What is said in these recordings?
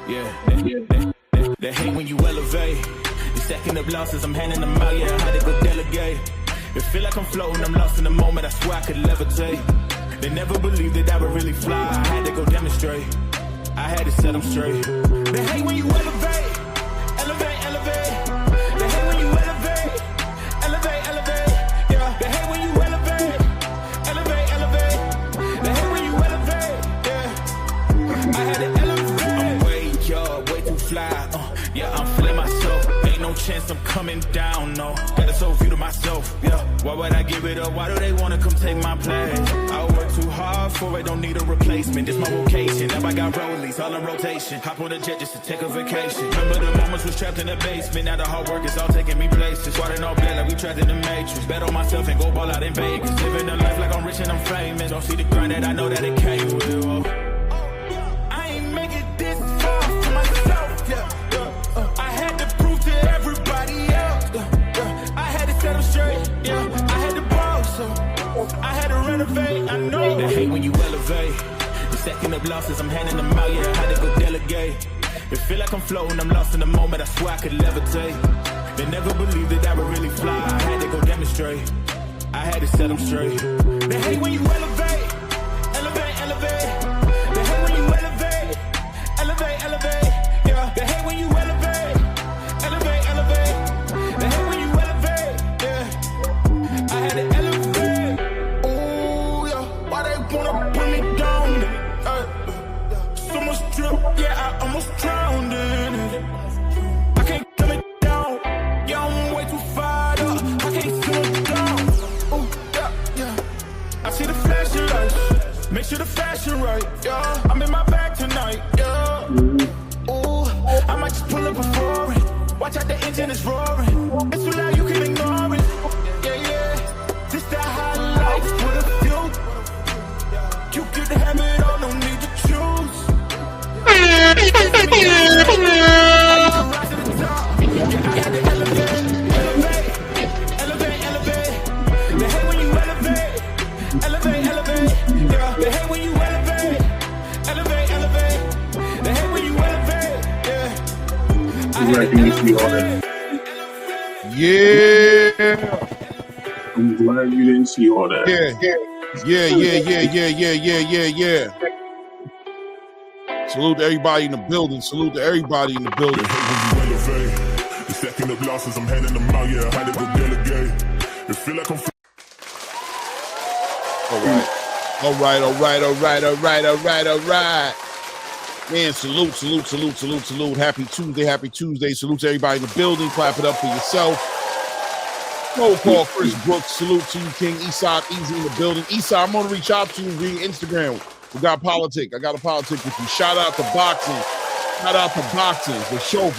They hate when you elevate. The second of losses, I'm handing them out, yeah, I had to go delegate. It feel like I'm floating, I'm lost in the moment, I swear I could levitate. They never believed that I would really fly, I had to go demonstrate. I had to set them straight. They hate when you elevate, elevate, elevate. They hate when you elevate, elevate, elevate. Yeah, they hate when you elevate, elevate, elevate. They hate when you elevate, yeah. I had to elevate. I'm way too fly. Yeah, I'm feeling myself. Ain't no chance I'm coming down, no. Got a soul view to myself, yeah. Why would I give it up? Why do they wanna come take my place? I work too hard for it, don't need a replacement. This my vocation, now I got rollies, all in rotation. Hop on a jet just to take a vacation. Remember the moments was trapped in the basement. Now the hard work is all taking me places. Squatting all black like we trapped in the matrix. Bet on myself and go ball out in Vegas. Living a life like I'm rich and I'm famous. Don't see the grind that I know that it came with. Oh. I ain't make it this far for myself, yeah. I had to prove to everybody else. I had to set them straight, yeah. I had to ball, so I had to renovate. I know they hate when you elevate. The second of losses, I'm handing them out, yeah. I had to go delegate. It feel like I'm floating, I'm lost in the moment. I swear I could levitate. They never believed that I would really fly. I had to go demonstrate. I had to set them straight. They hate when you elevate, elevate, elevate. They hate when you elevate, elevate, elevate. Yeah, they hate when you elevate, elevate, elevate. They hate when you elevate, yeah. I had to elevate. Ooh, yeah. Why they wanna put me down? So much drip, yeah, I almost drowned in it. I can't come it down. Yeah, I'm way too fired up. I can't slow it down. Ooh, yeah, yeah. I see the flashing lights. Make sure the fashion right, yeah. I'm in my bag tonight, yeah. I might just pull up before it. Watch out, the engine is roaring. It's too loud, you can ignore it. Yeah, yeah. This the highlights with a few. You could have it all, no need to choose. I rise to the top. Yeah, I had to elevate, elevate, elevate, elevate. They hate when you elevate, elevate, elevate. Yeah, they hate when you elevate, elevate, elevate. They hate when you elevate. Yeah. I'm glad you didn't see all that. Yeah. Salute to everybody in the building. Salute to everybody in the building. The second of losses, I'm handing them out. Yeah, I had to go delegate. It feel like I'm. All right. Man, salute. Happy Tuesday. Salute to everybody in the building. Clap it up for yourself. Roll call, Chris Brooks. Salute to you, King Isak. Easy in the building. Isak, I'm going to reach out to you via Instagram. We got politic. I got a politic with you. Shout out to boxing. For sure.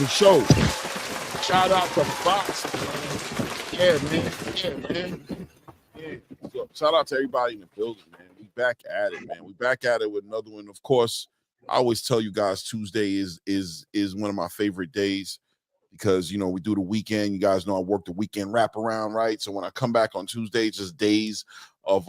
Shout out to boxing. Yeah, man. Yeah. So, shout out to everybody in the building, man. We back at it, man. We back at it with another one. Of course, I always tell you guys Tuesday is one of my favorite days because, you know, we do the weekend. You guys know I work the weekend wraparound, right? So when I come back on Tuesday, it's just days of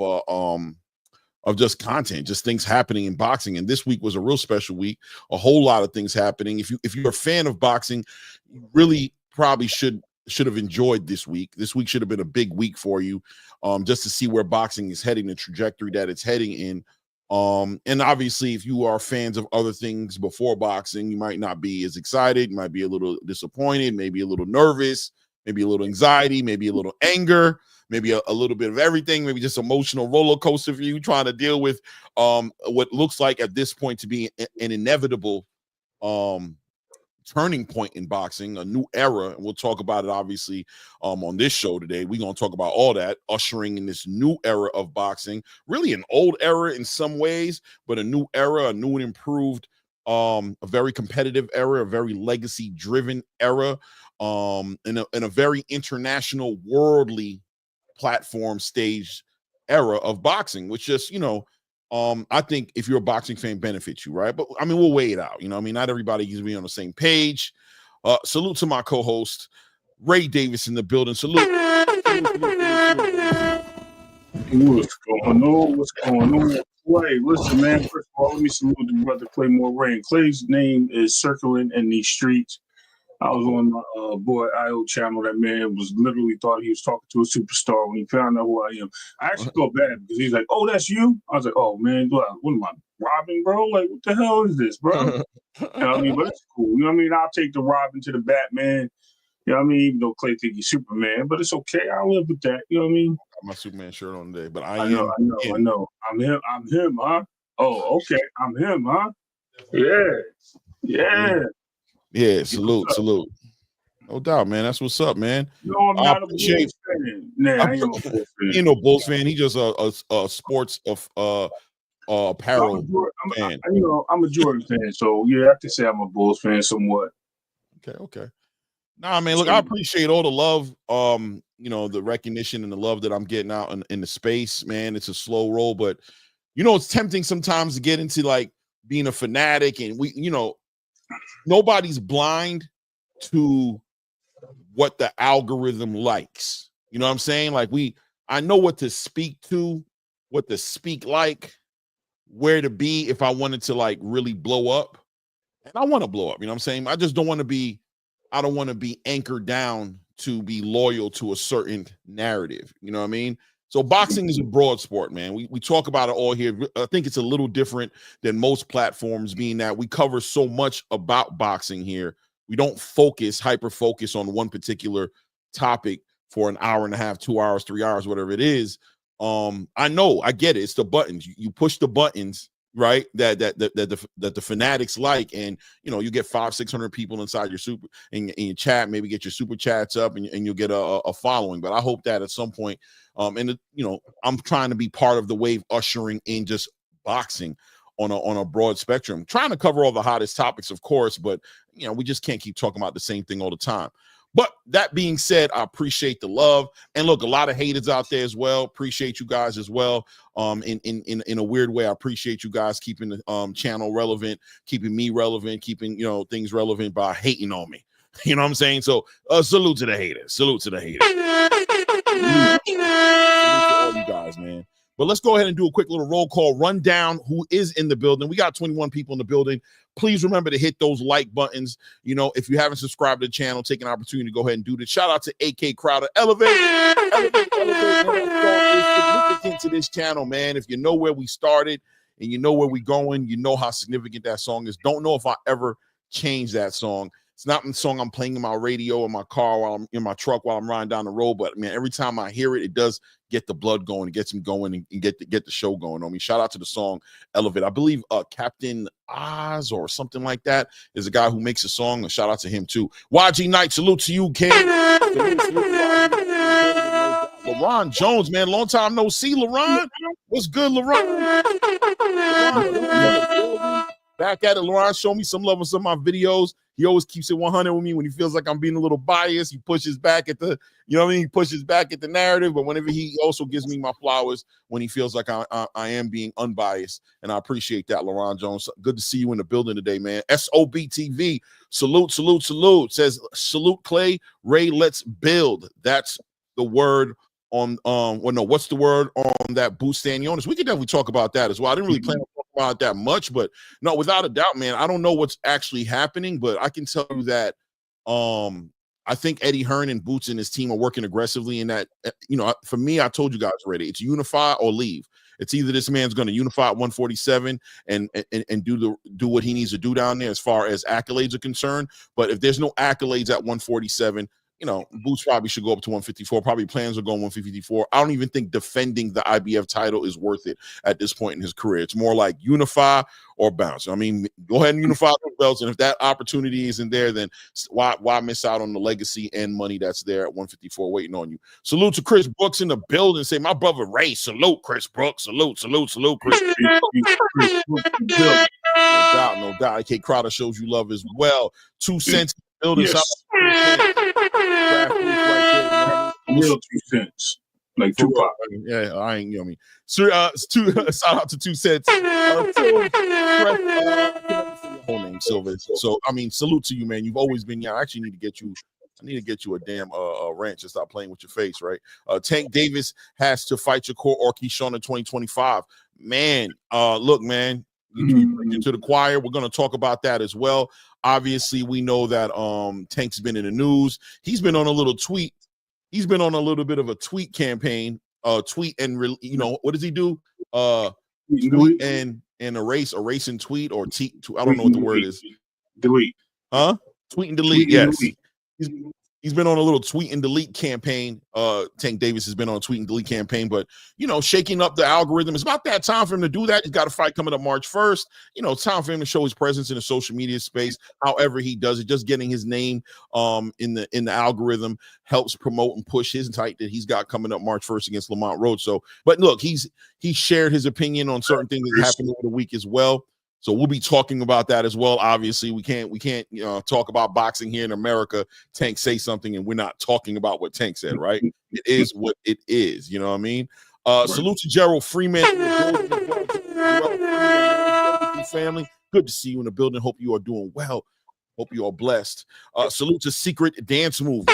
just content, just things happening in boxing. And this week was a real special week. A whole lot of things happening. If you're a fan of boxing, you really probably should have enjoyed this week. This week should have been a big week for you, just to see where boxing is heading, the trajectory that it's heading in. And obviously, if you are fans of other things before boxing, you might not be as excited. You might be a little disappointed, maybe a little nervous, maybe a little anxiety, maybe a little anger, maybe a little bit of everything, maybe just emotional roller coaster for you trying to deal with what looks like at this point to be an inevitable turning point in boxing, a new era. And we'll talk about it, obviously, on this show today. We're going to talk about all that, ushering in this new era of boxing, really an old era in some ways, but a new era, a new and improved, a very competitive era, a very legacy-driven era, in a very international, worldly platform stage era of boxing, which just, you know, I think if you're a boxing fan, benefits you, right? But I mean, we'll weigh it out. You know, I mean, not everybody needs to be on the same page. Salute to my co-host, Ray Davis in the building. Salute. What's going on? Wait, listen, man. First of all, let me salute the brother Claymore Rain. Clay's name is circling in these streets. I was on my boy IO channel. That man was literally thought he was talking to a superstar when he found out who I am. I actually felt bad because he's like, "Oh, that's you." I was like, "Oh man, what am I robbing, bro? Like, what the hell is this, bro?" You know what I mean? But it's cool. You know what I mean? I'll take the Robin to the Batman. You know what I mean? Even though Clay think he's Superman, but it's okay. I'll live with that. You know what I mean? Got my Superman shirt on today, but I know. I'm him, huh? Oh, okay. I'm him, huh? Yeah. Yeah, salute. No doubt, man. That's what's up, man. No, I'm not a Bulls fan. Nah, I ain't no Bulls fan. He ain't no Bulls fan. He just a sports apparel fan. I'm a Jordan fan, so yeah, I can say I'm a Bulls fan somewhat. Okay. Nah, man, look, I appreciate all the love, the recognition and the love that I'm getting out in the space, man. It's a slow roll, but it's tempting sometimes to get into like being a fanatic, and nobody's blind to what the algorithm likes. You know what I'm saying? Like I know what to speak to, what to speak like, where to be if I wanted to like really blow up. And I want to blow up, you know what I'm saying? I don't want to be anchored down to be loyal to a certain narrative. You know what I mean? So boxing is a broad sport, man. We talk about it all here. I think it's a little different than most platforms, being that we cover so much about boxing here. We don't hyper focus on one particular topic for an hour and a half, 2 hours, 3 hours, whatever it is. I know, I get it. It's the buttons. You push the buttons, right? That the fanatics like, and you get 500-600 people inside your in your chat. Maybe get your super chats up, and you'll get a following. But I hope that at some point, I'm trying to be part of the wave ushering in just boxing on a broad spectrum, trying to cover all the hottest topics, of course, but we just can't keep talking about the same thing all the time. But that being said, I appreciate the love, and look, a lot of haters out there as well. Appreciate you guys as well. In a weird way, I appreciate you guys keeping the channel relevant, keeping me relevant, keeping things relevant by hating on me. You know what I'm saying? So salute to the haters. Salute to all you guys, man. But let's go ahead and do a quick little roll call rundown. Who is in the building? We got 21 people in the building. Please remember to hit those like buttons. If you haven't subscribed to the channel, take an opportunity to go ahead and do this. Shout out to AK Crowder. Elevate. Is significant to this channel, man. If you know where we started and you know where we're going, you know how significant that song is. Don't know if I ever change that song. It's not the song I'm playing in my radio in my car while I'm in my truck while I'm riding down the road. But man, every time I hear it, it does get the blood going. It gets him going and get the show going on me. Shout out to the song Elevate. I believe Captain Oz or something like that is a guy who makes a song. A shout out to him too. YG Knight, salute to you, King. LaRon Jones, man. Long time no see, LaRon. What's good, LaRon? Back at it, LaRon. Show me some love on some of my videos. He always keeps it 100 with me when he feels like I'm being a little biased. He pushes back at the, he pushes back at the narrative. But whenever he also gives me my flowers when he feels like I am being unbiased. And I appreciate that, LaRon Jones. Good to see you in the building today, man. SOBTV, salute. Says, salute Clay, Ray, let's build. That's the word on, what's the word on that Boost Stanionis? We could definitely talk about that as well. I didn't really plan on talking about it that much, but no, without a doubt, man, I don't know what's actually happening, but I can tell you that I think Eddie Hearn and Boots and his team are working aggressively in that, for me, I told you guys already, it's unify or leave. It's either this man's going to unify at 147 and do what he needs to do down there as far as accolades are concerned. But if there's no accolades at 147, Boots probably should go up to 154. Probably plans are going 154. I don't even think defending the IBF title is worth it at this point in his career. It's more like unify or bounce. I mean, go ahead and unify those belts, and if that opportunity isn't there, then why miss out on the legacy and money that's there at 154 waiting on you? Salute to Chris Brooks in the building. Say, my brother Ray, salute Chris Brooks. Salute Chris. No doubt. AK Crowder shows you love as well. 2 cents in the building. Yes. Real 2 cents. Like Tupac. Yeah, I ain't, So, shout out to 2 cents. Whole name, Silver. So, I mean, salute to you, man. You've always been, I actually need to get you a damn ranch and stop playing with your face, right? Tank Davis has to fight Shakur or Keyshawn in 2025. Man, look, man, you preaching to the choir. We're gonna talk about that as well. Obviously, we know that Tank's been in the news. He's been on a little tweet. He's been on a little bit of a tweet campaign. Tweet and what does he do? Tweet and erase and tweet or I don't know what the word is. Delete. Huh? Tweet and delete. Yes. He's been on a little tweet and delete campaign. Tank Davis has been on a tweet and delete campaign, but shaking up the algorithm. It's about that time for him to do that. He's got a fight coming up March 1st. It's time for him to show his presence in the social media space. However he does it, just getting his name in the algorithm helps promote and push his fight that he's got coming up March 1st against Lamont Road. So, but look, he shared his opinion on certain things that happened over the week as well. So we'll be talking about that as well. Obviously, we can't talk about boxing here in America. Tank say something and we're not talking about what Tank said, right? It is what it is. You know what I mean? Salute to Gerald Freeman. Family, good to see you in the building. Hope you are doing well. Hope you are blessed. Salute to Secret Dance Move.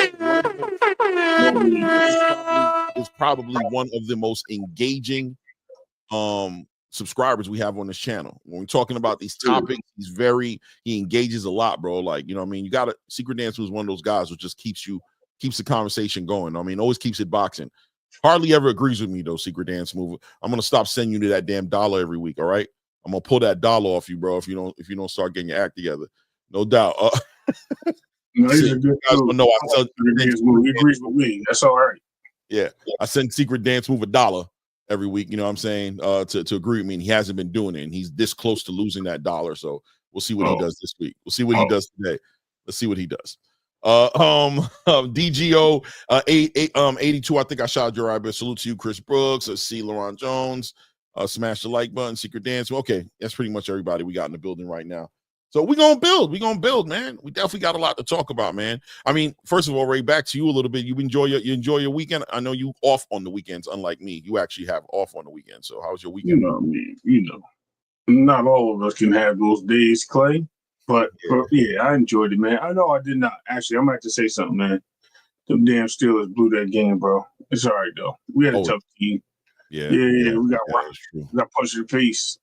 Is probably one of the most engaging subscribers we have on this channel. When we're talking about these topics, he engages a lot, bro. Like, you know what I mean? Secret Dance was one of those guys who just keeps the conversation going. I mean, always keeps it boxing. Hardly ever agrees with me though, Secret Dance Move. I'm gonna stop sending you to that damn dollar every week, all right? I'm gonna pull that dollar off you, bro, if you don't start getting your act together. No doubt. No, he's a good guys know he agrees with me. That's all right. Yeah. I send Secret Dance Move $1 every week, you know what I'm saying, to agree with me, and he hasn't been doing it, and he's this close to losing that dollar. So we'll see what he does this week. We'll see what he does today. Let's see what he does. DGO 82. I think I shot your eye, but salute to you, Chris Brooks. Let's see, LaRon Jones. Smash the like button, Secret Dance. Okay, that's pretty much everybody we got in the building right now. So we're gonna build, man. We definitely got a lot to talk about, man. I mean, first of all, Ray, back to you a little bit. You enjoy your weekend. I know you off on the weekends, unlike me. You actually have off on the weekend. So how was your weekend? Not all of us can have those days, Clay. But yeah, I enjoyed it, man. I know I did not. Actually, I'm gonna have to say something, man. Them damn Steelers blew that game, bro. It's all right though. We had a tough team. Yeah. We got rocked. We got punched in the face.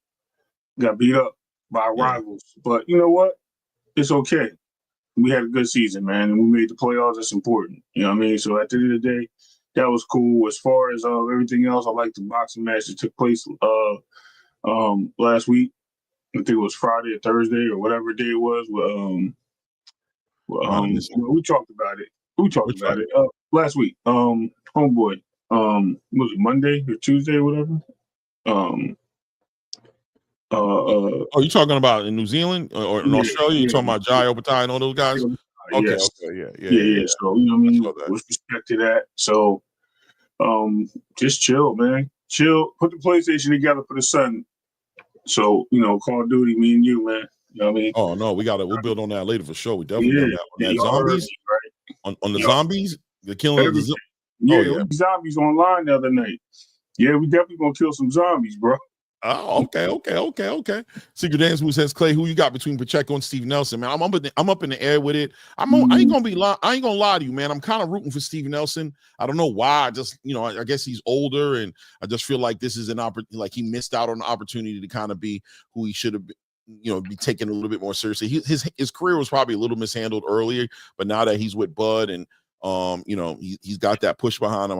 Got beat up by our rivals. But you know what? It's okay. We had a good season, man, and we made the playoffs. That's important. You know what I mean? So at the end of the day, that was cool. As far as everything else, I like the boxing match that took place last week. I think it was Friday or Thursday or whatever day it was. We talked about it. Last week. Homeboy. Was it Monday or Tuesday or whatever? You talking about in New Zealand or in Australia? You talking about Jai Obatai and all those guys? Okay, yes. Yeah. So you know what I mean? With respect to that, so just chill, man. Chill. Put the PlayStation together for the son. So Call of Duty, me and you, man. You know what I mean? Oh no, we'll build on that later for sure. We definitely got that. On that zombies, right? On the zombies, the killing of the zombies online the other night. Yeah, we definitely gonna kill some zombies, bro. Oh, okay. Secret Dance Move says, Clay, who you got between Pacheco and Steve Nelson? Man, I'm up in the air with it. I ain't gonna lie to you, man. I'm kind of rooting for Steve Nelson. I don't know why. I just, I guess he's older, and I just feel like this is an opportunity. Like he missed out on an opportunity to kind of be who he should have been, be taken a little bit more seriously. His career was probably a little mishandled earlier, but now that he's with Bud and he's got that push behind him,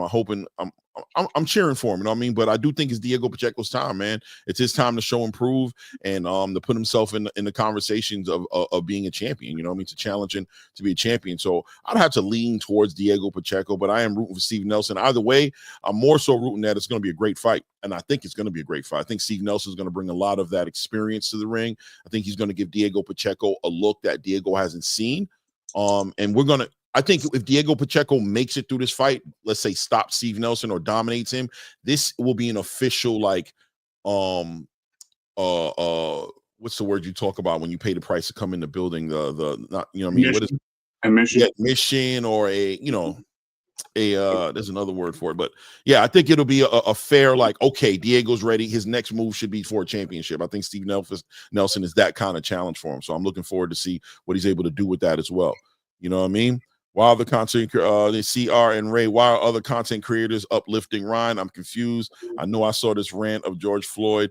I'm cheering for him, you know what I mean? But I do think it's Diego Pacheco's time, man. It's his time to show improve and to put himself in the conversations of being a champion, you know what I mean? To challenging to be a champion. So I'd have to lean towards Diego Pacheco, but I am rooting for Steve Nelson. Either way, I'm more so rooting that it's going to be a great fight. And I think it's going to be a great fight. I think Steve Nelson is going to bring a lot of that experience to the ring. I think he's going to give Diego Pacheco a look that Diego hasn't seen. And I think if Diego Pacheco makes it through this fight, let's say stops Steve Nelson or dominates him, this will be an official, like, what's the word you talk about when you pay the price to come in the building? Not, you know what I mean? Mission. What is it? Admission. Yeah, mission or there's another word for it, but yeah, I think it'll be a fair, like, okay, Diego's ready. His next move should be for a championship. I think Steve Nelson is that kind of challenge for him. So I'm looking forward to see what he's able to do with that as well. You know what I mean? While the content, the CR and Ray, why are other content creators uplifting Ryan? I'm confused. I know I saw this rant of George Floyd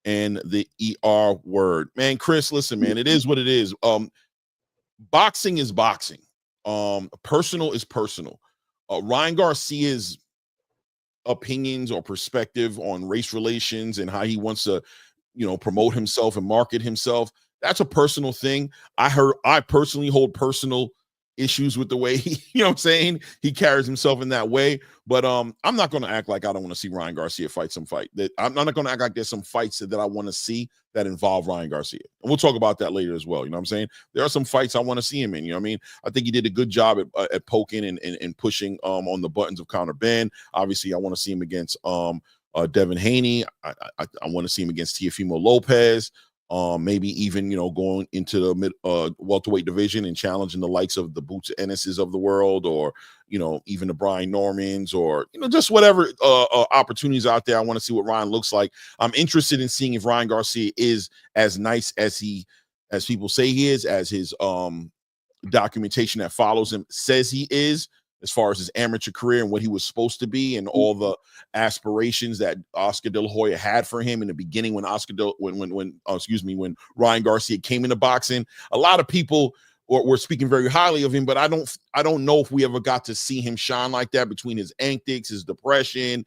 and the ER word. Man, Chris, listen, man, it is what it is. Boxing is boxing. Personal is personal. Ryan Garcia's opinions or perspective on race relations and how he wants to, promote himself and market himself, that's a personal thing. I personally hold personal issues with the way he, he carries himself in that way. But I'm not going to act like I don't want to see Ryan Garcia fight some fight. That I'm not going to act like there's some fights that I want to see that involve Ryan Garcia. And we'll talk about that later as well. You know what I'm saying? There are some fights I want to see him in. You know what I mean? I think he did a good job at poking and pushing on the buttons of Conor Ben. Obviously, I want to see him against Devin Haney. I want to see him against Teofimo Lopez. Maybe even going into the mid welterweight division and challenging the likes of the Boots Ennis's of the world, or even the Brian Normans, or just whatever opportunities out there. I want to see what Ryan looks like. I'm interested in seeing if Ryan Garcia is as nice as people say he is, as his documentation that follows him says he is, as far as his amateur career and what he was supposed to be, and all the aspirations that Oscar De La Hoya had for him in the beginning when Ryan Garcia came into boxing. A lot of people were speaking very highly of him, but I don't know if we ever got to see him shine like that, between his antics, his depression,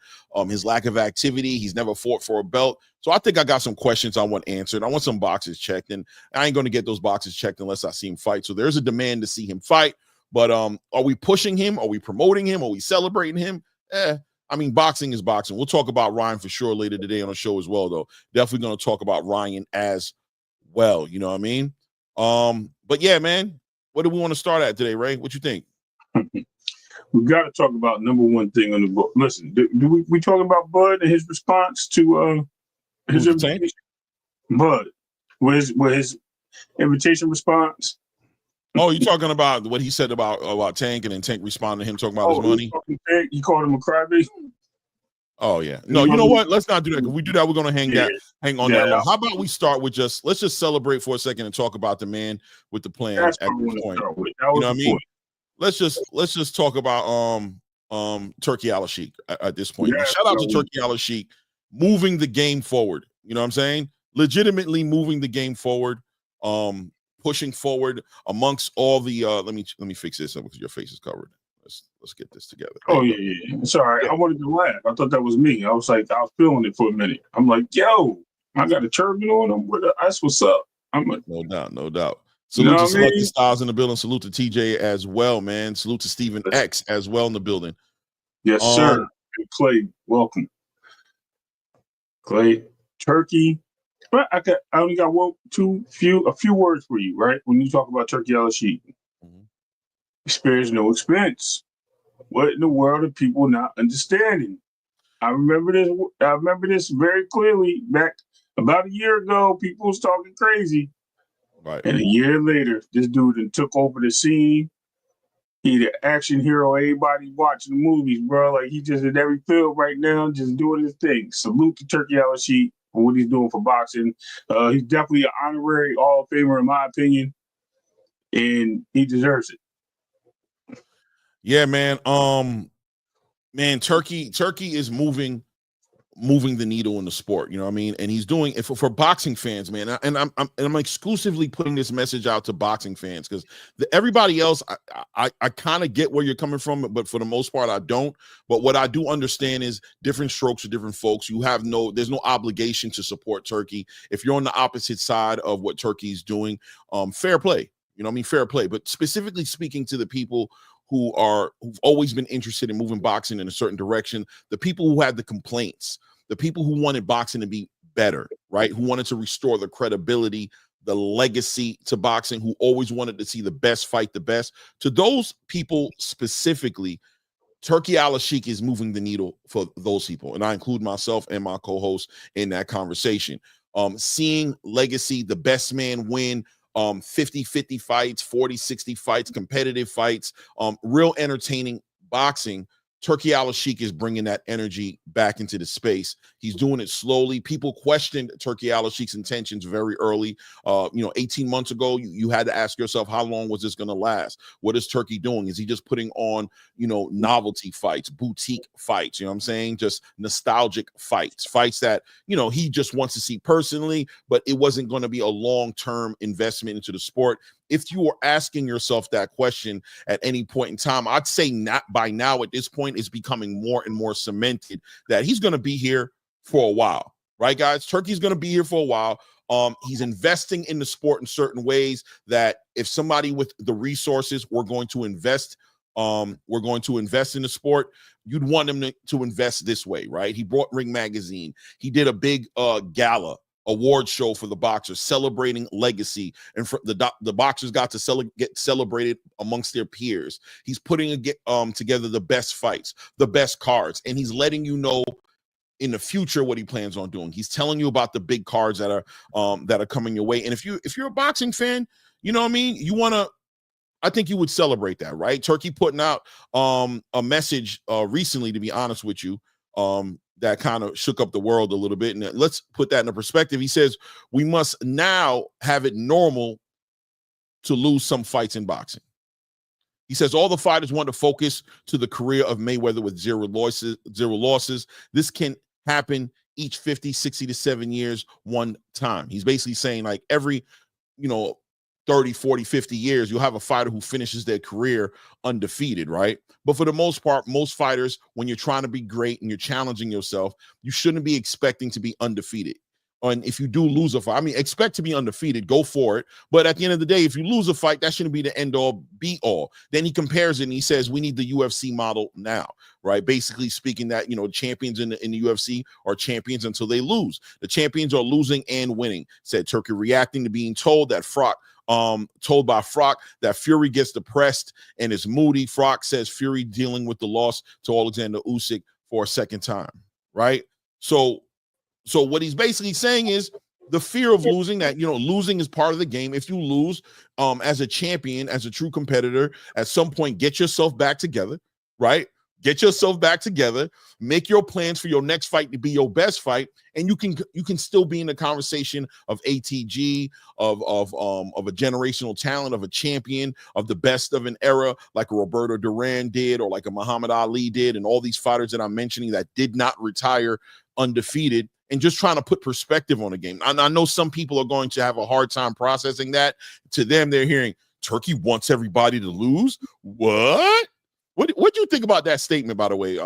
his lack of activity. He's never fought for a belt. So I think I got some questions I want answered. I want some boxes checked, and I ain't going to get those boxes checked unless I see him fight. So there's a demand to see him fight. But are we pushing him? Are we promoting him? Are we celebrating him? I mean, boxing is boxing. We'll talk about Ryan for sure later today on the show as well, though. Definitely going to talk about Ryan as well. You know what I mean? But yeah, man, what do we want to start at today, Ray? What you think? We got to talk about number one thing on the book. Listen, do we talking about Bud and his response to his invitation? Bud, with his invitation response. Oh, you talking about what he said about Tank, and then Tank responded to him talking about his money? He called him a crybaby. Oh yeah. No, you know what? Let's not do that. If we do that, we're gonna hang on that long. How about we start with let's just celebrate for a second and talk about the man with the plan at this point. You know what I mean? Let's just talk about Turki Alalshikh at this point. Yeah, shout out to Turki Alalshikh moving the game forward. You know what I'm saying? Legitimately moving the game forward. Pushing forward amongst all the let me fix this up because your face is covered. Let's get this together. Oh yeah. Sorry, I wanted to laugh. I thought that was me. I was feeling it for a minute. I'm like, yo, I got a turban on. That's what's up. I'm like, no doubt. Salute to Selected Styles in the building. Salute to TJ as well, man. Salute to Stephen X as well in the building. Yes, sir. And Clay, welcome. Clay, Turki. But I only got a few words for you, right? When you talk about Turki Alalshikh, spares no expense. What in the world are people not understanding? I remember this very clearly. Back about a year ago, people was talking crazy, right? And a year later, this dude took over the scene. He the action hero. Everybody watching the movies, bro. Like he just in every field right now, just doing his thing. Salute to Turki Alalshikh for what he's doing for boxing. He's definitely an honorary Hall of Famer in my opinion, and he deserves it. Yeah, man. Turki is moving the needle in the sport. You know what I mean? And he's doing it for boxing fans, man. And I'm exclusively putting this message out to boxing fans, because everybody else, I kind of get where you're coming from, but for the most part, I don't. But what I do understand is different strokes for different folks. There's no obligation to support Turki. If you're on the opposite side of what Turki's doing, fair play. You know what I mean? Fair play. But specifically speaking to the people who've always been interested in moving boxing in a certain direction, the people who had the complaints, the people who wanted boxing to be better, right? Who wanted to restore the credibility, the legacy to boxing, who always wanted to see the best fight the best. To those people specifically, Turki Alalshikh is moving the needle for those people. And I include myself and my co-host in that conversation. Seeing legacy, the best man win, 50-50 fights, 40-60 fights, competitive fights, real entertaining boxing Turki Alalshikh is bringing that energy back into the space. He's doing it slowly. People questioned Turki Alalshikh's intentions very early. 18 months ago, you had to ask yourself, how long was this going to last? What is Turki doing? Is he just putting on, novelty fights, boutique fights? You know what I'm saying? Just nostalgic fights that, he just wants to see personally, but it wasn't going to be a long-term investment into the sport. If you are asking yourself that question at any point in time, I'd say not by now at this point, it's becoming more and more cemented that he's going to be here for a while, right, guys? Turki's going to be here for a while. He's investing in the sport in certain ways that if somebody with the resources were going to invest in the sport, you'd want them to invest this way, right? He brought Ring Magazine. He did a big gala award show for the boxers, celebrating legacy, and for the boxers got to get celebrated amongst their peers. He's putting together the best fights, the best cards, and he's letting you know in the future what he plans on doing. He's telling you about the big cards that are coming your way. And if you're a boxing fan, you know what I mean, I think you would celebrate that, right? Turki putting out a message recently, to be honest with you, that kind of shook up the world a little bit. And let's put that in perspective. He says, we must now have it normal to lose some fights in boxing. He says all the fighters want to focus to the career of Mayweather with zero losses. This can happen each 50, 60 to 7 years one time. He's basically saying like every, 30, 40, 50 years, you'll have a fighter who finishes their career undefeated, right? But for the most part, most fighters, when you're trying to be great and you're challenging yourself, you shouldn't be expecting to be undefeated. And if you do lose a fight, expect to be undefeated, go for it. But at the end of the day, if you lose a fight, that shouldn't be the end all be all. Then he compares it and he says, we need the UFC model now, right? Basically speaking that, champions in the UFC are champions until they lose. The champions are losing and winning, said Turki, reacting to being told by Frock that Fury gets depressed and is moody. Frock says Fury dealing with the loss to Alexander Usyk for a second time, right? So what he's basically saying is the fear of losing, that, losing is part of the game. If you lose as a champion, as a true competitor, at some point, get yourself back together, right? Get yourself back together, make your plans for your next fight to be your best fight, and you can still be in the conversation of ATG, of a generational talent, of a champion, of the best of an era, like a Roberto Duran did, or like a Muhammad Ali did, and all these fighters that I'm mentioning that did not retire undefeated, and just trying to put perspective on the game. I know some people are going to have a hard time processing that. To them, they're hearing Turki wants everybody to lose. What do you think about that statement, by the way,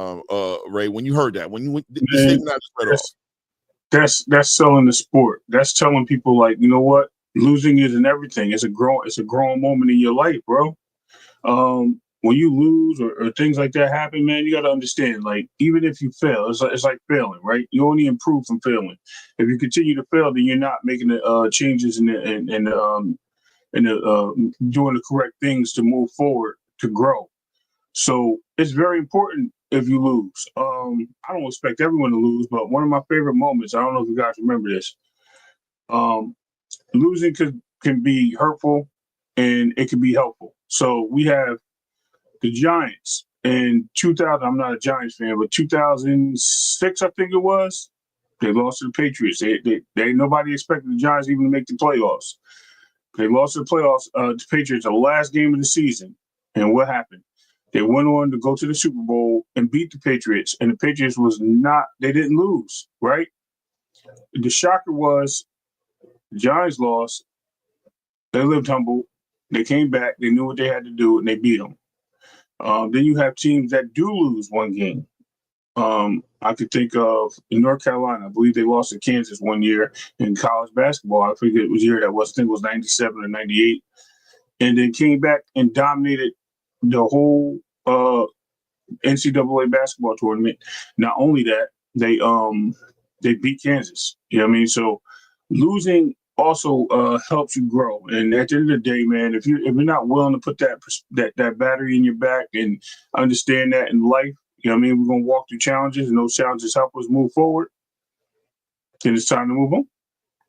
Ray, when you heard that? The statement I just read off. That's selling the sport. That's telling people, like, you know what? Losing isn't everything. It's a growing moment in your life, bro. When you lose or things like that happen, man, you got to understand, like, even if you fail, it's like failing, right? You only improve from failing. If you continue to fail, then you're not making the changes and doing the correct things to move forward, to grow. So it's very important if you lose. I don't expect everyone to lose, but one of my favorite moments, I don't know if you guys remember this, losing can be hurtful and it can be helpful. So we have the Giants in 2000. I'm not a Giants fan, but 2006, I think it was, they lost to the Patriots. Nobody expected the Giants even to make the playoffs. They lost to the playoffs, the Patriots, the last game of the season. And what happened? They went on to go to the Super Bowl and beat the Patriots, and the Patriots they didn't lose, right? The shocker was the Giants lost. They lived humble. They came back. They knew what they had to do, and they beat them. Then you have teams that do lose one game. I could think of in North Carolina. I believe they lost to Kansas one year in college basketball. I forget it was year that was. I think it was 97 or 98, and then came back and dominated the whole NCAA basketball tournament. Not only that, they beat Kansas. You know what I mean? So losing also helps you grow. And at the end of the day, man, if you're not willing to put that battery in your back and understand that in life, you know what I mean, we're gonna walk through challenges, and those challenges help us move forward. Then it's time to move on.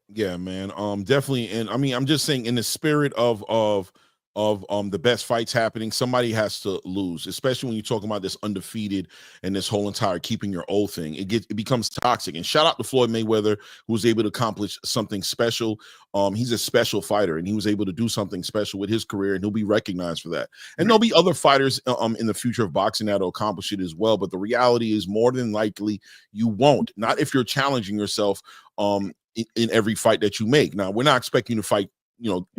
Yeah, man. Definitely. And I'm just saying, in the spirit of of the best fights happening, somebody has to lose, especially when you're talking about this undefeated and this whole entire keeping your oath thing. It becomes toxic. And shout out to Floyd Mayweather, who was able to accomplish something special. He's a special fighter, and he was able to do something special with his career, and he'll be recognized for that. And there'll be other fighters in the future of boxing that'll accomplish it as well. But the reality is, more than likely, you won't. Not if you're challenging yourself in every fight that you make. Now, we're not expecting you to fight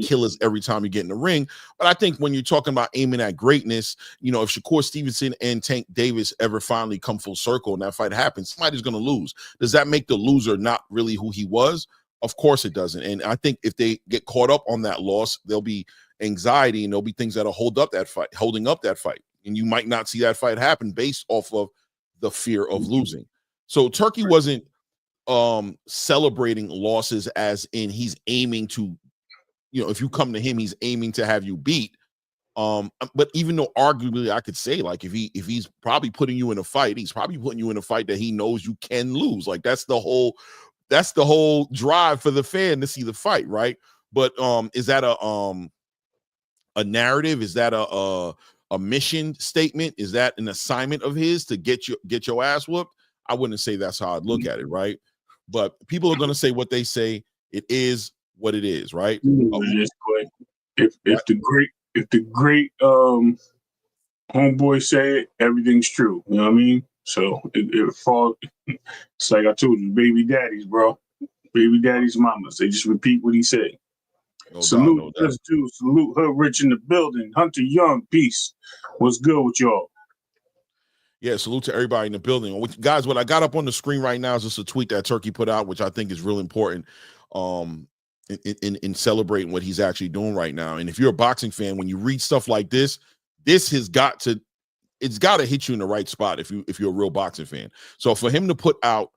killers every time you get in the ring. But I think when you're talking about aiming at greatness, if Shakur Stevenson and Tank Davis ever finally come full circle and that fight happens, somebody's going to lose. Does that make the loser not really who he was? Of course it doesn't. And I think if they get caught up on that loss, there'll be anxiety and there'll be things that'll holding up that fight. And you might not see that fight happen based off of the fear of losing. So Turkey wasn't celebrating losses as in he's aiming to, if you come to him, he's aiming to have you beat. But even though arguably I could say, like, if he's probably putting you in a fight, he's probably putting you in a fight that he knows you can lose. Like, that's the whole drive for the fan to see the fight, right? But is that a narrative? Is that a mission statement? Is that an assignment of his to get your ass whooped? I wouldn't say that's how I'd look at it, right? But people are going to say what they say. It is what it is, right? If the great homeboy say it, everything's true. You know what I mean? So it falls. It's like I told you, baby daddies, bro, baby daddies, mamas. They just repeat what he said. Salute Hood Rich in the building. Hunter Young, peace. What's good with y'all? Yeah, salute to everybody in the building. Guys, what I got up on the screen right now is just a tweet that Turkey put out, which I think is really important. In celebrating what he's actually doing right now. And if you're a boxing fan, when you read stuff like this has got to hit you in the right spot if you're a real boxing fan. So for him to put out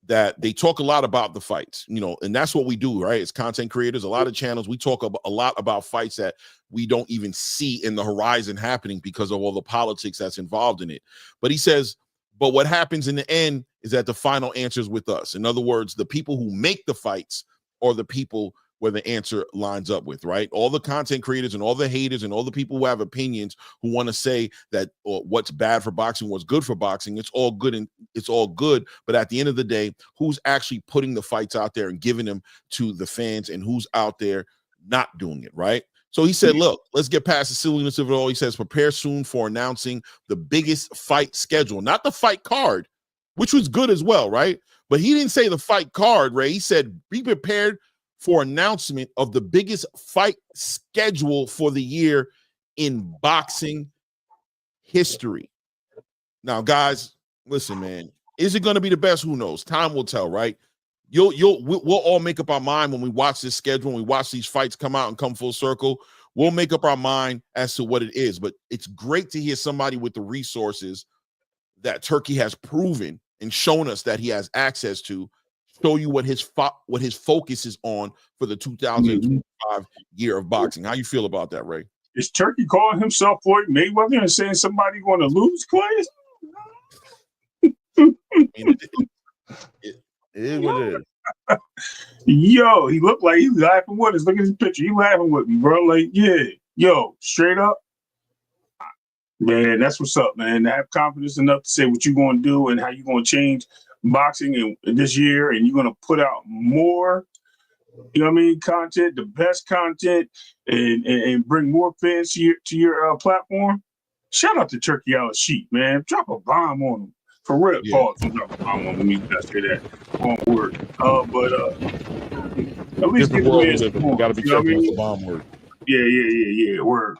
that they talk a lot about the fights, and that's what we do, right? As content creators, a lot of channels, we talk a lot about fights that we don't even see in the horizon happening because of all the politics that's involved in it. But he says, but what happens in the end is that the final answer is with us. In other words, the people who make the fights or the people where the answer lines up with, right? All the content creators and all the haters and all the people who have opinions who want to say that what's bad for boxing, what's good for boxing, it's all good and it's all good. But at the end of the day, who's actually putting the fights out there and giving them to the fans, and who's out there not doing it, right? So he said, look, let's get past the silliness of it all. He says, prepare soon for announcing the biggest fight schedule, not the fight card, which was good as well, right? But he didn't say the fight card, Ray. He said, be prepared for announcement of the biggest fight schedule for the year in boxing history. Now, guys, listen, man, is it going to be the best? Who knows? Time will tell, right? We'll all make up our mind when we watch this schedule, when we watch these fights come out and come full circle. We'll make up our mind as to what it is. But it's great to hear somebody with the resources that Turkey has proven and shown us that he has access to, show you what his focus is on for the 2025 year of boxing. How you feel about that, Ray? Is Turkey calling himself Floyd Mayweather and saying somebody going to lose, Clay? It is what it is. Yo, he looked like he's laughing with us. Look at his picture. He laughing with me, bro. Like, yeah. Yo, straight up. Man, that's what's up, man. To have confidence enough to say what you're going to do and how you're going to change boxing in this year, and you're going to put out more, content, the best content, and bring more fans to your platform. Shout out to Turki Alalshikh, man. Drop a bomb on him. For real. Yeah. Pause. Don't drop a bomb on me. Let's say that. Wrong word. But at least get the man. Got to be careful with the bomb word. Yeah. Word.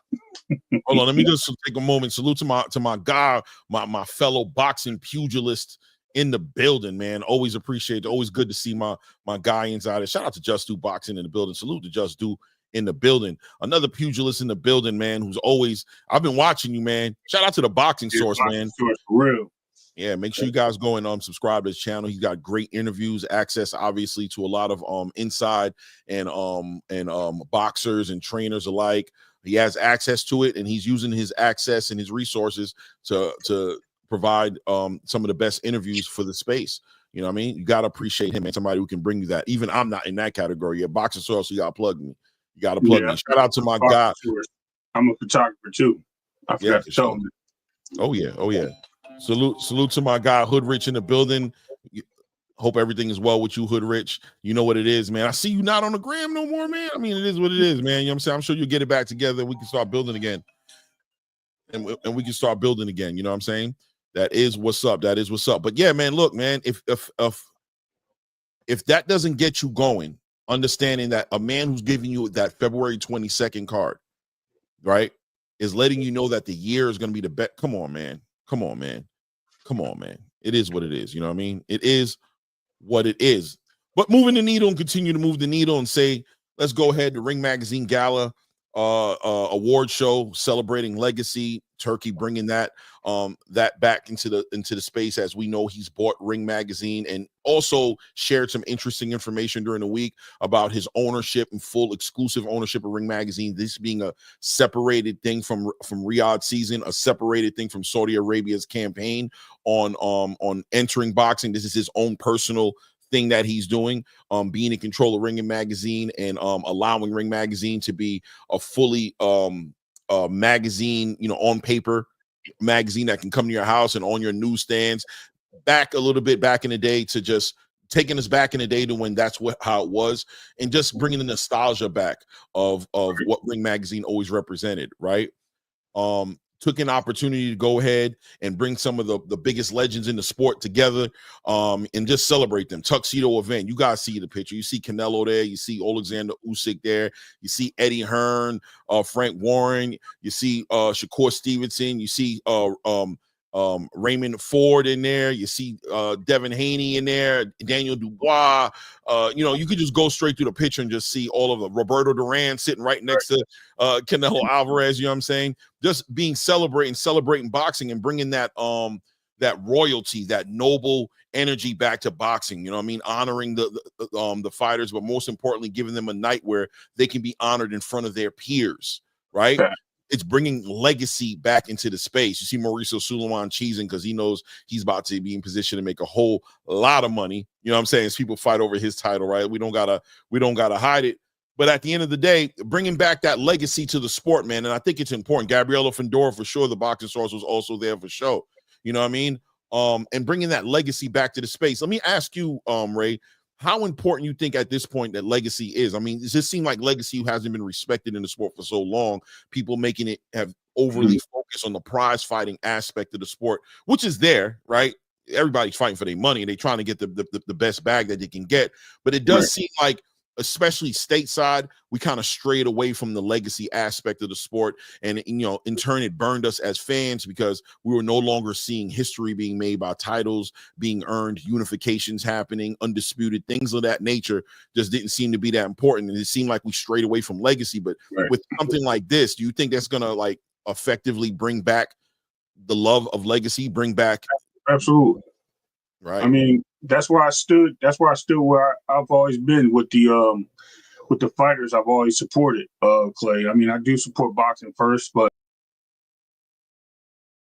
Hold on, let me just take a moment. Salute to my guy, my fellow boxing pugilist in the building, man. Always appreciate it. Always good to see my guy inside it. Shout out to Just Do Boxing in the building. Salute to Just Do in the building. Another pugilist in the building, man, who's always, I've been watching you, man. Shout out to the Boxing Source, man. Source, for real. Yeah, make sure you guys go and subscribe to his channel. He's got great interviews, access obviously to a lot of inside and boxers and trainers alike. He has access to it, and he's using his access and his resources to provide some of the best interviews for the space. You know what I mean? You got to appreciate him and somebody who can bring you that. Even I'm not in that category yet. Boxing Source, you got to plug me. You got to plug me. Shout out to my guy. I'm a photographer too. I forgot to tell him. Oh yeah. Salute to my guy Hood Rich in the building. Hope everything is well with you, Hood Rich. You know what it is, man. I see you not on the gram no more, man. I mean, it is what it is, man. You know what I'm saying? I'm sure you'll get it back together. We can start building again. And we can start building again. You know what I'm saying? That is what's up. That is what's up. But yeah, man, look, man, if that doesn't get you going, understanding that a man who's giving you that February 22nd card, right, is letting you know that the year is going to be the best. Come on, man. It is what it is. You know what I mean? It is what it is. But moving the needle and continue to move the needle and say, let's go ahead to Ring Magazine Gala award show celebrating legacy. Turkey bringing that back into the space, as we know he's bought Ring Magazine and also shared some interesting information during the week about his ownership and full exclusive ownership of Ring Magazine. This being a separated thing from Riyadh season, a separated thing from Saudi Arabia's campaign on entering boxing. This is his own personal thing that he's doing, being in control of Ring Magazine and allowing Ring Magazine to be a fully magazine, on paper magazine that can come to your house and on your newsstands. Back a little bit back in the day, to just taking us back in the day to when that's how it was, and just bringing the nostalgia back of what Ring Magazine always represented, right? Took an opportunity to go ahead and bring some of the biggest legends in the sport together, and just celebrate them. Tuxedo event. You guys see the picture. You see Canelo there. You see Alexander Usyk there. You see Eddie Hearn, Frank Warren. You see Shakur Stevenson. You see Raymond Ford in there. You see Devin Haney in there. Daniel Dubois. You could just go straight through the picture and just see all of them. Roberto Duran sitting right next to Canelo Alvarez. You know what I'm saying? Just being celebrating boxing and bringing that royalty, that noble energy back to boxing. You know what I mean? Honoring the fighters, but most importantly, giving them a night where they can be honored in front of their peers, right? It's bringing legacy back into the space. You see Mauricio Sulaiman cheesing because he knows he's about to be in position to make a whole lot of money. You know what I'm saying? As people fight over his title, right? We don't gotta hide it. But at the end of the day, bringing back that legacy to the sport, man, and I think it's important. Gabriela Findora, for sure, the boxing source, was also there for sure. You know what I mean? And bringing that legacy back to the space. Let me ask you, Ray, how important you think at this point that legacy is? I mean, does this seem like legacy hasn't been respected in the sport for so long? People making it have overly focused on the prize fighting aspect of the sport, which is there, right? Everybody's fighting for their money. They're trying to get the best bag that they can get. But it does seem like, especially stateside, we kind of strayed away from the legacy aspect of the sport. And, in turn, it burned us as fans because we were no longer seeing history being made by titles being earned, unifications happening, undisputed, things of that nature just didn't seem to be that important. And it seemed like we strayed away from legacy. But with something like this, do you think that's going to effectively bring back the love of legacy, bring back? Absolutely. Right. I mean, that's where I stood where I've always been with the fighters I've always supported, Clay. I mean, I do support boxing first, but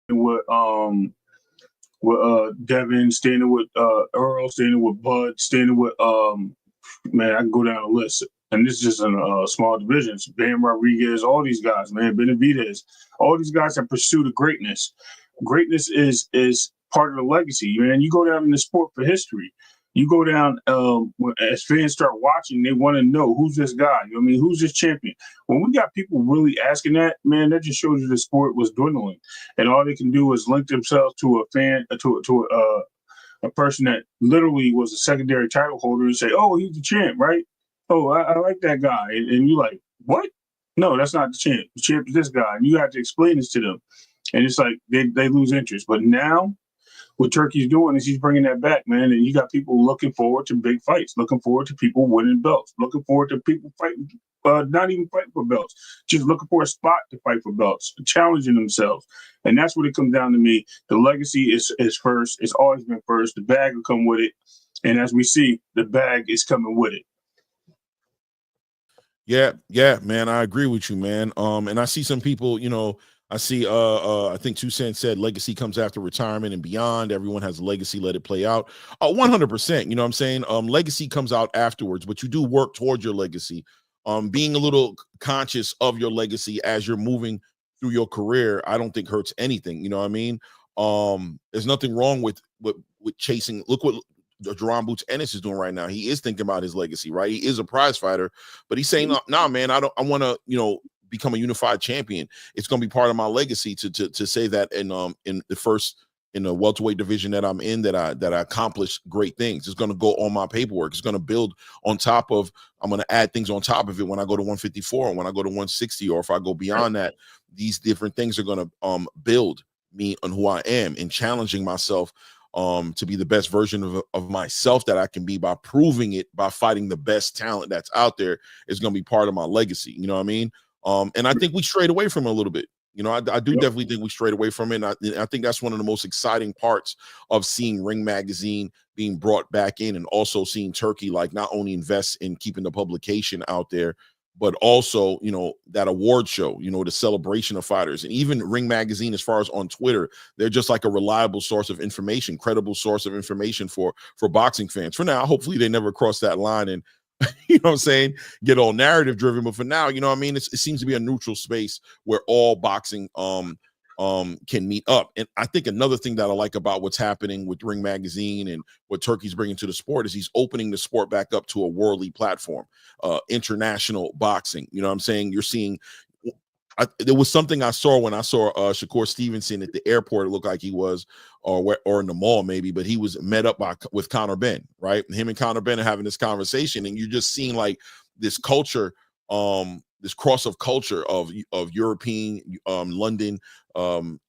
with Devin, standing with Earl, standing with Bud, standing with man, I can go down the list. And this is just in small divisions. Bam Rodriguez, all these guys, man, Benavidez, all these guys that pursue the greatness. Greatness is part of the legacy, man. You go down in the sport for history. You go down as fans start watching, they want to know who's this guy. You know what I mean? Who's this champion? When we got people really asking that, man, that just shows you the sport was dwindling, and all they can do is link themselves to a fan, to a person that literally was a secondary title holder and say, "Oh, he's the champ, right? Oh, I like that guy," and you're like, "What? No, that's not the champ. The champ is this guy," and you have to explain this to them, and it's like they lose interest. But now, what Turkey's doing is he's bringing that back, man. And you got people looking forward to big fights, looking forward to people winning belts, looking forward to people fighting, not even fighting for belts, just looking for a spot to fight for belts, challenging themselves. And that's what it comes down to me. The legacy is first. It's always been first. The bag will come with it. And as we see, the bag is coming with it. Yeah, man. I agree with you, man. And I see some people, I see, I think 2 Cents said legacy comes after retirement and beyond. Everyone has a legacy, let it play out. 100%, you know what I'm saying? Legacy comes out afterwards, but you do work towards your legacy being a little conscious of your legacy as you're moving through your career, I don't think hurts anything. You know what I mean? There's nothing wrong with chasing. Look what Jerron Boots Ennis is doing right now. He is thinking about his legacy, right? He is a prize fighter, but he's saying, nah, man, I want to, become a unified champion. It's going to be part of my legacy to say that in the welterweight division that I'm in, that I accomplished great things. It's going to go on my paperwork. It's going to build on top of, I'm going to add things on top of it when I go to 154 and when I go to 160, or if I go beyond that, these different things are going to build me on who I am and challenging myself to be the best version of myself that I can be by proving it, by fighting the best talent that's out there, is going to be part of my legacy. You know what I mean? And I think we strayed away from it a little bit. I do definitely think we strayed away from it. And I think that's one of the most exciting parts of seeing Ring Magazine being brought back in, and also seeing Turkey not only invest in keeping the publication out there, but also, that award show, the celebration of fighters. And even Ring Magazine, as far as on Twitter, they're just like a reliable source of information, credible source of information for boxing fans. For now, hopefully they never cross that line and, get all narrative driven. But for now, it seems to be a neutral space where all boxing can meet up. And I think another thing that I like about what's happening with Ring Magazine and what Turkey's bringing to the sport is he's opening the sport back up to a worldly platform, international boxing. You're seeing, there was something I saw when I saw Shakur Stevenson at the airport. It looked like he was, or in the mall maybe, but he was met up with Conor Benn, right? And him and Conor Benn are having this conversation, and you're just seeing this culture, this cross of culture of European, London,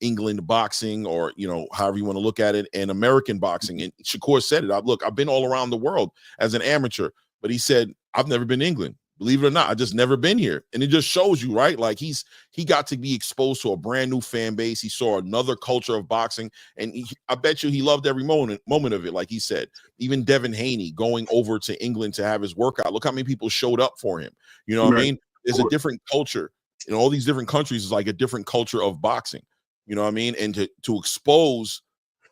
England boxing, or however you want to look at it, and American boxing. And Shakur said it. I've been all around the world as an amateur, but he said, I've never been to England. Believe it or not, I just never been here. And it just shows you, right? He got to be exposed to a brand new fan base. He saw another culture of boxing, and I bet you he loved every moment of it. Like he said, even Devin Haney going over to England to have his workout. Look how many people showed up for him. You know what I mean? There's a different culture in all these different countries. Is like a different culture of boxing. You know what I mean? And to expose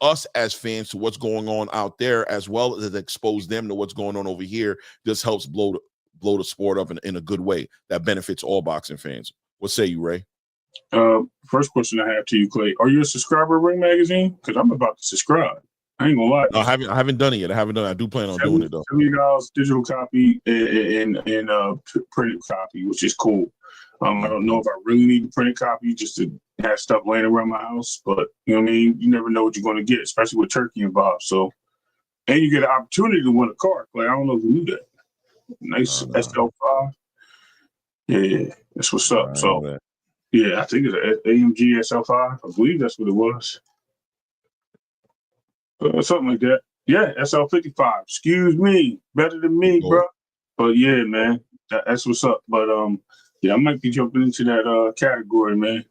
us as fans to what's going on out there, as well as expose them to what's going on over here, just helps blow the sport up in a good way that benefits all boxing fans. What say you, Ray? First question I have to you, Clay. Are you a subscriber of Ring Magazine? Because I'm about to subscribe. I ain't gonna lie. No, I haven't done it yet. I do plan on doing it though. $70 digital copy and printed copy, which is cool. I don't know if I really need a printed copy just to have stuff laying around my house, but you know what I mean? You never know what you're going to get, especially with Turkey involved. So, and you get an opportunity to win a car, Clay. I don't know if you knew that. Nice SL5. Yeah, that's what's up. So, yeah, I think it's an AMG SL5. I believe that's what it was. Something like that. Yeah, SL55. Excuse me. Better than me, bro. But yeah, man, that's what's up. But yeah, I might be jumping into that category, man.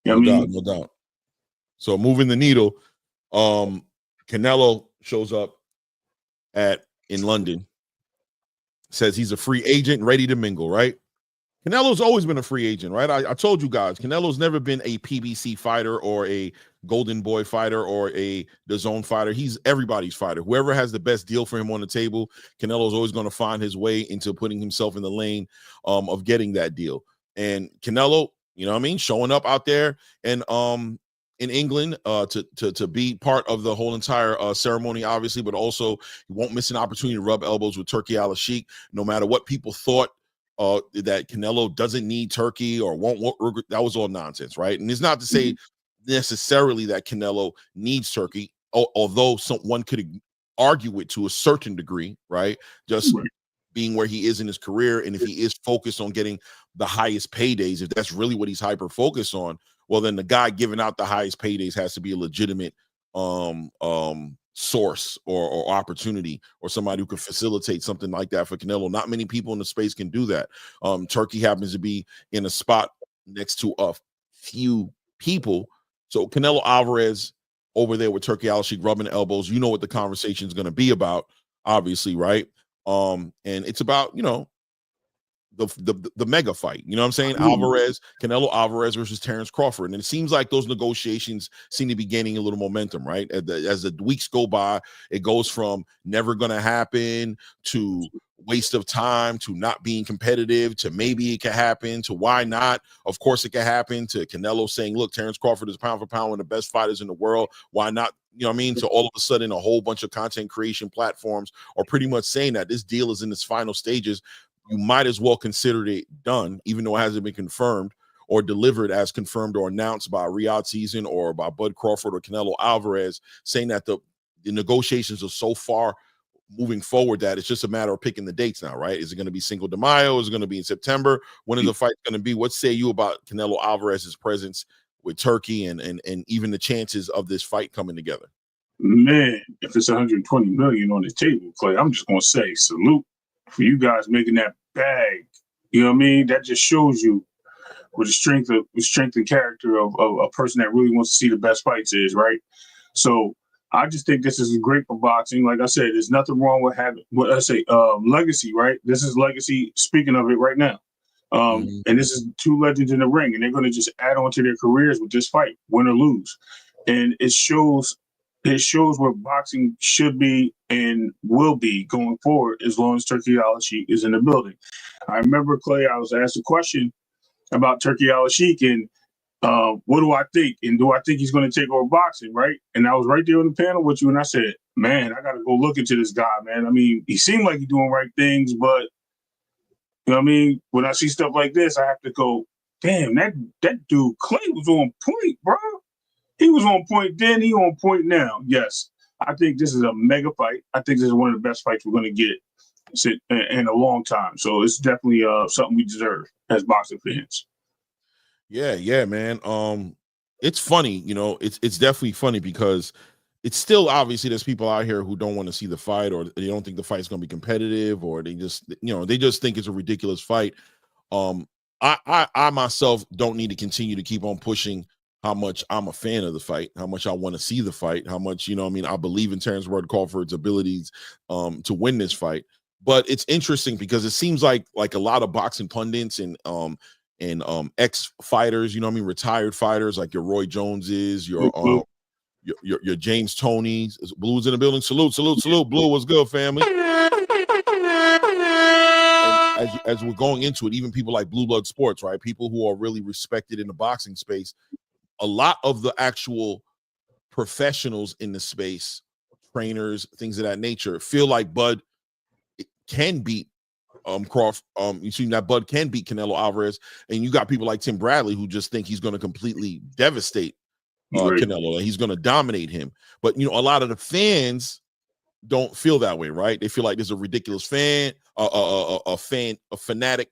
You know no doubt. So moving the needle, Canelo shows up in London. Says he's a free agent, ready to mingle, right? Canelo's always been a free agent, right? I told you guys, Canelo's never been a PBC fighter or a Golden Boy fighter or a DAZN fighter. He's everybody's fighter. Whoever has the best deal for him on the table, Canelo's always going to find his way into putting himself in the lane of getting that deal. And Canelo, you know what I mean, showing up out there and in England to be part of the whole entire ceremony, obviously, but also he won't miss an opportunity to rub elbows with Turki Alalshikh, no matter what people thought that Canelo doesn't need Turkey or won't. That was all nonsense, right? And it's not to say necessarily that Canelo needs Turkey, although one could argue it to a certain degree, right? Just being where he is in his career, and if he is focused on getting the highest paydays, if that's really what he's hyper focused on, well, then the guy giving out the highest paydays has to be a legitimate source or opportunity, or somebody who could facilitate something like that for Canelo. Not many people in the space can do that. Turkey happens to be in a spot next to a few people. So Canelo Alvarez over there with Turki Alalshikh rubbing elbows, you know what the conversation is going to be about, obviously, right? And it's about, the mega fight, you know what I'm saying? Canelo Alvarez versus Terrence Crawford. And it seems like those negotiations seem to be gaining a little momentum, right? As the weeks go by, it goes from never going to happen to waste of time to not being competitive to maybe it could happen to why not. Of course it could happen to Canelo saying, look, Terrence Crawford is pound for pound one of the best fighters in the world. Why not? You know what I mean? To all of a sudden a whole bunch of content creation platforms are pretty much saying that this deal is in its final stages. You might as well consider it done, even though it hasn't been confirmed or delivered as confirmed or announced by Riyadh Season or by Bud Crawford or Canelo Alvarez, saying that the negotiations are so far moving forward that it's just a matter of picking the dates now, right? Is it going to be Cinco de Mayo? Is it going to be in September? When is the fight going to be? What say you about Canelo Alvarez's presence with Turkey and even the chances of this fight coming together? Man, if it's 120 million on the table, Clay, I'm just going to say salute for you guys making that bag. You know what I mean? That just shows you what the strength and character of a person that really wants to see the best fights is, right? So I just think this is great for boxing. Like I said, there's nothing wrong with having what I say, legacy, right? This is legacy. Speaking of it right now, and this is two legends in the ring, and they're going to just add on to their careers with this fight, win or lose, and it shows where boxing should be and will be going forward as long as Turki Alalshikh is in the building. I remember, Clay, I was asked a question about Turki Alalshikh and what do I think? And do I think he's going to take over boxing, right? And I was right there on the panel with you, and I said, man, I got to go look into this guy, man. I mean, he seemed like he's doing right things, but, you know what I mean? When I see stuff like this, I have to go, damn, that dude, Clay, was on point, bro. He was on point then, he on point now. Yes, I think this is a mega fight. I think this is one of the best fights we're going to get in a long time. So it's definitely something we deserve as boxing fans. Yeah, man. It's funny, you know, it's definitely funny because it's still obviously there's people out here who don't want to see the fight or they don't think the fight's going to be competitive or they just think it's a ridiculous fight. I myself don't need to continue to keep on pushing how much I'm a fan of the fight, how much I want to see the fight, how much, I believe in Terrence Crawford's abilities to win this fight. But it's interesting because it seems like a lot of boxing pundits and ex-fighters, retired fighters like your Roy Joneses, your James Toney's. Blue's in the building. Salute. Blue, what's good, family? And as we're going into it, even people like Blue Blood Sports, right? People who are really respected in the boxing space, a lot of the actual professionals in the space, trainers, things of that nature, feel like Bud can beat Crawford. You see that Bud can beat Canelo Alvarez, and you got people like Tim Bradley who just think he's going to completely devastate Canelo, and he's going to dominate him. But a lot of the fans don't feel that way, right? They feel like there's a ridiculous fanatic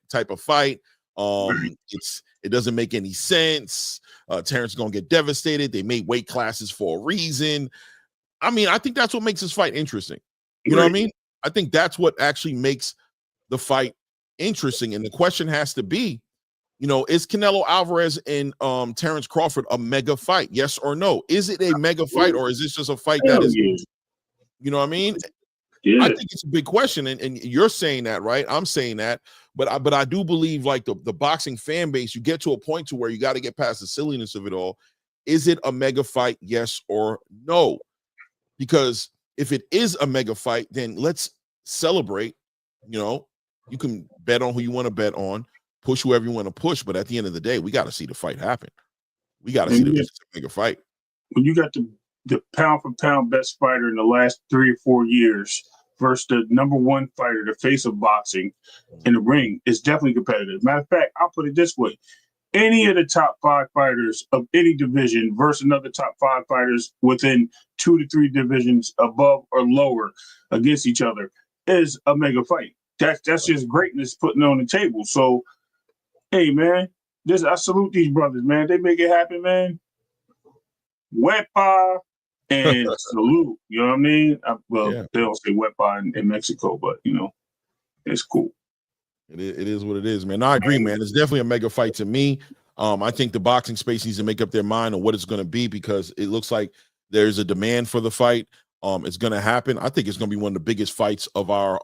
type of fight. It doesn't make any sense. Terrence is going to get devastated. They made weight classes for a reason. I mean, I think that's what makes this fight interesting. You know what I mean? I think that's what actually makes the fight interesting. And the question has to be, is Canelo Alvarez and Terrence Crawford a mega fight? Yes or no? Is it a mega fight or is this just a fight that is, you know what I mean? Yeah. I think it's a big question. And you're saying that, right? I'm saying that. But I do believe like the boxing fan base, you get to a point to where you got to get past the silliness of it all. Is it a mega fight? Yes or no? Because if it is a mega fight, then let's celebrate. You can bet on who you want to bet on, push whoever you want to push. But at the end of the day, we got to see the fight happen. We got to see the mega fight. When you got the pound for pound best fighter in the last 3 or 4 years versus the number one fighter, the face of boxing in the ring, is definitely competitive. Matter of fact, I'll put it this way. Any of the top 5 fighters of any division versus another top 5 fighters within 2 to 3 divisions above or lower against each other is a mega fight. That's just greatness putting on the table. So, hey, man, I salute these brothers, man. They make it happen, man. Wepa and salute. You know what I mean? They don't say Wepa in Mexico, but, it's cool. It is what it is, man. No, I agree, man. It's definitely a mega fight to me. I think the boxing space needs to make up their mind on what it's going to be because it looks like there's a demand for the fight. It's going to happen. I think it's going to be one of the biggest fights of our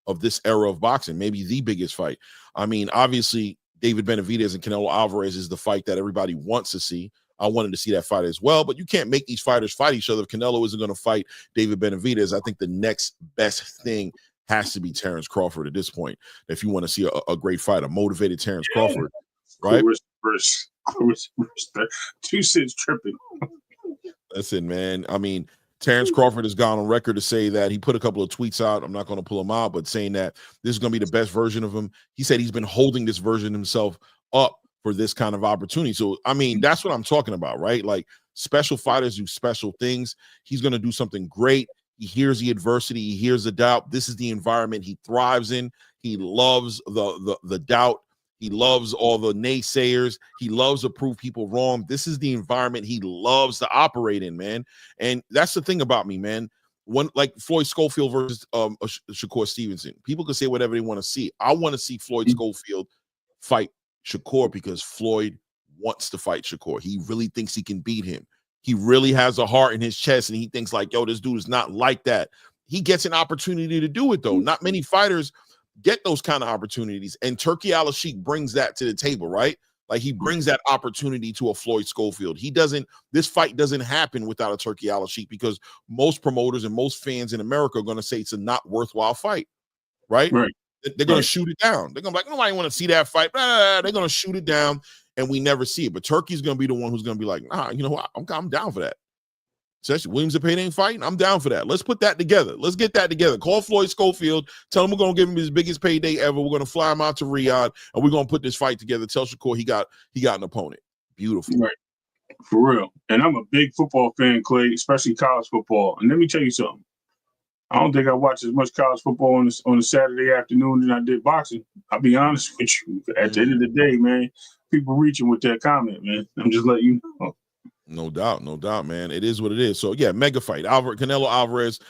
of this era of boxing, maybe the biggest fight. I mean, obviously, David Benavidez and Canelo Alvarez is the fight that everybody wants to see. I wanted to see that fight as well, but you can't make these fighters fight each other. If Canelo isn't going to fight David Benavidez, I think the next best thing has to be Terrence Crawford at this point. If you want to see a great fight, a motivated Terrence Crawford, right? Versus 2 cents tripping. That's it, man. I mean, Terrence Crawford has gone on record to say that he put a couple of tweets out. I'm not going to pull them out, but saying that this is going to be the best version of him. He said he's been holding this version himself up for this kind of opportunity. So, I mean, that's what I'm talking about, right? Like, special fighters do special things. He's going to do something great. He hears the adversity. He hears the doubt. This is the environment he thrives in. He loves the doubt. He loves all the naysayers. He loves to prove people wrong. This is the environment he loves to operate in, man. And that's the thing about me, man. One, like Floyd Schofield versus Shakur Stevenson. People can say whatever they want to see. I want to see Floyd Schofield fight Shakur because Floyd wants to fight Shakur. He really thinks he can beat him. He really has a heart in his chest, and he thinks like, yo, this dude is not like that. He gets an opportunity to do it, though. Not many fighters get those kind of opportunities, and Turki Alalshikh brings that to the table, right? Like, he brings that opportunity to a Floyd Schofield. This fight doesn't happen without a Turki Alalshikh because most promoters and most fans in America are going to say it's a not worthwhile fight, right? They're going to shoot it down. They're going to be like, nobody want to see that fight. They're going to shoot it down, and we never see it. But Turkey's going to be the one who's going to be like, nah, you know what? I'm down for that. Especially Williams and Payne ain't fighting. I'm down for that. Let's put that together. Let's get that together. Call Floyd Schofield. Tell him we're going to give him his biggest payday ever. We're going to fly him out to Riyadh, and we're going to put this fight together. Tell Shakur he got an opponent. Beautiful. Right. For real. And I'm a big football fan, Clay, especially college football. And let me tell you something. I don't think I watch as much college football on a Saturday afternoon than I did boxing. I'll be honest with you. At the end of the day, man, people reaching with that comment, man. I'm just letting you know. No doubt, man. It is what it is. So yeah, mega fight. Canelo Alvarez,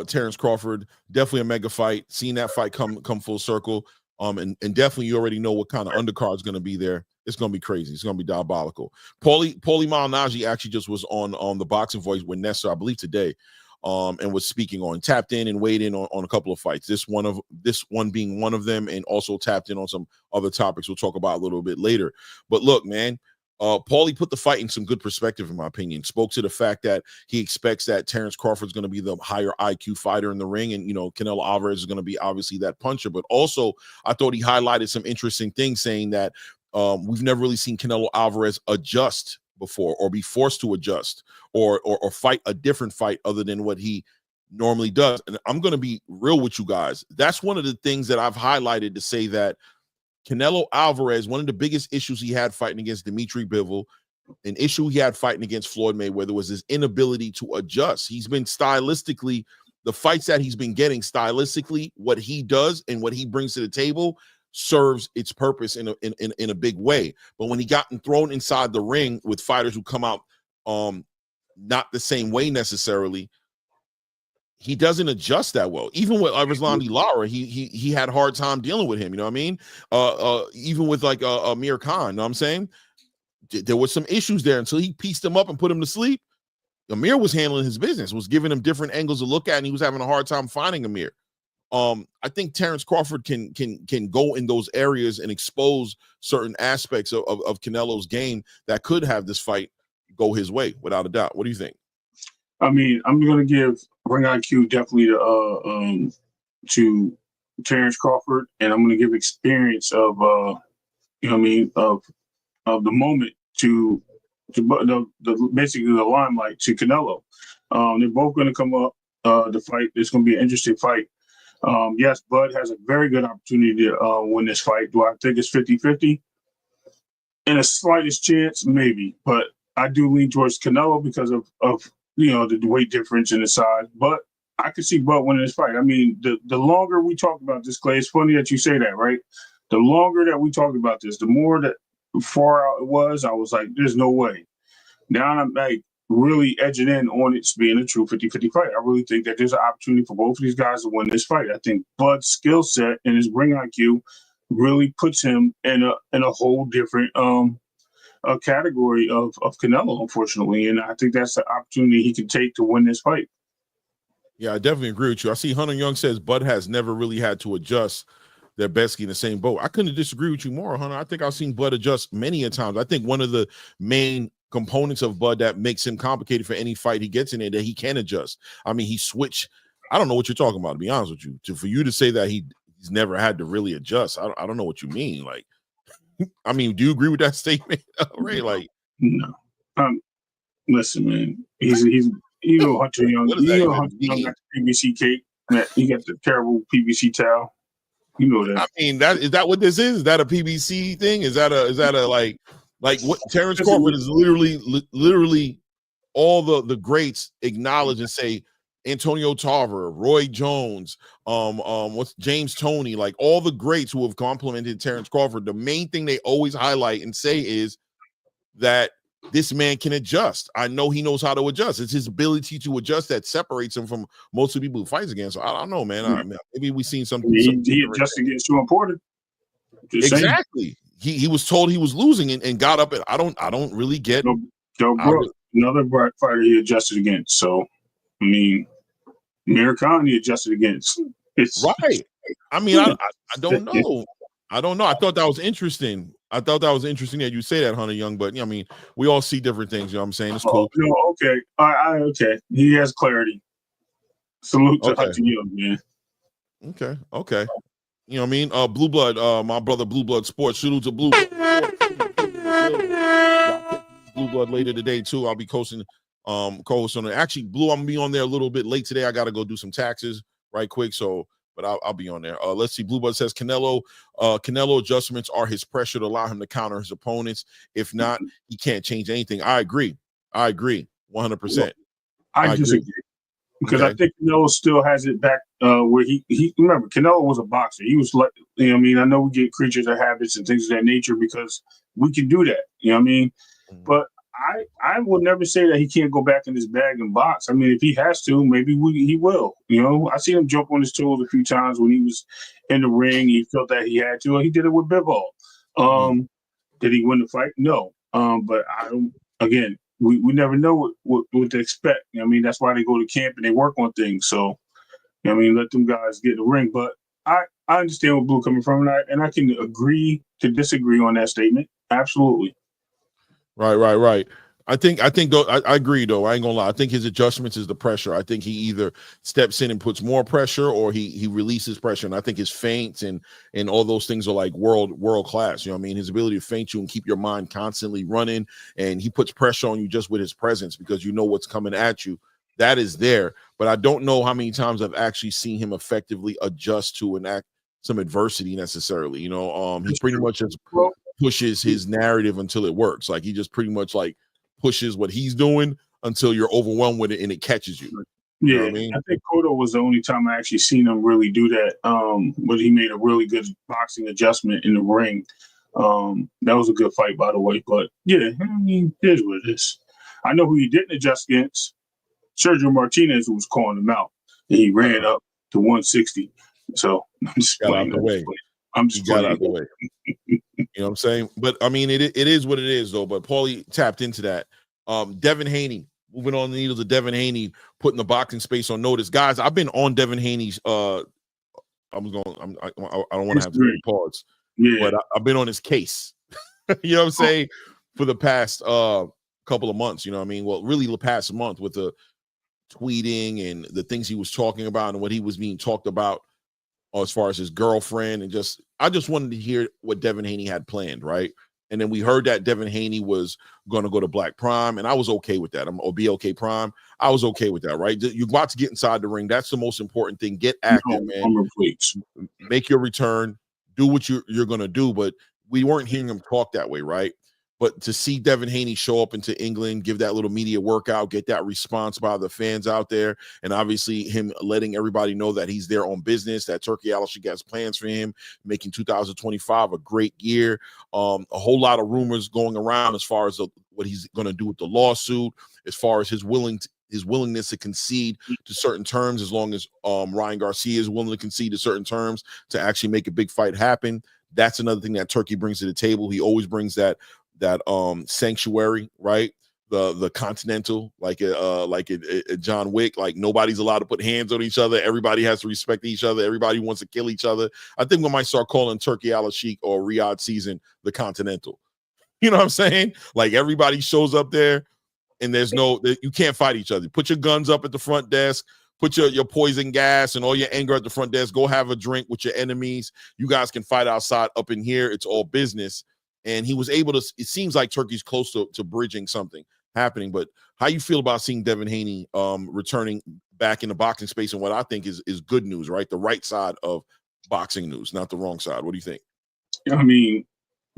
Terrence Crawford, definitely a mega fight. Seeing that fight come full circle. And definitely you already know what kind of undercard is going to be there. It's going to be crazy. It's going to be diabolical. Paulie Malignaggi actually just was on the Boxing Voice with Nestor, I believe today, and was speaking on, tapped in and weighed in on a couple of fights. This one being one of them, and also tapped in on some other topics we'll talk about a little bit later. But look, man, Paulie put the fight in some good perspective, in my opinion. Spoke to the fact that he expects that Terrence Crawford's going to be the higher IQ fighter in the ring, and Canelo Alvarez is going to be obviously that puncher. But also, I thought he highlighted some interesting things, saying that we've never really seen Canelo Alvarez adjust before, or be forced to adjust, or fight a different fight other than what he normally does. And I'm going to be real with you guys. That's one of the things that I've highlighted to say that Canelo Alvarez, one of the biggest issues he had fighting against Dimitri Bivol, an issue he had fighting against Floyd Mayweather, was his inability to adjust. He's been stylistically, the fights that he's been getting stylistically, what he does and what he brings to the table serves its purpose in a big way. But when he gotten thrown inside the ring with fighters who come out not the same way necessarily, he doesn't adjust that well. Even with Iverslandi Lara, he had a hard time dealing with him. You know what I mean? Even with like Amir Khan, you know what I'm saying? There was some issues there until he pieced him up and put him to sleep. Amir was handling his business, was giving him different angles to look at, and he was having a hard time finding Amir. I think Terrence Crawford can go in those areas and expose certain aspects of Canelo's game that could have this fight go his way, without a doubt. What do you think? I mean, I'm going to give ring IQ definitely to Terrence Crawford, and I'm going to give experience of of the moment to basically the limelight to Canelo. They're both going to come up the fight. It's going to be an interesting fight. Yes, Bud has a very good opportunity to win this fight. Do I think it's 50-50? In a slightest chance, maybe, but I do lean towards Canelo because of the weight difference in the size. But I could see Bud winning this fight. I mean, the longer we talk about this, Clay, it's funny that you say that, right? The longer that we talk about this, the more that far out it was, I was like, there's no way. Now I'm like really edging in on it being a true 50-50 fight. I really think that there's an opportunity for both of these guys to win this fight. I think Bud's skill set and his ring IQ really puts him in a whole different a category of Canelo, unfortunately. And I think that's the opportunity he can take to win this fight. Yeah, I definitely agree with you. I see Hunter Young says Bud has never really had to adjust. They're basically in the same boat. I couldn't disagree with you more, Hunter. I think I've seen Bud adjust many a times. I think one of the main components of Bud that makes him complicated for any fight he gets in there, that he can adjust. I mean, he switched. I don't know what you're talking about, to be honest with you. For you to say that he's never had to really adjust, I don't know what you mean. Like, I mean, do you agree with that statement? Right? Like, no. Listen, man. He's you know Hunter Young. What does that You know even Hunter Young mean? got the PVC cake. He got the terrible PVC towel. You know that. I mean, is that what this is? Is that a PBC thing? Is that a like what Terrence Crawford is literally all the greats acknowledge and say Antonio Tarver, Roy Jones, what's James Toney, like all the greats who have complimented Terrence Crawford. The main thing they always highlight and say is that this man can adjust. I know he knows how to adjust. It's his ability to adjust that separates him from most of the people who fights against. So I don't know, man. Maybe we've seen something. He adjusted against Sean Porter. Exactly. He was told he was losing and got up. And I don't really get. Joe Brooks, another fighter he adjusted against. So I mean, Amir Khan he adjusted against. It's right. I mean, I don't know. I don't know. I thought that was interesting. That you say that, Hunter Young, but I mean, we all see different things. You know what I'm saying? It's cool. No, okay. Okay. He has clarity. Salute to Hunter Young, man. Okay. You know what I mean? Blue Blood, my brother Blue Blood Sports. Salute to Blue Blood. Blue Blood later today, too. I'll be co-hosting on it. Actually, Blue, I'm gonna be on there a little bit late today. I gotta go do some taxes right quick. But I'll be on there. Let's see. Blue Blood says Canelo adjustments are his pressure to allow him to counter his opponents. If not, he can't change anything. I agree. 100%. I disagree. Because I think Canelo still has it back where he remember, Canelo was a boxer. He was like, you know what I mean? I know we get creatures of habits and things of that nature because we can do that. You know what I mean? Mm-hmm. But I will never say that he can't go back in his bag and box. I mean, if he has to, maybe he will. You know, I seen him jump on his toes a few times when he was in the ring. He felt that he had to. He did it with Bivol. Did he win the fight? No. But I don't. Again, we never know what to expect. You know what I mean, that's why they go to camp and they work on things. So, you know what I mean, let them guys get in the ring. But I understand where Blue coming from, and I can agree to disagree on that statement. Absolutely. Right. I think though, I agree though. I ain't gonna lie. I think his adjustments is the pressure. I think he either steps in and puts more pressure or he releases pressure. And I think his feints and all those things are like world class. You know what I mean? His ability to feint you and keep your mind constantly running, and he puts pressure on you just with his presence because you know what's coming at you. That is there. But I don't know how many times I've actually seen him effectively adjust to some adversity necessarily. You know, he pretty much just pushes his narrative until it works. Like he just pretty much like pushes what he's doing until you're overwhelmed with it and it catches you. You know what I mean? I think Cotto was the only time I actually seen him really do that. But he made a really good boxing adjustment in the ring. That was a good fight, by the way. But yeah, I mean, it is what it is. I know who he didn't adjust against. Sergio Martinez, who was calling him out, and he ran up to 160. So I'm just got out the way. Got out the way. You know what I'm saying? But I mean, it is what it is, though. But Paulie tapped into that. Devin Haney, moving on the needles of Devin Haney, putting the boxing space on notice. Guys, I've been on Devin Haney's. I don't want to have to pause. Yeah, but I've been on his case. You know what I'm saying? For the past couple of months. You know what I mean? Well, really the past month with the tweeting and the things he was talking about and what he was being talked about as far as his girlfriend, and I just wanted to hear what Devin Haney had planned, right? And then we heard that Devin Haney was going to go to Black Prime, and I was okay with that. Or BLK Prime. I was okay with that, right? You're about to get inside the ring. That's the most important thing. Get active, man. Make your return. Do what you're going to do. But we weren't hearing him talk that way, right? But to see Devin Haney show up into England, give that little media workout, get that response by the fans out there, and obviously him letting everybody know that he's there on business, that Turki Alalshikh has plans for him, making 2025 a great year. A whole lot of rumors going around as far as what he's going to do with the lawsuit, as far as his willingness to concede to certain terms, as long as Ryan Garcia is willing to concede to certain terms to actually make a big fight happen. That's another thing that Turki brings to the table. He always brings that sanctuary, right? The Continental, like John Wick, like nobody's allowed to put hands on each other. Everybody has to respect each other. Everybody wants to kill each other. I think we might start calling Turki Alalshikh or Riyadh Season the Continental. You know what I'm saying? Like everybody shows up there and you can't fight each other. Put your guns up at the front desk, put your poison gas and all your anger at the front desk. Go have a drink with your enemies. You guys can fight outside. Up in here, it's all business. And he was able to, it seems like Turkey's close to bridging something happening. But how you feel about seeing Devin Haney returning back in the boxing space, and what I think is good news, right? The right side of boxing news, not the wrong side. What do you think? I mean,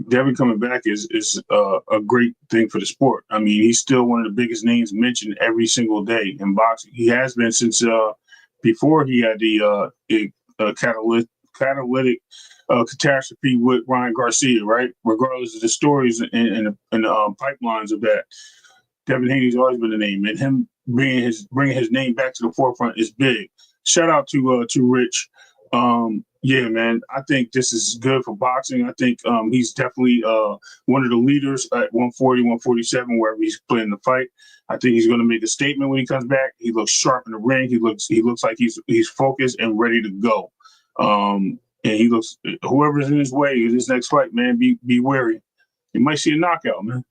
Devin coming back is a great thing for the sport. I mean, he's still one of the biggest names mentioned every single day in boxing. He has been since before he had the catalytic catastrophe with Ryan Garcia, right? Regardless of the stories and the pipelines of that, Devin Haney's always been a name, and him bringing his name back to the forefront is big. Shout out to Rich. Yeah, man, I think this is good for boxing. I think he's definitely one of the leaders at 140, 147, wherever he's playing the fight. I think he's going to make a statement when he comes back. He looks sharp in the ring. He looks like he's focused and ready to go. And he looks, whoever's in his way in his next fight, man, be wary. You might see a knockout, man.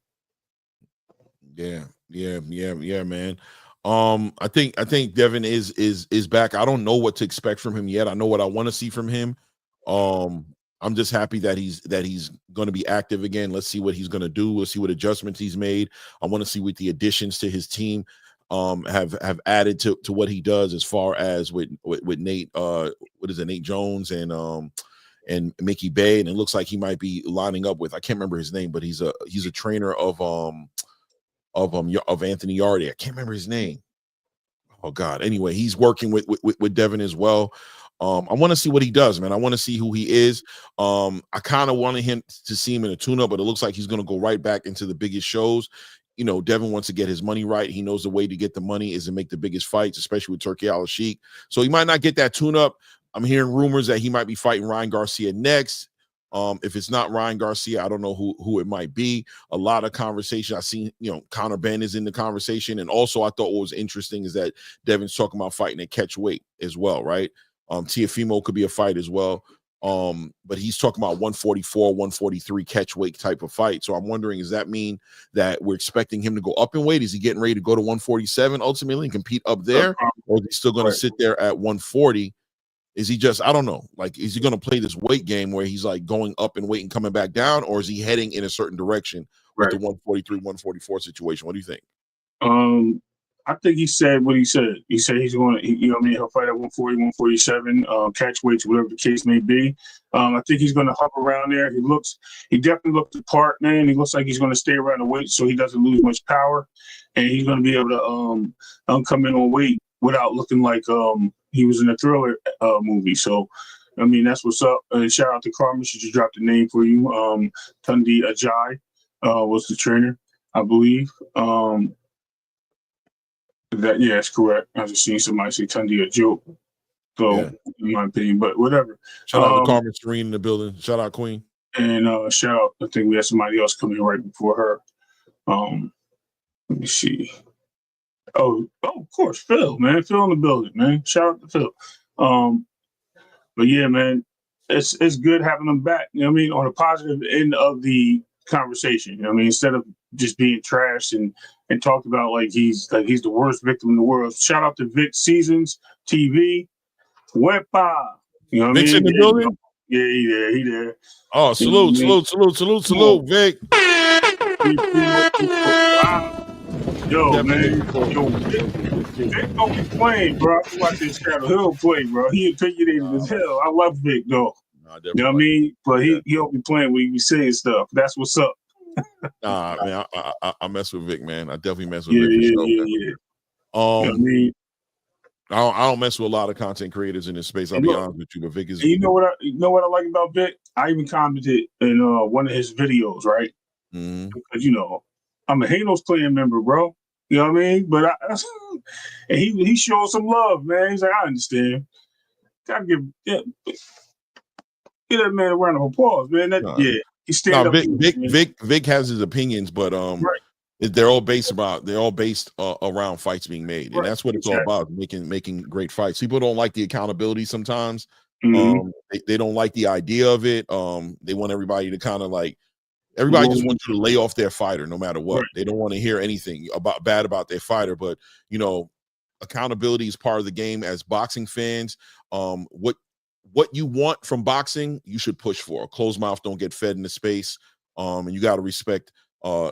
Yeah, man. I think Devin is back. I don't know what to expect from him yet. I know what I want to see from him. I'm just happy that he's going to be active again. Let's see what he's going to do. We'll see what adjustments he's made. I want to see what the additions to his team have added to what he does, as far as with Nate, what is it, Nate Jones and Mickey Bay, and it looks like he might be lining up with, I can't remember his name, but he's a trainer of Anthony Yardy. I can't remember his name. Oh God. Anyway, he's working with Devin as well. I want to see what he does, man. I want to see who he is. I kind of wanted him to see him in a tune-up, but it looks like he's going to go right back into the biggest shows. You know, Devin wants to get his money right. He knows the way to get the money is to make the biggest fights, especially with Turki Alalshikh. So he might not get that tune-up. I'm hearing rumors that he might be fighting Ryan Garcia next. If it's not Ryan Garcia, I don't know who it might be. A lot of conversation. I've seen, Conor Ben is in the conversation. And also I thought what was interesting is that Devin's talking about fighting at catch weight as well, right? Teofimo could be a fight as well. But he's talking about 144, 143 catch weight type of fight. So I'm wondering, does that mean that we're expecting him to go up in weight? Is he getting ready to go to 147 ultimately and compete up there? Or is he still going to sit there at 140? Is he just, I don't know, like, is he going to play this weight game where he's like going up in weight and coming back down, or is he heading in a certain direction with the 143, 144 situation? What do you think? I think he said what he said. He said he's going to, he'll fight at 140, 147, catch weights, whatever the case may be. I think he's going to hop around there. He definitely looked the part, man. He looks like he's going to stay around the weight so he doesn't lose much power. And he's going to be able to come in on weight without looking like he was in a Thriller movie. So, I mean, that's what's up. Shout out to Carmen. She just dropped the name for you. Tundi Ajay was the trainer, I believe. That's correct. I just seen somebody say Tundi Ajay. So, in my opinion, but whatever. Shout out to Carmen Serene in the building. Shout out, Queen. And shout out, I think we had somebody else coming right before her. Let me see. Oh, of course, Phil, man. Phil in the building, man. Shout out to Phil. But yeah, man, it's good having them back. You know what I mean? On the positive end of the conversation. You know what I mean? Instead of just being trashed and talked about like he's the worst victim in the world. Shout out to Vic Seasons TV. Wepa. You know what Vic's I mean? in the building? Yeah, he there. Oh, salute, Vic. Yo, man. Vic don't be playing, bro. I watch this channel. He don't play, bro. He opinionated as hell. I love Vic, though. You know what I mean? But he don't be playing when he be saying stuff. That's what's up. Nah, man, I mess with Vic, man. I definitely mess with Vic. Yeah. You know what I mean? I don't mess with a lot of content creators in this space. I'll be honest with you, but Vic is. You know what I like about Vic? I even commented in one of his videos, right? Mm-hmm. Because I'm a Hanos clan member, bro. You know what I mean? But and he showed some love, man. He's like, I understand. Gotta give that man a round of applause, man. He stand up. Vic has his opinions, but they're all based around fights being made, and that's what it's all about, making great fights. People don't like the accountability sometimes. Mm-hmm. They don't like the idea of it. They want everybody to kind of like. Everybody just wants you to lay off their fighter no matter what. Right. They don't want to hear anything bad about their fighter. But, accountability is part of the game as boxing fans. What you want from boxing, you should push for. A closed mouth don't get fed in the space. And you got to respect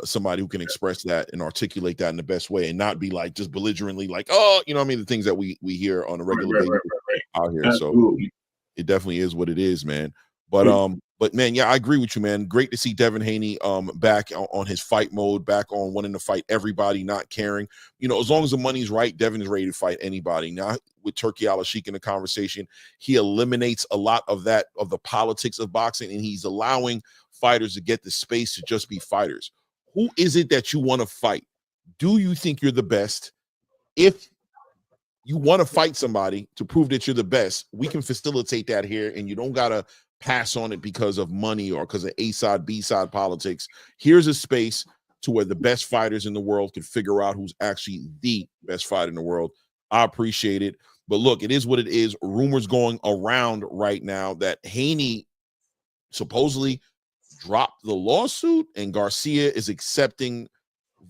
somebody who can express that and articulate that in the best way and not be like just belligerently like, oh, you know what I mean? The things that we hear on a regular basis out here. Absolutely. So it definitely is what it is, man. But man, yeah, I agree with you, man. Great to see Devin Haney back on his fight mode, back on wanting to fight everybody, not caring. You know, as long as the money's right, Devin is ready to fight anybody. Now with Turki Alalshikh in the conversation, he eliminates a lot of that, of the politics of boxing, and he's allowing fighters to get the space to just be fighters. Who is it that you want to fight? Do you think you're the best? If you want to fight somebody to prove that you're the best, we can facilitate that here, and you don't got to pass on it because of money or because of A side, B side politics. Here's a space to where the best fighters in the world can figure out who's actually the best fighter in the world. I appreciate it. But look, it is what it is. Rumors going around right now that Haney supposedly dropped the lawsuit and Garcia is accepting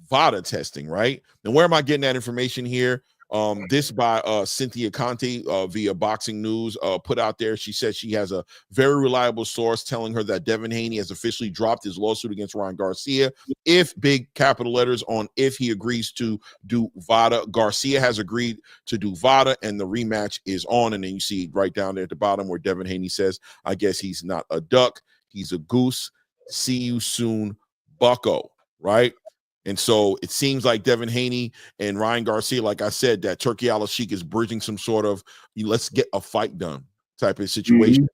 VADA testing, right? And where am I getting that information here? This by Cynthia Conte via Boxing News put out there. She says she has a very reliable source telling her that Devin Haney has officially dropped his lawsuit against Ryan Garcia. If, big capital letters on if, he agrees to do VADA. Garcia has agreed to do VADA, and the rematch is on. And then you see right down there at the bottom where Devin Haney says, I guess he's not a duck, he's a goose. See you soon, bucko, right? And so it seems like Devin Haney and Ryan Garcia, like I said, that Turki Alalshikh is bridging some sort of let's get a fight done type of situation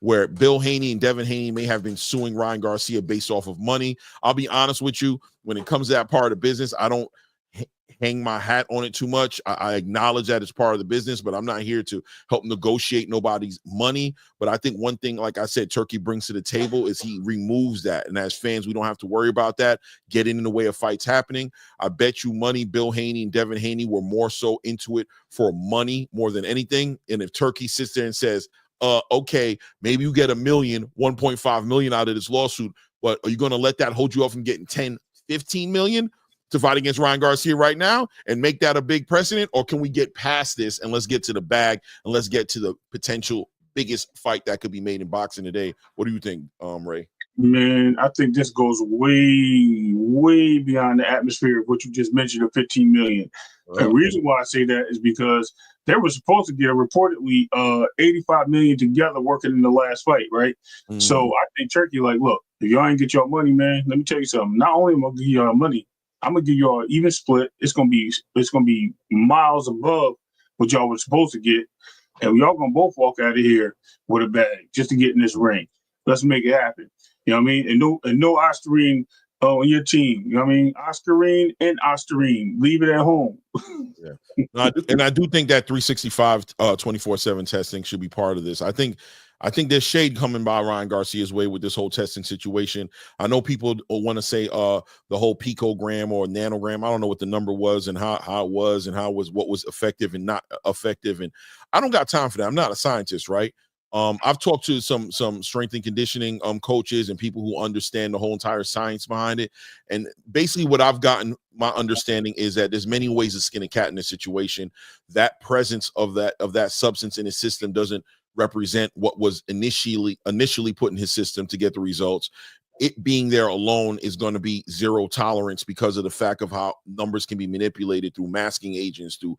where Bill Haney and Devin Haney may have been suing Ryan Garcia based off of money. I'll be honest with you, when it comes to that part of the business, I don't hang my hat on it too much. I acknowledge that it's part of the business, but I'm not here to help negotiate nobody's money. But I think one thing, like I said, Turki brings to the table is he removes that. And as fans, we don't have to worry about that getting in the way of fights happening. I bet you money Bill Haney and Devin Haney were more so into it for money more than anything. And if Turki sits there and says, okay, maybe you get $1 million, 1.5 million out of this lawsuit, but are you going to let that hold you up from getting 10, 15 million? To fight against Ryan Garcia right now and make that a big precedent? Or can we get past this and let's get to the bag and let's get to the potential biggest fight that could be made in boxing today? What do you think, Ray? Man, I think this goes way, way beyond the atmosphere of what you just mentioned of 15 million. The reason why I say that is because they were supposed to get reportedly 85 million together working in the last fight, right? So I think Turki like, look, if y'all ain't get your money, man, let me tell you something. Not only am I gonna give y'all money, I'm gonna give y'all an even split. It's gonna be miles above what y'all were supposed to get, and y'all gonna both walk out of here with a bag just to get in this ring. Let's make it happen. You know what I mean? And no Ostarine on your team. You know what I mean? Ostarine and Ostarine. Leave it at home. Yeah. I do think that 365 24/7 testing should be part of this. I think there's shade coming by Ryan Garcia's way with this whole testing situation. I know people want to say the whole picogram or nanogram. I don't know what the number was and how it was and what was effective and not effective. And I don't got time for that. I'm not a scientist, right? I've talked to some strength and conditioning coaches and people who understand the whole entire science behind it. And basically what I've gotten my understanding is that there's many ways to skin a cat in this situation. That presence of that substance in his system doesn't represent what was initially put in his system to get the results. It being there alone is going to be zero tolerance because of the fact of how numbers can be manipulated through masking agents, through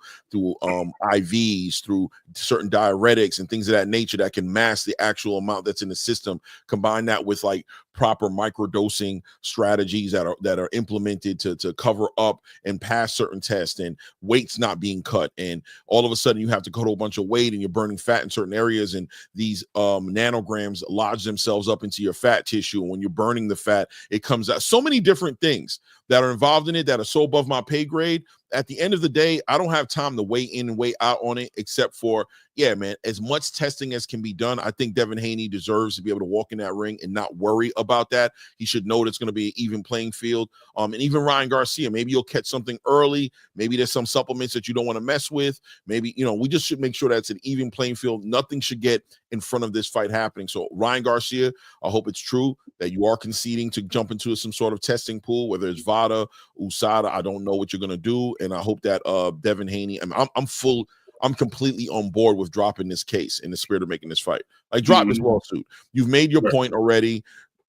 IVs, through certain diuretics and things of that nature that can mask the actual amount that's in the system. Combine that with like proper microdosing strategies that are implemented to cover up and pass certain tests, and weights not being cut, and all of a sudden you have to cut a whole bunch of weight and you're burning fat in certain areas, and these nanograms lodge themselves up into your fat tissue, and when you're burning the fat, it comes out. So many different things that are involved in it that are so above my pay grade. At the end of the day, I don't have time to weigh in and weigh out on it, except for, yeah, man, as much testing as can be done. I think Devin Haney deserves to be able to walk in that ring and not worry about that. He should know that it's going to be an even playing field. And even Ryan Garcia, maybe you'll catch something early. Maybe there's some supplements that you don't want to mess with. Maybe, we just should make sure that it's an even playing field. Nothing should get in front of this fight happening. So Ryan Garcia, I hope it's true that you are conceding to jump into some sort of testing pool, whether it's Nevada, USADA. I don't know what you're gonna do, and I hope that Devin Haney. I'm completely on board with dropping this case in the spirit of making this fight. Like, drop this lawsuit. You've made your point already.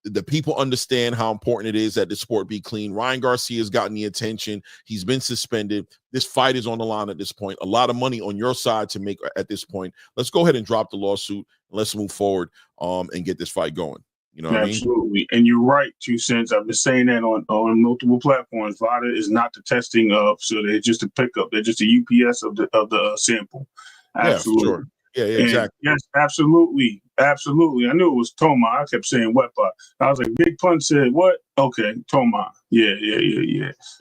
The people understand how important it is that the sport be clean. Ryan Garcia has gotten the attention. He's been suspended. This fight is on the line at this point. A lot of money on your side to make at this point. Let's go ahead and drop the lawsuit. Let's move forward and get this fight going. You know what I mean? Absolutely. And you're right, 2 cents. I've been saying that on multiple platforms. VADA is not the testing of, so they're just a pickup. They're just a UPS of the sample. Absolutely. Yeah, sure. Yeah, exactly. Yes, absolutely. Absolutely. I knew it was Toma. I kept saying what, but I was like, Big Pun said what? Okay, Toma. Yeah.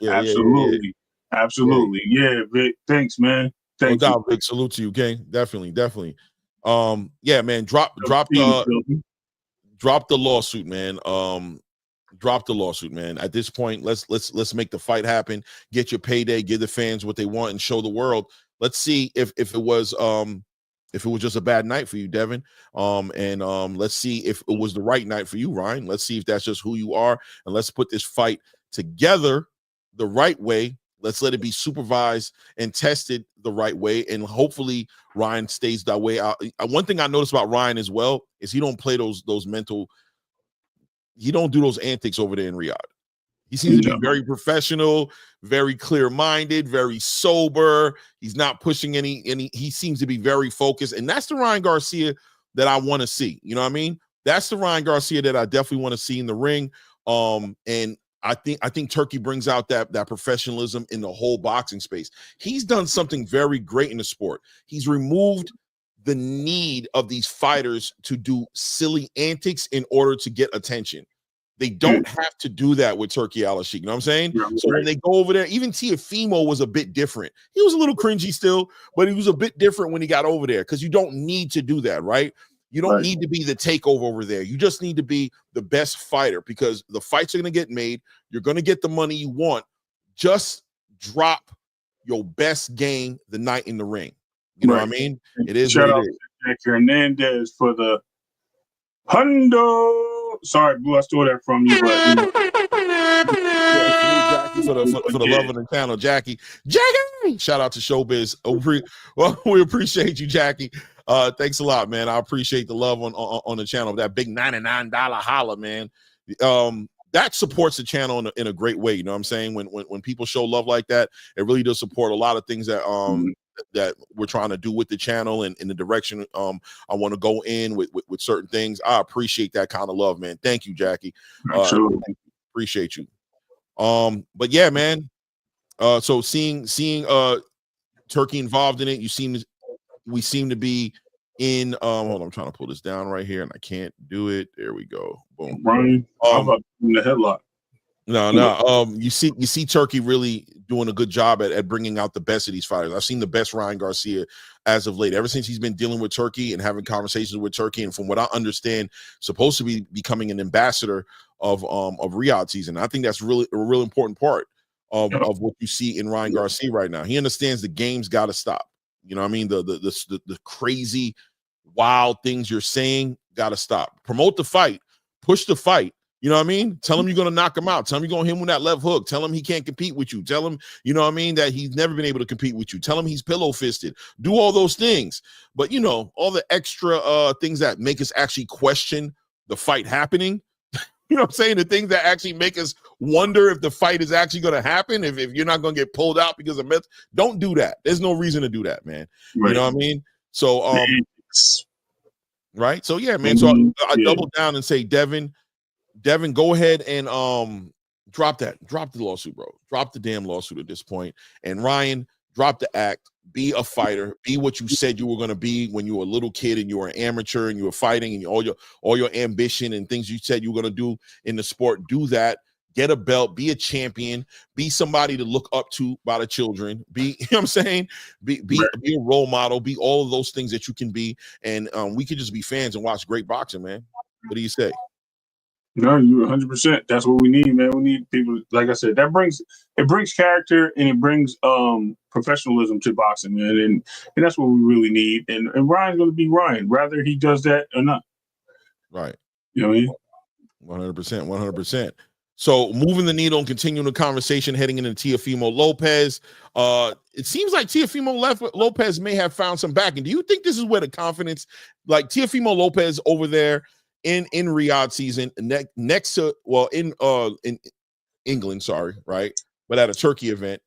Absolutely. Absolutely. Yeah, Vic. Thanks, man. Thank you. Big salute to you, gang. Definitely. Yeah, man. Drop the lawsuit, man. Drop the lawsuit, man. At this point, let's make the fight happen. Get your payday, give the fans what they want, and show the world. Let's see if it was just a bad night for you, Devin. Let's see if it was the right night for you, Ryan. Let's see if that's just who you are, and let's put this fight together the right way. Let's let it be supervised and tested the right way, and hopefully Ryan stays that way. One thing I noticed about Ryan as well is he don't play those mental. He don't do those antics over there in Riyadh. He seems to be very professional, very clear-minded, very sober. He's not pushing any. He seems to be very focused, and that's the Ryan Garcia that I want to see. You know what I mean? That's the Ryan Garcia that I definitely want to see in the ring. And I think Turki brings out that professionalism in the whole boxing space. He's done something very great in the sport. He's removed the need of these fighters to do silly antics in order to get attention. They don't have to do that with Turki Alalshikh. You know what I'm saying? Yeah, so when they go over there, even Teofimo was a bit different. He was a little cringy still, but he was a bit different when he got over there because you don't need to do that, right? You don't need to be the takeover over there. You just need to be the best fighter because the fights are going to get made. You're going to get the money you want. Just drop your best game the night in the ring. You know what I mean? It is Shout what out it is. to Jack Hernandez for the hundo. Sorry, Blue, I stole that from you, but Jackie for the love of the channel, Jackie. Shout out to Showbiz. We appreciate you, Jackie. Thanks a lot, man. I appreciate the love on the channel. That big $99 holla, man. That supports the channel in a great way. You know what I'm saying? When people show love like that, it really does support a lot of things that that we're trying to do with the channel and in the direction I want to go in with certain things. I appreciate that kind of love, man. Thank you, Jackie. Appreciate you. But yeah, man. So seeing Turki involved in it, we seem to be in hold on, I'm trying to pull this down right here and I can't do it. There we go. Boom. Ryan, how about in the headlock? No. You see Turki really doing a good job at bringing out the best of these fighters. I've seen the best Ryan Garcia as of late. Ever since he's been dealing with Turki and having conversations with Turki, and from what I understand, supposed to be becoming an ambassador of Riyadh season. I think that's really a real important part of what you see in Ryan Garcia right now. He understands the game's got to stop. You know what I mean? The crazy, wild things you're saying got to stop. Promote the fight. Push the fight. You know what I mean? Tell him you're going to knock him out. Tell him you're going to hit him with that left hook. Tell him he can't compete with you. Tell him, you know what I mean, that he's never been able to compete with you. Tell him he's pillow-fisted. Do all those things. But, you know, all the extra things that make us actually question the fight happening. You know what I'm saying? The things that actually make us wonder if the fight is actually going to happen, if you're not going to get pulled out because of meth. Don't do that. There's no reason to do that, man. Right. You know what I mean? So, right? So, yeah, man. So I double down and say, Devin, go ahead and drop the lawsuit, bro. Drop the damn lawsuit at this point. And Ryan, drop the act. Be a fighter. Be what you said you were going to be when you were a little kid and you were an amateur and you were fighting and all your ambition and things you said you were going to do in the sport. Do that. Get a belt. Be a champion. Be somebody to look up to by the children. Be, you know what I'm saying? Be a role model. Be all of those things that you can be. And we could just be fans and watch great boxing, man. What do you say? No, you 100%. That's what we need, man. We need people, like I said, it brings character and it brings professionalism to boxing, man. And that's what we really need. And Ryan's going to be Ryan, whether he does that or not. Right. You know what I mean? 100%. So moving the needle and continuing the conversation heading into Teofimo Lopez. It seems like Teofimo Lopez may have found some backing. Do you think this is where the confidence, like Teofimo Lopez over there in Riyadh season, next to, well, in England, sorry, right? But at a Turkey event,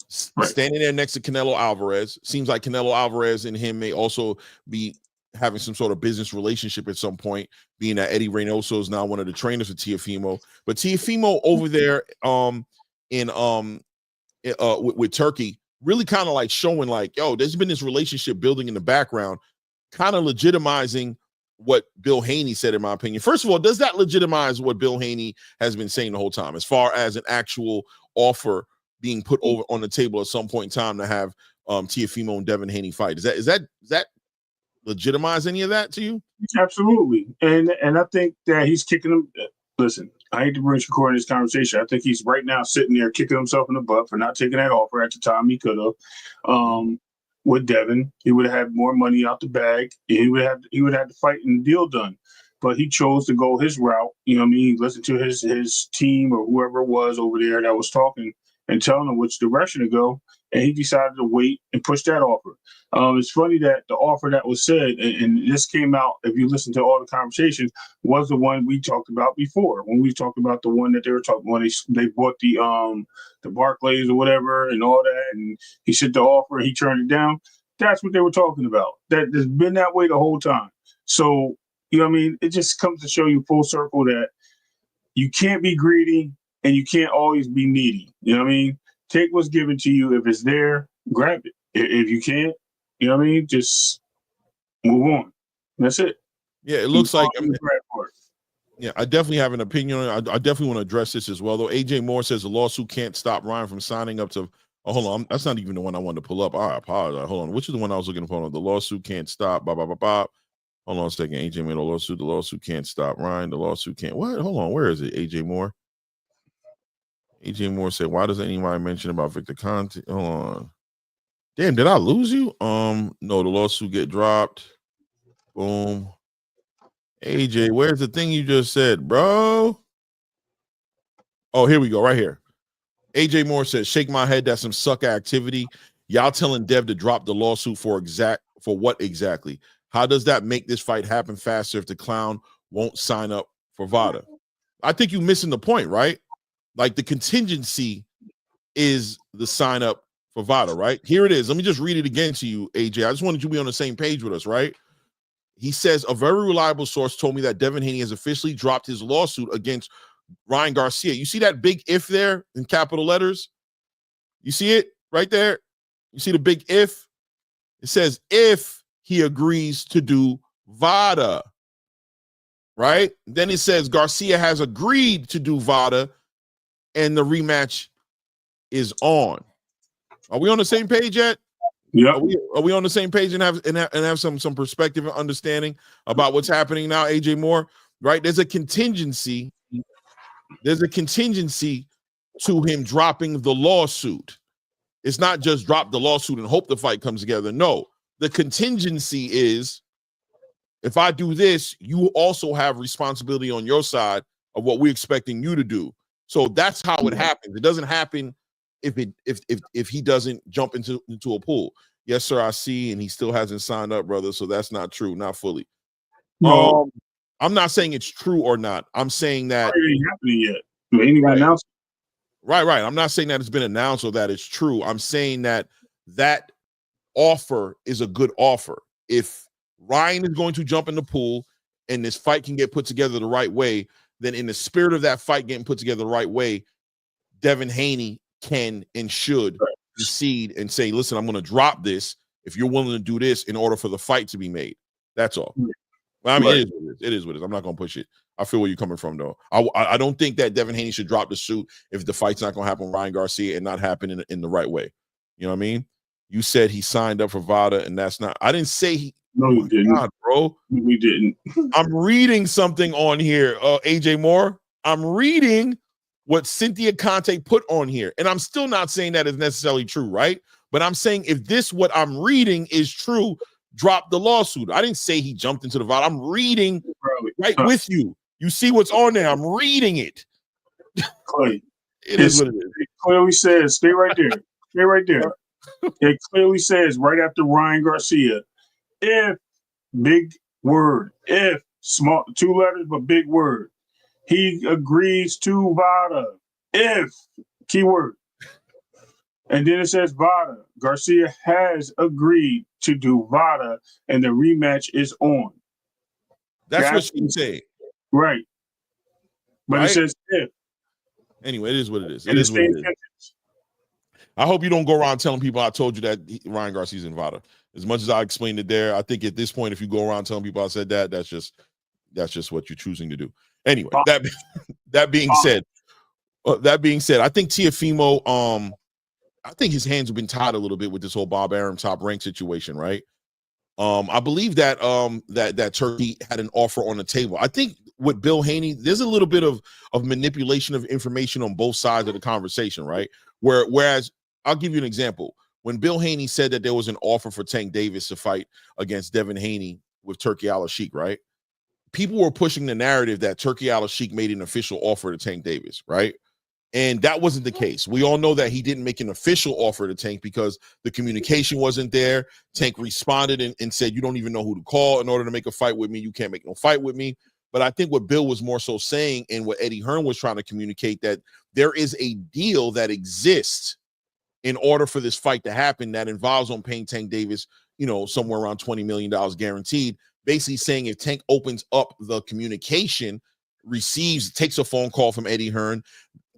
standing there next to Canelo Alvarez. Seems like Canelo Alvarez and him may also be having some sort of business relationship at some point, being that Eddie Reynoso is now one of the trainers for Teofimo. But Teofimo over there with Turkey really kind of like showing like, yo, there's been this relationship building in the background, kind of legitimizing what Bill Haney said, in my opinion. First of all, does that legitimize what Bill Haney has been saying the whole time as far as an actual offer being put over on the table at some point in time to have Teofimo and Devin Haney fight? Is that legitimize any of that to you? Absolutely. And I think that he's kicking him. Listen, I hate to bring Shakur in this conversation. I think he's right now sitting there kicking himself in the butt for not taking that offer at the time he could have. With Devin, he would have had more money out the bag. He would have the fight and the deal done. But he chose to go his route. You know what I mean? Listen to his team or whoever it was over there that was talking and telling him which direction to go. And he decided to wait and push that offer. It's funny that the offer that was said, and this came out, if you listen to all the conversations, was the one we talked about before. When we talked about the one that they were talking, when they bought the Barclays or whatever and all that, and he said the offer, he turned it down. That's what they were talking about. That has been that way the whole time. So, you know what I mean? It just comes to show you full circle that you can't be greedy and you can't always be needy. You know what I mean? Take what's given to you. If it's there, grab it. If you can't, you know what I mean? Just move on. That's it. Yeah, it looks like. Yeah, I definitely have an opinion on it. I definitely want to address this as well, though. AJ Moore says the lawsuit can't stop Ryan from signing up to. Oh, hold on. That's not even the one I wanted to pull up. I apologize. Hold on. Which is the one I was looking for? The lawsuit can't stop. Hold on a second. AJ made a lawsuit. The lawsuit can't stop Ryan. The lawsuit can't. What? Hold on. Where is it? AJ Moore. AJ Moore said, why does anybody mention about Victor Conte? Hold on. Damn, did I lose you? No, the lawsuit get dropped. Boom. AJ, where's the thing you just said, bro? Oh, here we go, right here. AJ Moore says, shake my head, that's some sucker activity. Y'all telling Dev to drop the lawsuit for what exactly? How does that make this fight happen faster if the clown won't sign up for VADA? I think you're missing the point, right? Like the contingency is the sign up for VADA, right? Here it is. Let me just read it again to you, AJ. I just wanted you to be on the same page with us, right? He says, a very reliable source told me that Devin Haney has officially dropped his lawsuit against Ryan Garcia. You see that big if there in capital letters? You see it right there? You see the big if? It says if he agrees to do VADA, right? Then it says Garcia has agreed to do VADA and the rematch is on. Are we on the same page yet? Yeah. Are we on the same page and have some perspective and understanding about what's happening now, AJ Moore? Right? There's a contingency. There's a contingency to him dropping the lawsuit. It's not just drop the lawsuit and hope the fight comes together. No, the contingency is if I do this, you also have responsibility on your side of what we're expecting you to do. So that's how it happens. It doesn't happen if he doesn't jump into a pool. Yes, sir, I see, and he still hasn't signed up, brother. So that's not true, not fully. No. I'm not saying it's true or not. I'm saying that it ain't happening yet. It ain't even announced. Right. I'm not saying that it's been announced or that it's true. I'm saying that offer is a good offer. If Ryan is going to jump in the pool and this fight can get put together the right way, then in the spirit of that fight getting put together the right way, Devin Haney can and should concede and say, listen, I'm going to drop this if you're willing to do this in order for the fight to be made. That's all. Well, I mean, it is what it is. I'm not going to push it. I feel where you're coming from, though. I don't think that Devin Haney should drop the suit if the fight's not going to happen with Ryan Garcia and not happen in the right way. You know what I mean? You said he signed up for VADA, and that's not – I didn't say he – No, you didn't. God, bro. We didn't. I'm reading something on here, AJ Moore. I'm reading what Cynthia Conte put on here, and I'm still not saying that is necessarily true, right? But I'm saying if this what I'm reading is true, drop the lawsuit. I didn't say he jumped into the VADA. I'm reading right with you. You see what's on there. I'm reading it. Clay. It is what it is. It clearly says, stay right there. Stay right there. It clearly says right after Ryan Garcia, if big word, if small 2 letters but big word, he agrees to VADA. If keyword. And then it says VADA. Garcia has agreed to do VADA, and the rematch is on. That's what she said. Right. But right? It says if. Anyway, it is what it is. It is what it is. I hope you don't go around telling people I told you that Ryan Garcia's in VADA. As much as I explained it there, I think at this point, if you go around telling people I said that, that's just what you're choosing to do. Anyway, that being said, I think Teofimo, I think his hands have been tied a little bit with this whole Bob Arum top rank situation, right? I believe that that Turkey had an offer on the table. I think with Bill Haney, there's a little bit of manipulation of information on both sides of the conversation, right? Whereas I'll give you an example. When Bill Haney said that there was an offer for Tank Davis to fight against Devin Haney with Turki Alalshikh, right? People were pushing the narrative that Turki Alalshikh made an official offer to Tank Davis, right? And that wasn't the case. We all know that he didn't make an official offer to Tank because the communication wasn't there. Tank responded and said, you don't even know who to call in order to make a fight with me. You can't make no fight with me. But I think what Bill was more so saying, and what Eddie Hearn was trying to communicate, that there is a deal that exists in order for this fight to happen that involves on paying Tank Davis, somewhere around $20 million guaranteed, basically saying if Tank opens up the communication, takes a phone call from Eddie Hearn,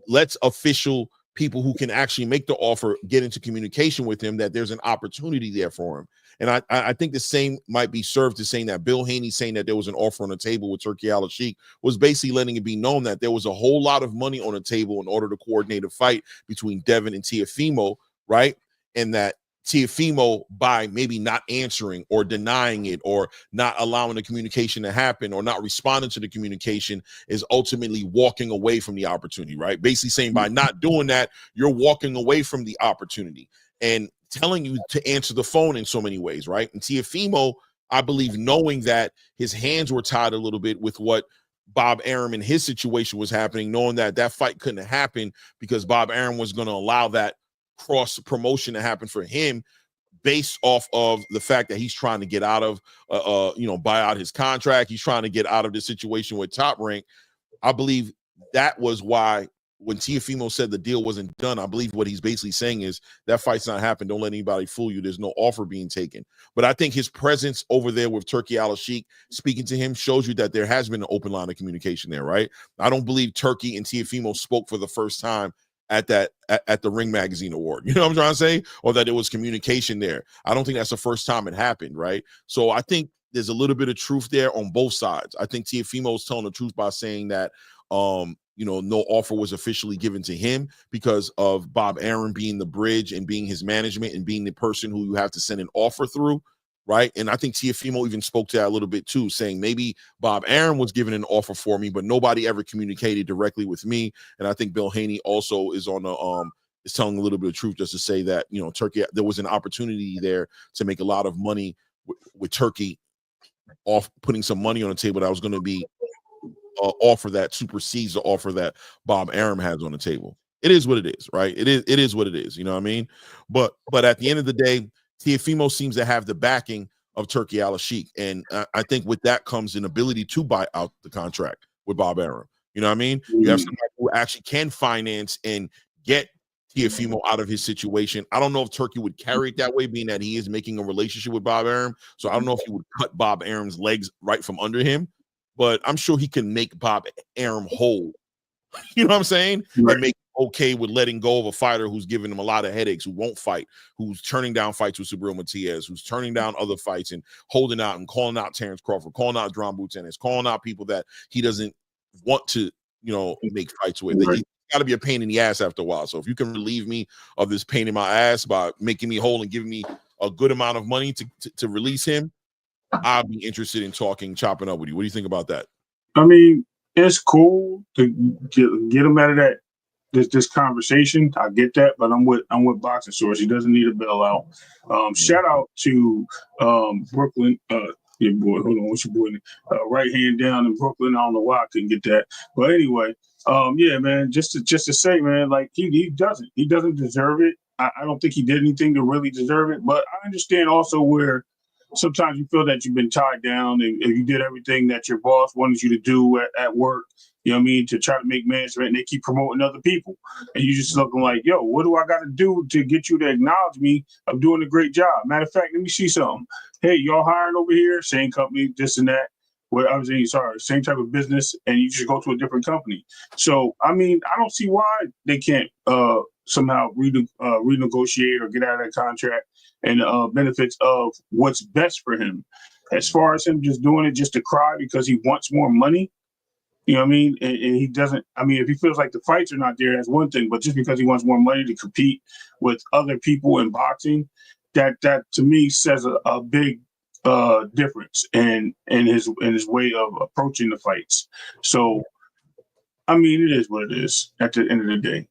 lets official people who can actually make the offer get into communication with him, that there's an opportunity there for him. And I think the same might be served to saying that Bill Haney saying that there was an offer on the table with Turki Alalshikh was basically letting it be known that there was a whole lot of money on the table in order to coordinate a fight between Devin and Teofimo, right? And that Teofimo, by maybe not answering or denying it or not allowing the communication to happen or not responding to the communication, is ultimately walking away from the opportunity, right? Basically saying by not doing that, you're walking away from the opportunity and telling you to answer the phone in so many ways, right? And Teofimo, I believe, knowing that his hands were tied a little bit with what Bob Arum in his situation was happening, knowing that that fight couldn't happen because Bob Arum was going to allow that cross promotion to happen for him based off of the fact that he's trying to get out of buy out his contract. He's trying to get out of the situation with Top Rank. I believe that was why when Teofimo said the deal wasn't done, I believe what he's basically saying is that fight's not happened. Don't let anybody fool you. There's no offer being taken. But I think his presence over there with Turki Alalshikh speaking to him shows you that there has been an open line of communication there, right? I don't believe Turki and Teofimo spoke for the first time at the Ring Magazine Award. You know what I'm trying to say? Or that there was communication there. I don't think that's the first time it happened, right? So I think there's a little bit of truth there on both sides. I think Teofimo is telling the truth by saying that no offer was officially given to him because of Bob Arum being the bridge and being his management and being the person who you have to send an offer through, right? And I think Teofimo even spoke to that a little bit too, saying maybe Bob Arum was given an offer for me, but nobody ever communicated directly with me. And I think Bill Haney also is on the is telling a little bit of truth just to say that, Turkey, there was an opportunity there to make a lot of money with Turkey off putting some money on the table that was going to be offer that supersedes the offer that Bob Arum has on the table. It is what it is, right? It is what it is. You know what I mean? But at the end of the day, Teofimo seems to have the backing of Turki Alalshikh, and I think with that comes an ability to buy out the contract with Bob Arum. You know what I mean? You have somebody who actually can finance and get Teofimo out of his situation. I don't know if Turki would carry it that way, being that he is making a relationship with Bob Arum. So I don't know if he would cut Bob Arum's legs right from under him. But I'm sure he can make Bob Arum whole. You know what I'm saying? Right. And make him okay with letting go of a fighter who's giving him a lot of headaches, who won't fight, who's turning down fights with Subriel Matias, who's turning down other fights and holding out and calling out Terrence Crawford, calling out John Boutennis, calling out people that he doesn't want to, make fights with. Right. He's got to be a pain in the ass after a while. So if you can relieve me of this pain in my ass by making me whole and giving me a good amount of money to release him, I'll be interested in chopping up with you. What do you think about that? I mean, it's cool to get him out of this conversation. I get that, but I'm with Boxing Source. He doesn't need a bailout. Shout out to Brooklyn. Your boy, hold on, what's your boy? Right hand down in Brooklyn. I don't know why I couldn't get that, but anyway, Yeah, man. Just to say, man, like he doesn't deserve it. I don't think he did anything to really deserve it. But I understand also where sometimes you feel that you've been tied down and you did everything that your boss wanted you to do at work. You know what I mean? To try to make management, and they keep promoting other people, and you just looking like, yo, what do I got to do to get you to acknowledge me of doing a great job? Matter of fact, let me see something. Hey, y'all hiring over here, same company, this and that. Well, I was saying, sorry, same type of business, and you just go to a different company. So, I mean, I don't see why they can't somehow renegotiate or get out of that contract and benefits of what's best for him. As far as him just doing it just to cry because he wants more money, you know what I mean? And he doesn't, I mean, if he feels like the fights are not there, that's one thing. But just because he wants more money to compete with other people in boxing, that to me says a big difference in his way of approaching the fights. So, I mean, it is what it is at the end of the day.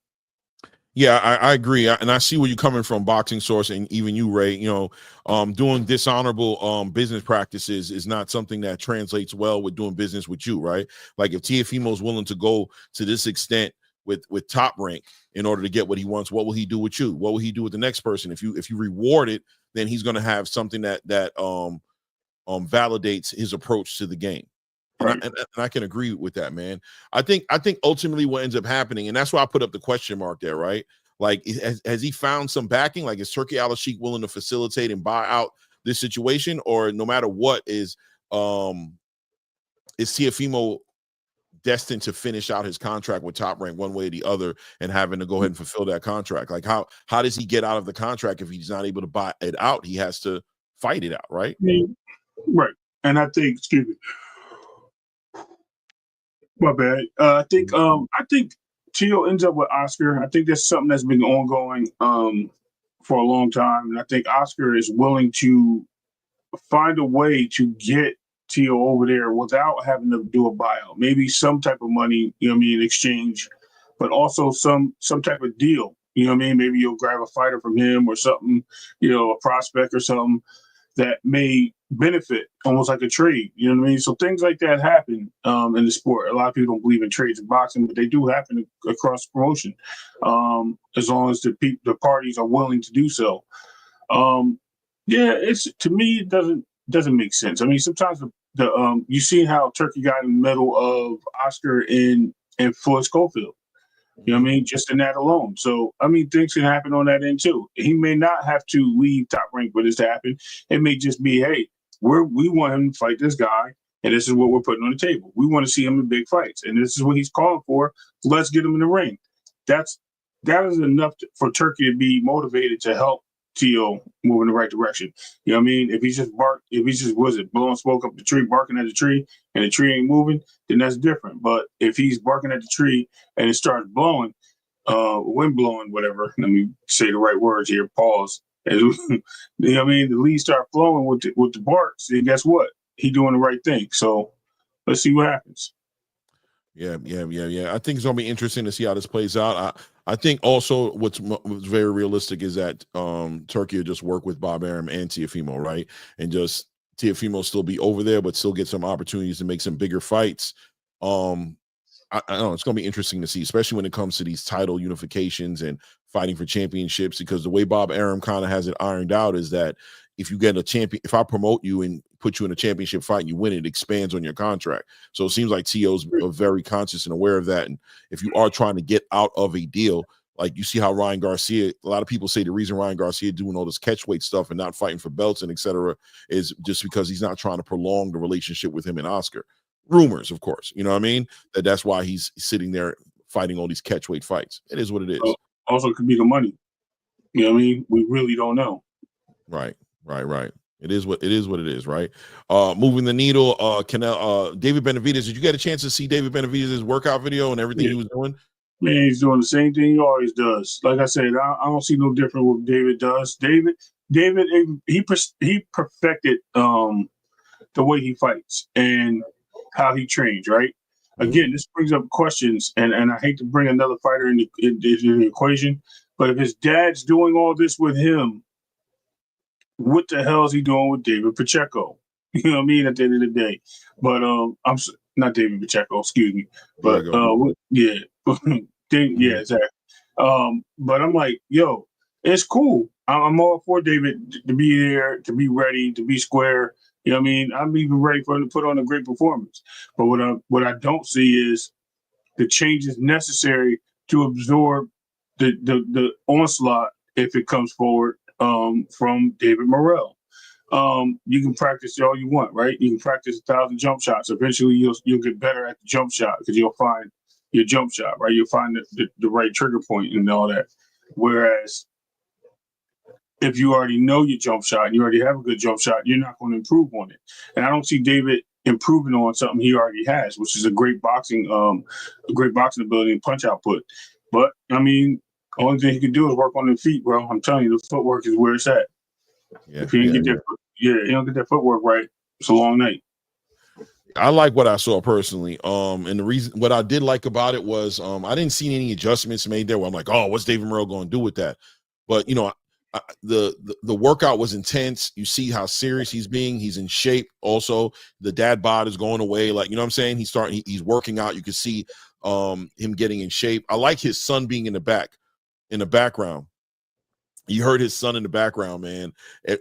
Yeah, I agree, and I see where you're coming from, Boxing Source, and even you, Ray. You know, doing dishonorable business practices is not something that translates well with doing business with you, right? Like if Teofimo is willing to go to this extent with Top Rank in order to get what he wants, what will he do with you? What will he do with the next person? If you reward it, then he's going to have something that validates his approach to the game. Right. And I can agree with that, man. I think ultimately what ends up happening, and that's why I put up the question mark there, right? Like, has he found some backing? Like, is Turki Alalshikh willing to facilitate and buy out this situation, or no matter what, is Teofimo destined to finish out his contract with Top Rank one way or the other, and having to go ahead and fulfill that contract? Like, how does he get out of the contract if he's not able to buy it out? He has to fight it out, right? Right. And I think, excuse me. My bad. I think Tio ends up with Oscar. I think that's something that's been ongoing for a long time, and I think Oscar is willing to find a way to get Tio over there without having to do a buyout. Maybe some type of money, you know what I mean, in exchange, but also some type of deal. You know what I mean? Maybe you'll grab a fighter from him or something, you know, a prospect or something that may benefit, almost like a trade. You know what I mean? So things like that happen in the sport. A lot of people don't believe in trades in boxing, but they do happen across promotion, as long as the parties are willing to do so. Yeah, it's, to me, it doesn't make sense. I mean, sometimes the you see how Turkey got in the middle of Oscar and Floyd Schofield. You know what I mean? Just in that alone. So, I mean, things can happen on that end too. He may not have to leave Top Rank for this to happen. It may just be, hey, we want him to fight this guy, and this is what we're putting on the table. We want to see him in big fights, and this is what he's calling for. Let's get him in the ring. That is enough for Turkey to be motivated to help Tio move in the right direction. You know what I mean? If he's just blowing smoke up the tree, barking at the tree, and the tree ain't moving, then that's different. But if he's barking at the tree and it starts blowing, wind blowing, whatever, let me say the right words here, pause. And, you know what I mean? The leaves start flowing with the barks, and guess what? He doing the right thing. So let's see what happens. Yeah. I think it's gonna be interesting to see how this plays out. I think also what's very realistic is that Turkey will just work with Bob Arum and Teofimo, right? And just Teofimo still be over there, but still get some opportunities to make some bigger fights. I don't know. It's gonna be interesting to see, especially when it comes to these title unifications and fighting for championships, because the way Bob Arum kind of has it ironed out is that if you get a champion, if I promote you and put you in a championship fight and you win, it expands on your contract. So it seems like Tio's very conscious and aware of that. And if you are trying to get out of a deal, like you see how Ryan Garcia, a lot of people say the reason Ryan Garcia doing all this catchweight stuff and not fighting for belts and et cetera is just because he's not trying to prolong the relationship with him and Oscar. Rumors, of course, you know what I mean? That's why he's sitting there fighting all these catchweight fights. It is what it is. Also, it could be the money. You know what I mean? We really don't know. Right. It is what it is, right? Moving the needle, Canelo, David Benavidez. Did you get a chance to see David Benavidez's workout video and everything he was doing? Man, he's doing the same thing he always does. Like I said, I don't see no different what David does. David, he perfected the way he fights and how he trains, right? Again, this brings up questions, and I hate to bring another fighter in the equation, but if his dad's doing all this with him, what the hell is he doing with David Pacheco? You know what I mean? At the end of the day, but not David Pacheco, excuse me, There but you go. yeah, yeah, exactly. But I'm like, yo, it's cool. I'm all for David to be there, to be ready, to be square. You know what I mean? I'm even ready for him to put on a great performance. But what I don't see is the changes necessary to absorb the onslaught if it comes forward from David Morrell. You can practice all you want, right? You can practice 1,000 jump shots. Eventually, you'll get better at the jump shot because you'll find your jump shot, right? You'll find the right trigger point and all that. Whereas if you already know your jump shot and you already have a good jump shot, you're not going to improve on it. And I don't see David improving on something he already has, which is a great boxing ability and punch output. But I mean, the only thing he can do is work on the feet, bro. I'm telling you, the footwork is where it's at. Yeah, If he didn't he don't get that footwork right, it's a long night. I like what I saw personally. And the reason what I did like about it was I didn't see any adjustments made there where I'm like, oh, what's David Morrell going to do with that? But you know, the workout was intense. You see how serious he's being. He's in shape. Also, the dad bod is going away. Like, you know what I'm saying? He's working out. You can see him getting in shape. I like his son being in the background. You heard his son in the background, man.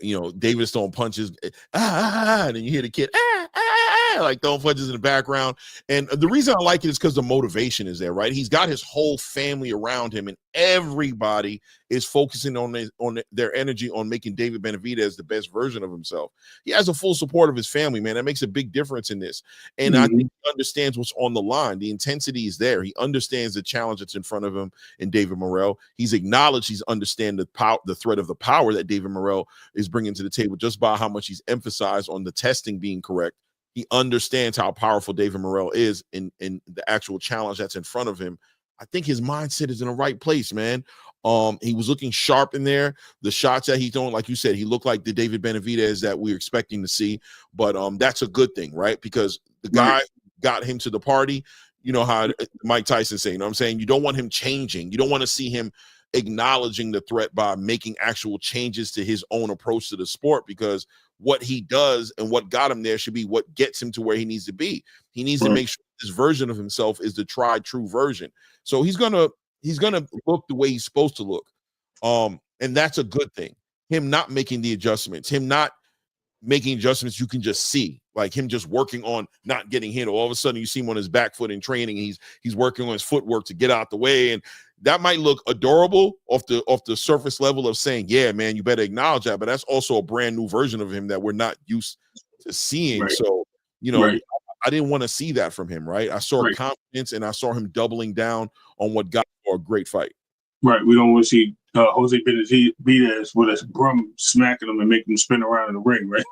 You know, David's throwing punches, and then you hear the kid, like throwing punches in the background. And the reason I like it is because the motivation is there, right? He's got his whole family around him, and everybody is focusing on their energy on making David Benavidez the best version of himself. He has a full support of his family, man. That makes a big difference in this. And I think he understands what's on the line. The intensity is there. He understands the challenge that's in front of him in David Morrell. He's acknowledged he's understand the threat of the power that David Morrell is bringing to the table just by how much he's emphasized on the testing being correct. He understands how powerful David Morrell is in the actual challenge that's in front of him. I think his mindset is in the right place, man. He was looking sharp in there. The shots that he's throwing, like you said, he looked like the David Benavidez that we're expecting to see. But that's a good thing, right? Because the guy got him to the party. You know how Mike Tyson saying, you know what I'm saying? You don't want him changing. You don't want to see him acknowledging the threat by making actual changes to his own approach to the sport, because what he does and what got him there should be what gets him to where he needs to be. He needs to make sure this version of himself is the tried true version. So he's gonna look the way he's supposed to look. And that's a good thing. Him not making the adjustments, him not making adjustments you can just see, like him just working on not getting hit. All of a sudden you see him on his back foot in training. He's working on his footwork to get out the way. And that might look adorable off the surface level of saying, yeah, man, you better acknowledge that. But that's also a brand new version of him that we're not used to seeing. So, you know, I didn't want to see that from him, right? I saw confidence and I saw him doubling down on what got for a great fight. Right. We don't want to see Jose Benavidez with a broom smacking him and making him spin around in the ring, right?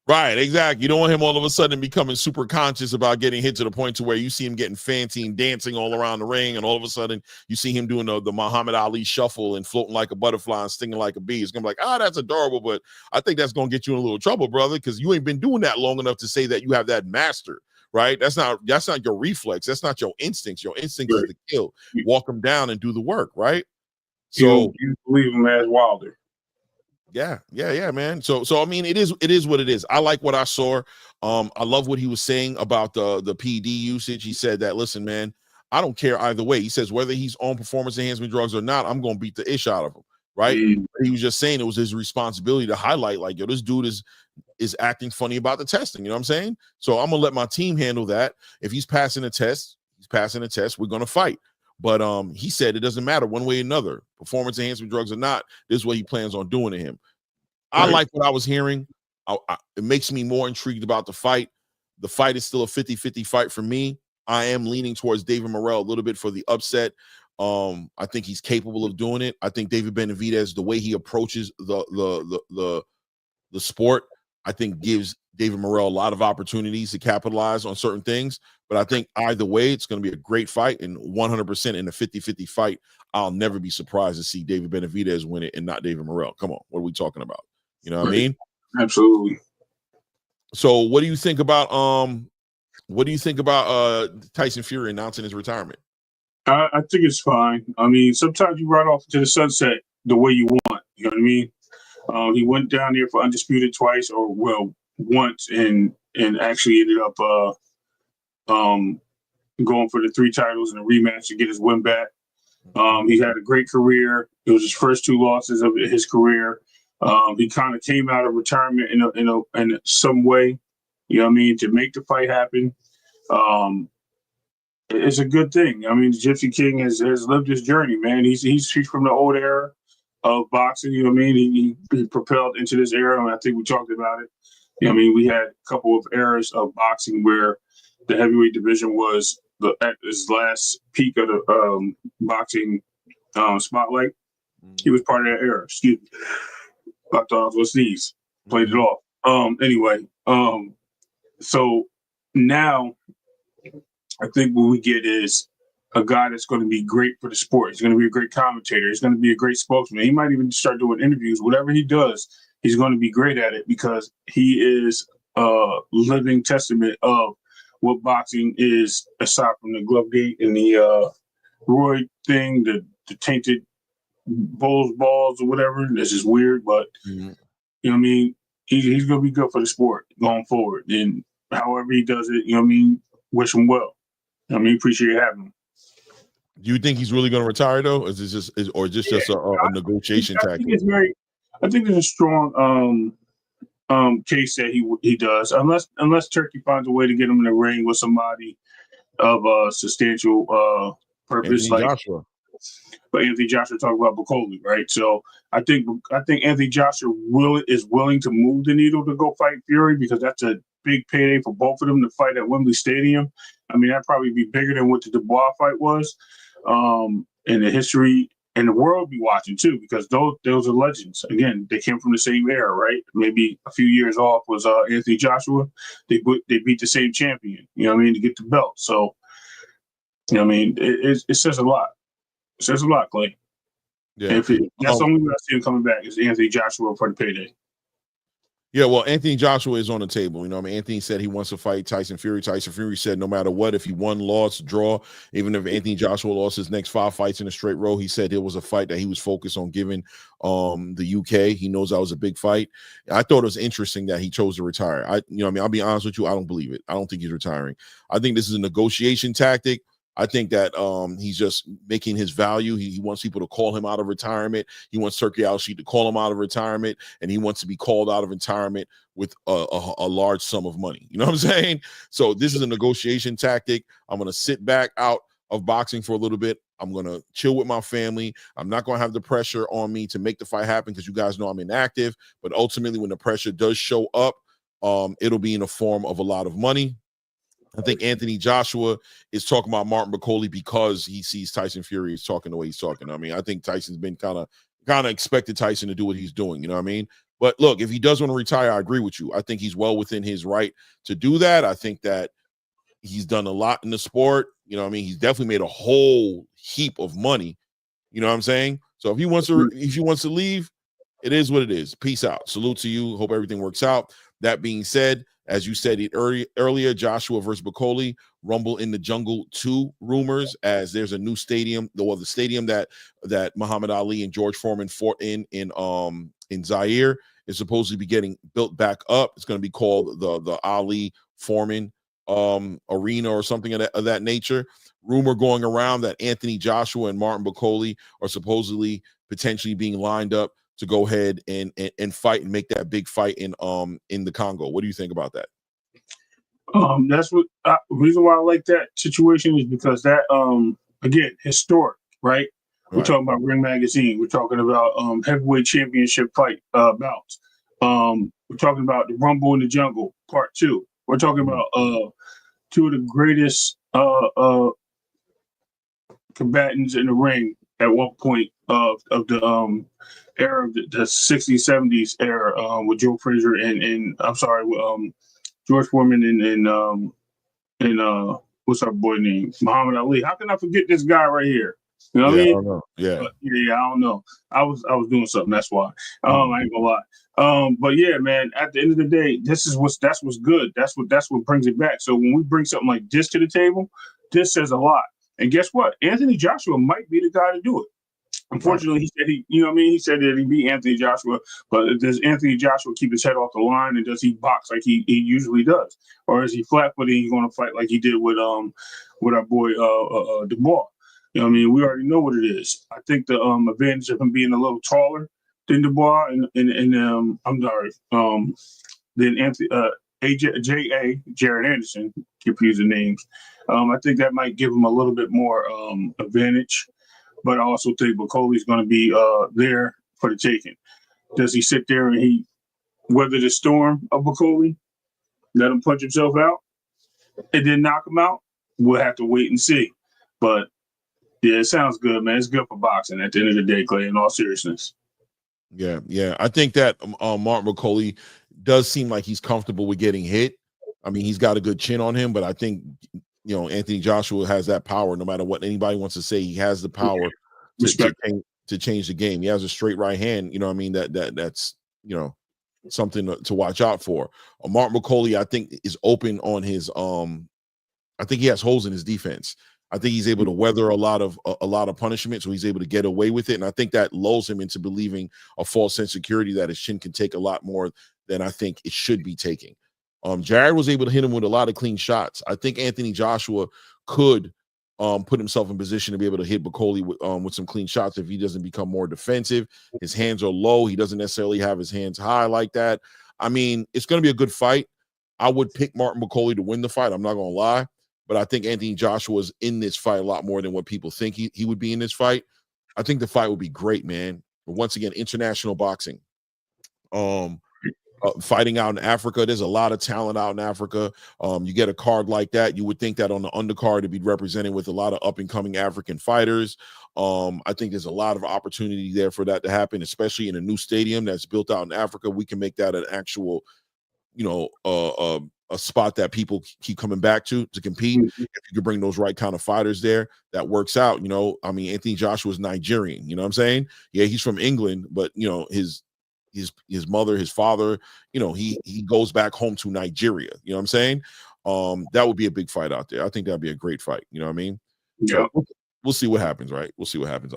Right, exactly. You don't want him all of a sudden becoming super conscious about getting hit to the point to where you see him getting fancy and dancing all around the ring, and all of a sudden you see him doing the Muhammad Ali shuffle and floating like a butterfly and stinging like a bee. It's gonna be like, oh, that's adorable, but I think that's gonna get you in a little trouble, brother, because you ain't been doing that long enough to say that you have that master. Right? That's not your reflex. That's not your instincts. Your instincts is to kill, walk him down, and do the work. Right? So you believe him as Wilder. Yeah, man. So I mean, it is what it is. I like what I saw. I love what he was saying about the PD usage. He said that, listen, man, I don't care either way. He says whether he's on performance enhancement drugs or not, I'm gonna beat the ish out of him. Right? He was just saying it was his responsibility to highlight, like, yo, this dude is acting funny about the testing. You know what I'm saying? So I'm gonna let my team handle that. If he's passing a test, we're gonna fight. But he said it doesn't matter one way or another, performance enhancement drugs or not. This is what he plans on doing to him. I like what I was hearing. It makes me more intrigued about the fight. The fight is still a 50-50 fight for me. I am leaning towards David Morrell a little bit for the upset. I think he's capable of doing it. I think David Benavidez, the way he approaches the sport, I think gives David Morrell a lot of opportunities to capitalize on certain things. But I think either way, it's going to be a great fight, and 100% in a 50-50 fight. I'll never be surprised to see David Benavidez win it and not David Morrell. Come on, what are we talking about? You know what I mean? Absolutely. So what do you think about Tyson Fury announcing his retirement? I think it's fine. I mean, sometimes you ride off to the sunset the way you want. You know what I mean? He went down there for Undisputed twice, or once, and actually ended up going for the 3 titles and a rematch to get his win back. He had a great career. It was his first 2 losses of his career. He kind of came out of retirement in some way, you know what I mean, to make the fight happen. It's a good thing. I mean, Gypsy King has lived his journey, man. He's from the old era of boxing, you know what I mean? He propelled into this era, and I think we talked about it. You know what I mean? We had a couple of eras of boxing where the heavyweight division was at his last peak of the boxing spotlight. He was part of that era. Excuse me. I thought I was going to sneeze. Played it off. Anyway, so now I think what we get is a guy that's going to be great for the sport. He's going to be a great commentator. He's going to be a great spokesman. He might even start doing interviews. Whatever he does, he's going to be great at it because he is a living testament of what boxing is, aside from the glove gate and the Roy thing, the tainted balls or whatever. This is weird, but you know what I mean? He's going to be good for the sport going forward. And however he does it, you know what I mean? Wish him well. I mean, appreciate having him. Do you think he's really going to retire though? Is this just a negotiation tactic? I think there's a strong case that he does, unless Turkey finds a way to get him in the ring with somebody of substantial purpose, Anthony like Joshua. But Anthony Joshua talked about Bacoli, right? So I think Anthony Joshua is willing to move the needle to go fight Fury because that's a big payday for both of them to fight at Wembley Stadium. I mean, that'd probably be bigger than what the Dubois fight was. And the history and the world be watching too, because those are legends. Again, they came from the same era, right? Maybe a few years off was Anthony Joshua. They beat the same champion, you know what I mean, to get the belt. So, you know what I mean, it says a lot. It says a lot, Clay. Yeah, that's the only way I see him coming back is Anthony Joshua for the payday. Yeah, well, Anthony Joshua is on the table. You know, I mean, Anthony said he wants to fight Tyson Fury. Tyson Fury said no matter what, if he won, lost, draw, even if Anthony Joshua lost his next 5 fights in a straight row, he said it was a fight that he was focused on giving the UK. He knows that was a big fight. I thought it was interesting that he chose to retire. I'll be honest with you, I don't believe it. I don't think he's retiring. I think this is a negotiation tactic. I think that he's just making his value. He wants people to call him out of retirement. He wants Turki Alalshikh to call him out of retirement, and he wants to be called out of retirement with a large sum of money. You know what I'm saying? So this is a negotiation tactic. I'm going to sit back out of boxing for a little bit. I'm going to chill with my family. I'm not going to have the pressure on me to make the fight happen because you guys know I'm inactive. But ultimately, when the pressure does show up, it'll be in the form of a lot of money. I think Anthony Joshua is talking about Martin Bacoli because he sees Tyson Fury is talking the way he's talking. I mean, I think Tyson's been kind of expected Tyson to do what he's doing. You know what I mean? But look, if he does want to retire, I agree with you. I think he's well within his right to do that. I think that he's done a lot in the sport. You know what I mean? He's definitely made a whole heap of money. You know what I'm saying? So if he wants to leave, it is what it is. Peace out. Salute to you. Hope everything works out. That being said, as you said it earlier, Joshua versus Bacoli, Rumble in the Jungle 2 rumors, as there's a new stadium, the stadium that Muhammad Ali and George Foreman fought in Zaire is supposed to be getting built back up. It's going to be called the Ali Foreman arena or something of that nature. Rumor going around that Anthony Joshua and Martin Bacoli are supposedly potentially being lined up to go ahead and fight and make that big fight in the Congo. What do you think about that? That's what reason why I like that situation is because that again, historic, right? We're talking about Ring Magazine. We're talking about heavyweight championship fight bouts. We're talking about the Rumble in the Jungle Part 2. We're talking about 2 of the greatest combatants in the ring at one point of the era of the 60s, 70s era with Joe Frazier and I'm sorry, with George Foreman and what's our boy name? Muhammad Ali. How can I forget this guy right here? You know what I mean? I don't know. Yeah. I don't know. I was doing something. That's why. I ain't gonna lie. But yeah, man. At the end of the day, that's what's good. That's what brings it back. So when we bring something like this to the table, this says a lot. And guess what? Anthony Joshua might be the guy to do it. Unfortunately, he said he said that he beat Anthony Joshua, but does Anthony Joshua keep his head off the line, and does he box like he usually does, or is he flat-footed? He's going to fight like he did with our boy Dubois. You know what I mean? We already know what it is. I think the advantage of him being a little taller than Dubois and I'm sorry, than Anthony Jared Anderson, confusing names. I think that might give him a little bit more advantage. But I also think Bucoli's going to be there for the taking. Does he sit there and he weather the storm of Bucoli, let him punch himself out, and then knock him out? We'll have to wait and see. But yeah, it sounds good, man. It's good for boxing at the end of the day, Clay, in all seriousness. Yeah. I think that Martin Bucoli does seem like he's comfortable with getting hit. I mean, he's got a good chin on him, but I think Anthony Joshua has that power. No matter what anybody wants to say, he has the power to change the game. He has a straight right hand. You know what I mean? That's something to watch out for. Martin Bucoli, I think, is open on his. I think he has holes in his defense. I think he's able to weather a lot of punishment, so he's able to get away with it. And I think that lulls him into believing a false sense of security that his chin can take a lot more than I think it should be taking. Jared was able to hit him with a lot of clean shots. I think Anthony Joshua could put himself in position to be able to hit Bucoli with some clean shots if he doesn't become more defensive. His hands are low. He doesn't necessarily have his hands high like that. I mean, it's going to be a good fight. I would pick Martin Bucoli to win the fight. I'm not going to lie. But I think Anthony Joshua is in this fight a lot more than what people think he would be in this fight. I think the fight would be great, man. But once again, international boxing. Fighting out in Africa, there's a lot of talent out in Africa. You get a card like that, you would think that on the undercard it'd be represented with a lot of up-and-coming African fighters. I think there's a lot of opportunity there for that to happen, especially in a new stadium that's built out in Africa. We can make that an actual, a spot that people keep coming back to compete. If you could bring those right kind of fighters there, that works out. I mean, Anthony Joshua is Nigerian. You know what I'm saying? Yeah, he's from England, but his mother, his father, he goes back home to Nigeria. You know what I'm saying? That would be a big fight out there. I think that'd be a great fight. You know what I mean? Yeah. So we'll see what happens, right? We'll see what happens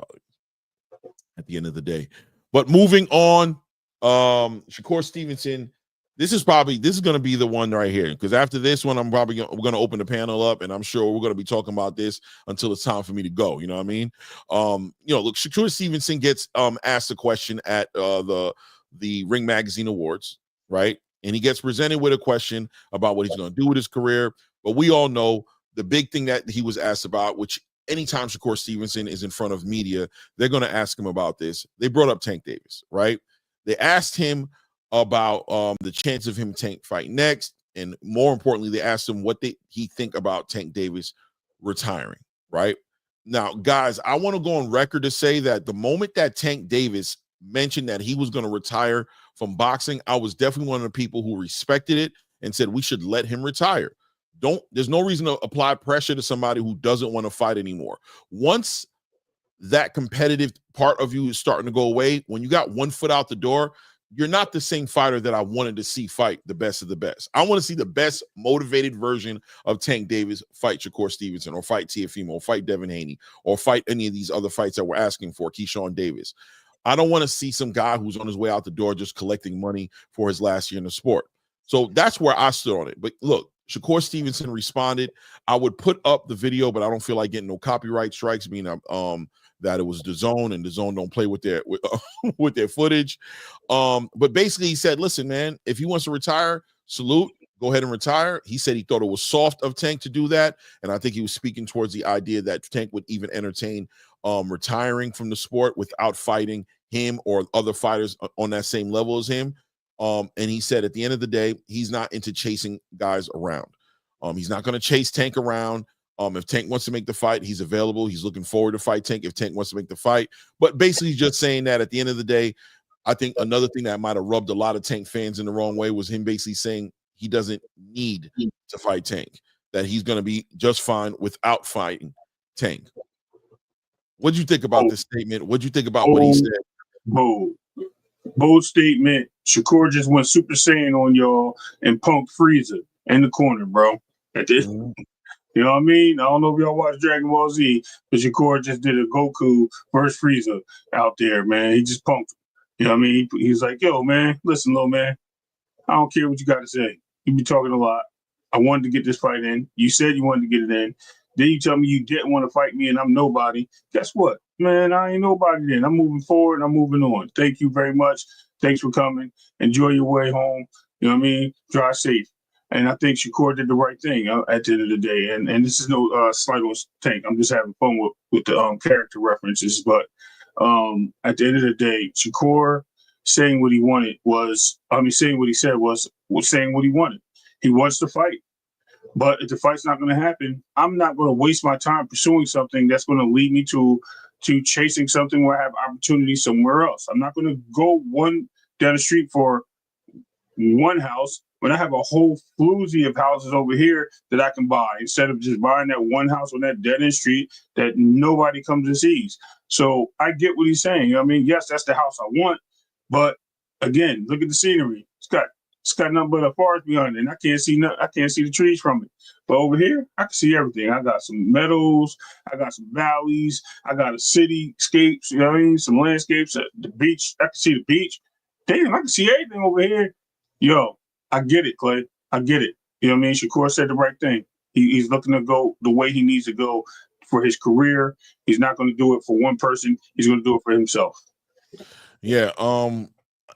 at the end of the day. But moving on, Shakur Stevenson. This is going to be the one right here, because after this one, we're going to open the panel up, and I'm sure we're going to be talking about this until it's time for me to go. You know what I mean? Look, Shakur Stevenson gets asked a question at the Ring Magazine Awards, right? And he gets presented with a question about what he's going to do with his career. But we all know the big thing that he was asked about, which anytime Shakur Stevenson is in front of media, they're going to ask him about this. They brought up Tank Davis, right? They asked him about the chance of him Tank fight next, and more importantly, they asked him what he think about Tank Davis retiring, right? Now, guys, I want to go on record to say that the moment that Tank Davis mentioned that he was going to retire from boxing, I was definitely one of the people who respected it and said we should let him retire. There's no reason to apply pressure to somebody who doesn't want to fight anymore. Once that competitive part of you is starting to go away, when you got one foot out the door, you're not the same fighter that I wanted to see fight the best of the best. I want to see the best motivated version of Tank Davis fight Shakur Stevenson, or fight Teofimo, or fight Devin Haney, or fight any of these other fights that we're asking for, Keyshawn Davis. I don't want to see some guy who's on his way out the door just collecting money for his last year in the sport. So that's where I stood on it. But look, Shakur Stevenson responded. I would put up the video, but I don't feel like getting no copyright strikes, being that it was DAZN, and DAZN don't play with their footage. But basically he said, listen, man, if he wants to retire, salute, go ahead and retire. He said he thought it was soft of Tank to do that. And I think he was speaking towards the idea that Tank would even entertain retiring from the sport without fighting him or other fighters on that same level as him. And he said at the end of the day, he's not into chasing guys around. He's not going to chase Tank around. If Tank wants to make the fight, he's available. He's looking forward to fight Tank if Tank wants to make the fight. But basically just saying that at the end of the day, I think another thing that might have rubbed a lot of Tank fans in the wrong way was him basically saying he doesn't need to fight Tank, that he's going to be just fine without fighting Tank. What do you think about this statement? What do you think about what he said? Bold statement. Shakur just went Super Saiyan on y'all and punked Frieza in the corner, bro. You know what I mean? I don't know if y'all watch Dragon Ball Z, but Shakur just did a Goku versus Frieza out there, man. He just punked him. You know what I mean? He's like, yo, man, listen, little man, I don't care what you got to say. You be talking a lot. I wanted to get this fight in. You said you wanted to get it in. Then you tell me you didn't want to fight me and I'm nobody. Guess what? Man, I ain't nobody then. I'm moving forward. I'm moving on. Thank you very much. Thanks for coming. Enjoy your way home. You know what I mean? Drive safe. And I think Shakur did the right thing at the end of the day. And this is no slight on Tank. I'm just having fun with the character references. But at the end of the day, Shakur saying what he wanted saying what he said was saying what he wanted. He wants to fight. But if the fight's not going to happen, I'm not going to waste my time pursuing something that's going to lead me to chasing something where I have opportunity somewhere else. I'm not going to go down the street for one house when I have a whole floozy of houses over here that I can buy instead of just buying that one house on that dead-end street that nobody comes and sees. So I get what he's saying. I mean, yes, that's the house I want, but again, look at the scenery. It's got nothing but a forest behind it, and I can't see the trees from it. But over here, I can see everything. I got some meadows, I got some valleys, I got a cityscapes, you know what I mean? Some landscapes, the beach. I can see the beach. Damn, I can see everything over here. Yo, I get it, Clay. I get it. You know what I mean? Shakur said the right thing. He's looking to go the way he needs to go for his career. He's not going to do it for one person. He's going to do it for himself. Yeah.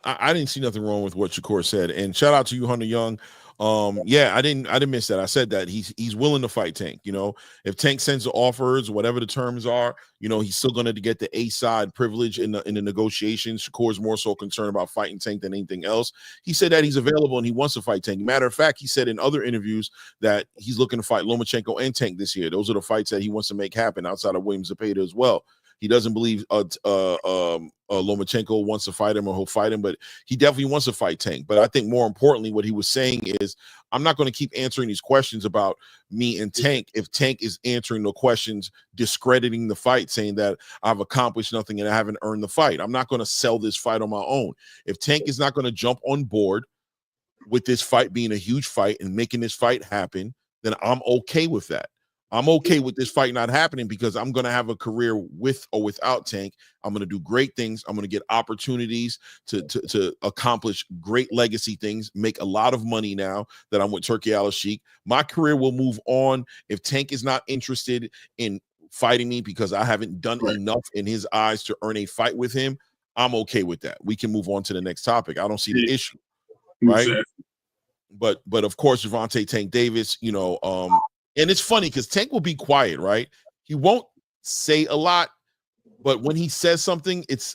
I didn't see nothing wrong with what Shakur said, and shout out to you, Hunter Young. Yeah, I didn't miss that. I said that he's willing to fight Tank. You know, if Tank sends the offers, whatever the terms are, you know, he's still going to get the A side privilege in the negotiations. Shakur's more so concerned about fighting Tank than anything else. He said that he's available and he wants to fight Tank. Matter of fact, he said in other interviews that he's looking to fight Lomachenko and Tank this year. Those are the fights that he wants to make happen outside of Williams Zepeda as well. He doesn't believe Lomachenko wants to fight him or he'll fight him, but he definitely wants to fight Tank. But I think more importantly, what he was saying is, I'm not going to keep answering these questions about me and Tank if Tank is answering the questions, discrediting the fight, saying that I've accomplished nothing and I haven't earned the fight. I'm not going to sell this fight on my own. If Tank is not going to jump on board with this fight being a huge fight and making this fight happen, then I'm okay with that. I'm okay with this fight not happening because I'm going to have a career with or without Tank. I'm going to do great things. I'm going to get opportunities to accomplish great legacy things, make a lot of money now that I'm with Turki Alalshikh. My career will move on. If Tank is not interested in fighting me because I haven't done enough in his eyes to earn a fight with him, I'm okay with that. We can move on to the next topic. I don't see the issue, right? Exactly. But of course, Gervonta Tank Davis, you know, and it's funny because Tank will be quiet, right? He won't say a lot, but when he says something, it's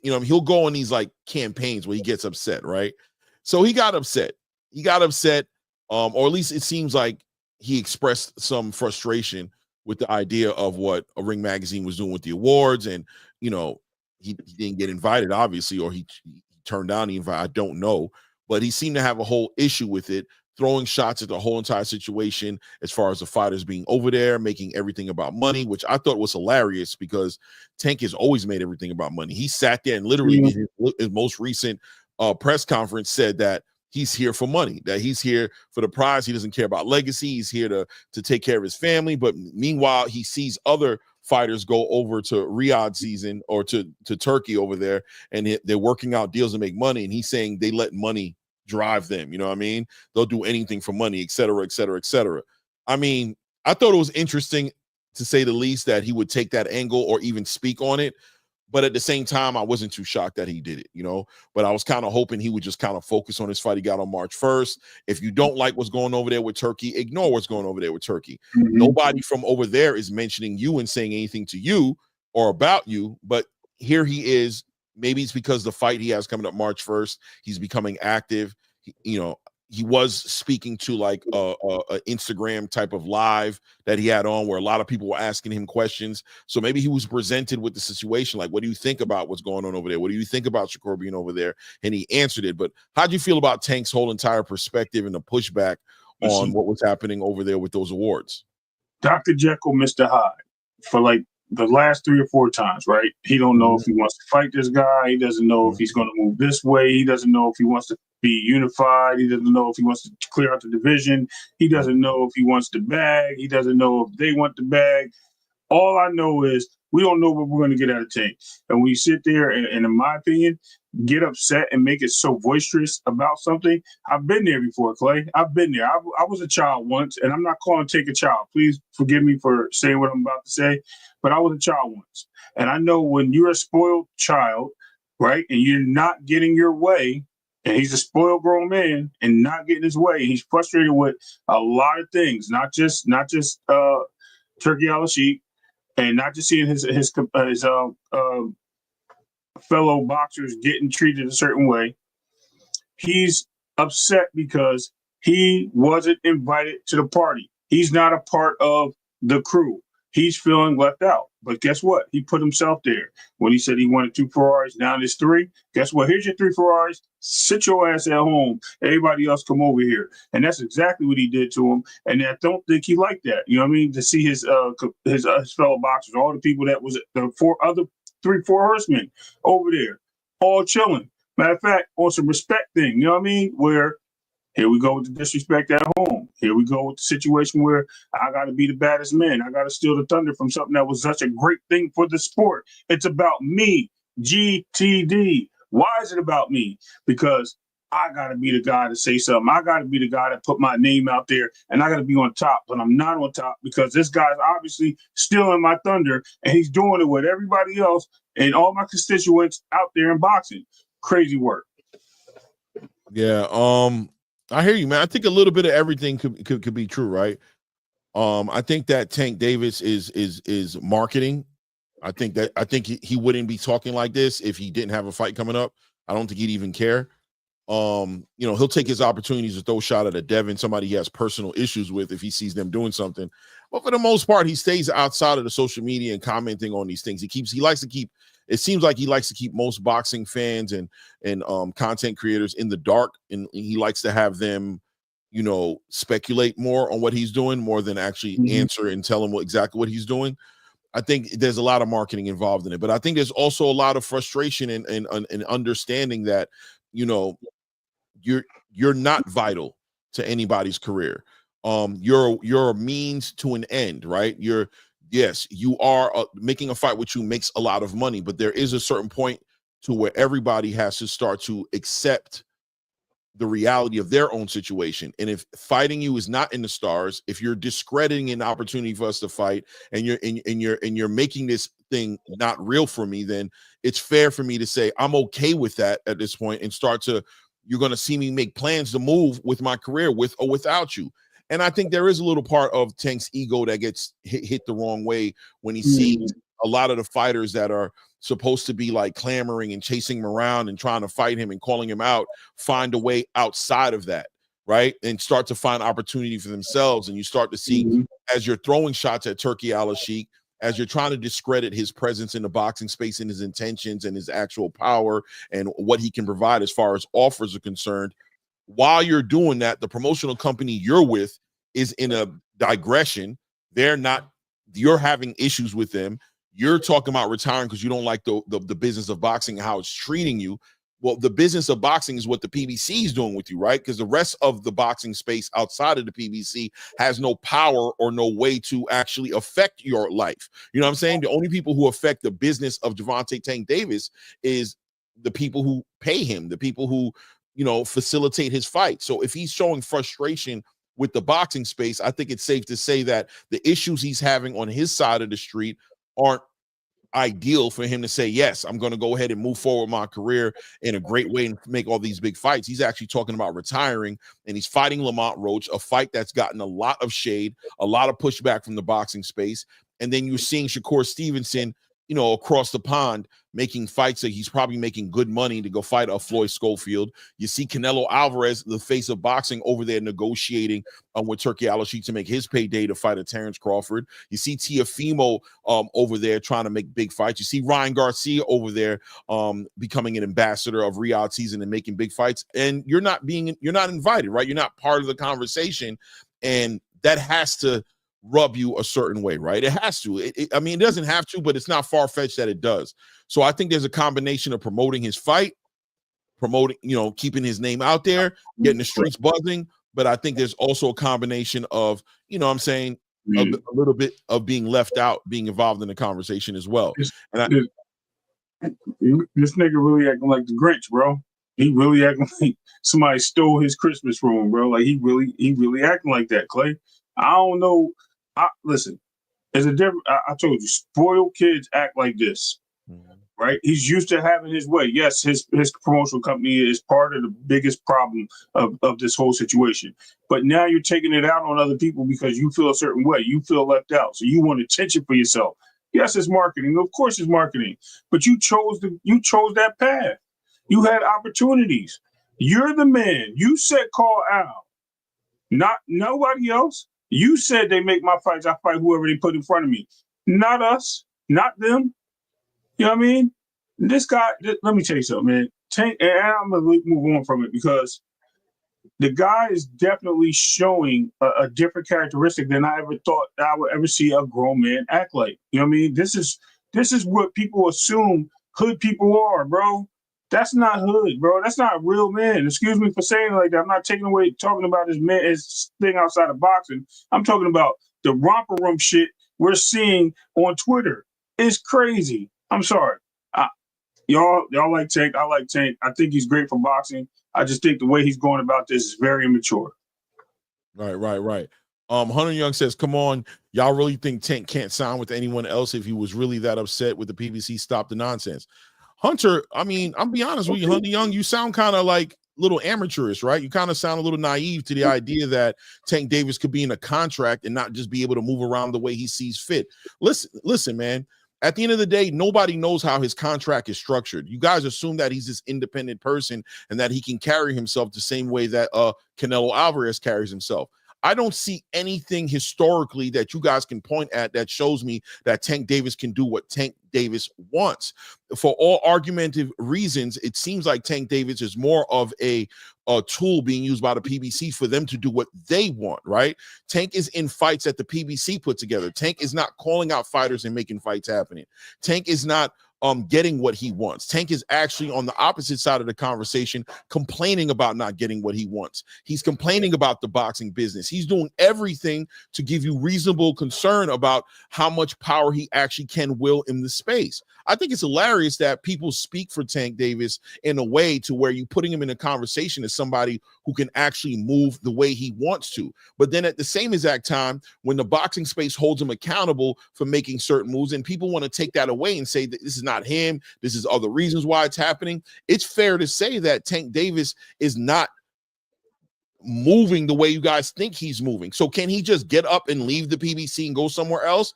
you know, he'll go on these like campaigns where he gets upset, right? So he got upset. Or at least it seems like he expressed some frustration with the idea of what a Ring Magazine was doing with the awards, and you know, he didn't get invited, obviously, or he turned down the invite. I don't know, but he seemed to have a whole issue with it, throwing shots at the whole entire situation as far as the fighters being over there, making everything about money, which I thought was hilarious because Tank has always made everything about money. He sat there and literally in his most recent press conference said that he's here for money, that he's here for the prize. He doesn't care about legacy. He's here to take care of his family. But meanwhile, he sees other fighters go over to Riyadh season or to Turkey over there, and they're working out deals to make money. And he's saying they let money drive them, you know what I mean? They'll do anything for money, et cetera, et cetera, et cetera. I mean, I thought it was interesting, to say the least, that he would take that angle or even speak on it. But at the same time, I wasn't too shocked that he did it, you know? But I was kind of hoping he would just kind of focus on his fight he got on March 1st. If you don't like what's going over there with Turkey, ignore what's going over there with Turkey. Nobody from over there is mentioning you and saying anything to you or about you, but here he is. Maybe it's because the fight he has coming up March 1st, he's becoming active. You know, he was speaking to like a Instagram type of live that he had on where a lot of people were asking him questions. So maybe he was presented with the situation. Like, what do you think about what's going on over there? What do you think about Shakur being over there? And he answered it. But how do you feel about Tank's whole entire perspective and the pushback on what was happening over there with those awards? Dr. Jekyll, Mr. Hyde, for like the last 3 or 4 times, right? He don't know if he wants to fight this guy. He doesn't know if he's going to move this way. He doesn't know if he wants to be unified. He doesn't know if he wants to clear out the division. He doesn't know if he wants the bag. He doesn't know if they want the bag. All I know is we don't know what we're going to get out of Tank. And when you sit there and in my opinion, get upset and make it so boisterous about something, I've been there before, Clay. I've been there. I was a child once, and I'm not calling Tank a child. Please forgive me for saying what I'm about to say, but I was a child once. And I know when you're a spoiled child, right, and you're not getting your way, and he's a spoiled grown man and not getting his way, he's frustrated with a lot of things, not just Turki Alalshikh, and not just seeing his fellow boxers getting treated a certain way. He's upset because he wasn't invited to the party. He's not a part of the crew. He's feeling left out. But guess what? He put himself there. When he said he wanted 2 Ferraris, now there's 3. Guess what? Here's your 3 Ferraris. Sit your ass at home. Everybody else come over here. And that's exactly what he did to him. And I don't think he liked that. You know what I mean? To see his fellow boxers, all the people that was the 4 horsemen over there, all chilling. Matter of fact, on some respect thing, you know what I mean? Where here we go with the disrespect at home. Here we go with the situation where I got to be the baddest man. I got to steal the thunder from something that was such a great thing for the sport. It's about me, GTD. Why is it about me? Because I got to be the guy to say something. I got to be the guy to put my name out there, and I got to be on top. But I'm not on top because this guy's obviously stealing my thunder, and he's doing it with everybody else and all my constituents out there in boxing. Crazy work. Yeah, I hear you, man. I think a little bit of everything could be true, right? I think that Tank Davis is marketing. I think he wouldn't be talking like this if he didn't have a fight coming up. I don't think he'd even care. He'll take his opportunities to throw a shot at a Devin, somebody he has personal issues with, if he sees them doing something. But for the most part, he stays outside of the social media and commenting on these things. It seems like he likes to keep most boxing fans and content creators in the dark, and he likes to have them, speculate more on what he's doing more than actually answer and tell him exactly what he's doing. I think there's a lot of marketing involved in it, but I think there's also a lot of frustration and understanding that, you're not vital to anybody's career. You're a means to an end, right? Yes, you are making a fight with you makes a lot of money, but there is a certain point to where everybody has to start to accept the reality of their own situation. And if fighting you is not in the stars, if you're discrediting an opportunity for us to fight, and you're making this thing not real for me, then it's fair for me to say I'm okay with that at this point and you're going to see me make plans to move with my career with or without you. And I think there is a little part of Tank's ego that gets hit the wrong way when he sees a lot of the fighters that are supposed to be like clamoring and chasing him around and trying to fight him and calling him out, find a way outside of that, right? And start to find opportunity for themselves. And you start to see, as you're throwing shots at Turki Alalshikh, as you're trying to discredit his presence in the boxing space and his intentions and his actual power and what he can provide as far as offers are concerned, while you're doing that, the promotional company you're with is in a digression. You're having issues with them. You're talking about retiring because you don't like the business of boxing and how it's treating you. Well, the business of boxing is what the PBC is doing with you, right? Because the rest of the boxing space outside of the PBC has no power or no way to actually affect your life. You know what I'm saying? The only people who affect the business of Gervonta Tank Davis is the people who pay him, the people who, facilitate his fight. So if he's showing frustration with the boxing space, I think it's safe to say that the issues he's having on his side of the street aren't ideal for him to say, yes, I'm going to go ahead and move forward my career in a great way and make all these big fights. He's actually talking about retiring, and he's fighting Lamont Roach, a fight that's gotten a lot of shade, a lot of pushback from the boxing space. And then you're seeing Shakur Stevenson, across the pond making fights that he's probably making good money to go fight a Floyd Schofield. You see Canelo Alvarez, the face of boxing, over there negotiating with Turki Alalshikh to make his payday to fight a Terrence Crawford. You see Teofimo over there trying to make big fights. You see Ryan Garcia over there becoming an ambassador of Riyadh season and making big fights. And you're not invited, right? You're not part of the conversation. And that has to rub you a certain way, right? It has to. I mean, it doesn't have to, but it's not far-fetched that it does. So I think there's a combination of promoting his fight, promoting, keeping his name out there, getting the streets buzzing. But I think there's also a combination of, what I'm saying, a little bit of being left out, being involved in the conversation as well. And this nigga really acting like the Grinch, bro. He really acting like somebody stole his Christmas from him, bro. Like he really acting like that, Clay. I don't know. Listen, there's a different. I told you, spoiled kids act like this, right? He's used to having his way. Yes, his promotional company is part of the biggest problem of this whole situation. But now you're taking it out on other people because you feel a certain way. You feel left out, so you want attention for yourself. Yes, it's marketing. Of course, it's marketing. But you chose that path. You had opportunities. You're the man. You said call out, not nobody else. You said they make my fights. I fight whoever they put in front of me. Not us. Not them. You know what I mean? This guy, let me tell you something, man. Tank, and I'm going to move on from it because the guy is definitely showing a different characteristic than I ever thought I would ever see a grown man act like. You know what I mean? This is what people assume hood people are, bro. That's not hood, bro. That's not a real man. Excuse me for saying it like that. I'm not talking about his thing outside of boxing. I'm talking about the romper room shit we're seeing on Twitter. It's crazy. I'm sorry. Y'all like Tank. I like Tank. I think he's great for boxing. I just think the way he's going about this is very immature. Right. Hunter Young says, come on, y'all really think Tank can't sign with anyone else if he was really that upset with the PBC? Stop the nonsense. Hunter, I mean, I'll be honest with you, Hunter Young, you sound kind of like a little amateurish, right? You kind of sound a little naive to the idea that Tank Davis could be in a contract and not just be able to move around the way he sees fit. Listen, man. At the end of the day, nobody knows how his contract is structured. You guys assume that he's this independent person and that he can carry himself the same way that Canelo Alvarez carries himself. I don't see anything historically that you guys can point at that shows me that Tank Davis can do what Tank Davis wants. For all argumentative reasons, it seems like Tank Davis is more of a tool being used by the PBC for them to do what they want, right? Tank is in fights that the PBC put together. Tank is not calling out fighters and making fights happening. Tank is not getting what he wants. Tank is actually on the opposite side of the conversation, complaining about not getting what he wants. He's complaining about the boxing business. He's doing everything to give you reasonable concern about how much power he actually can will in the space. I think it's hilarious that people speak for Tank Davis in a way to where you're putting him in a conversation as somebody who can actually move the way he wants to. But then at the same exact time, when the boxing space holds him accountable for making certain moves and people want to take that away and say that this is not him, this is other reasons why it's happening, it's fair to say that Tank Davis is not moving the way you guys think he's moving. So can he just get up and leave the PBC and go somewhere else?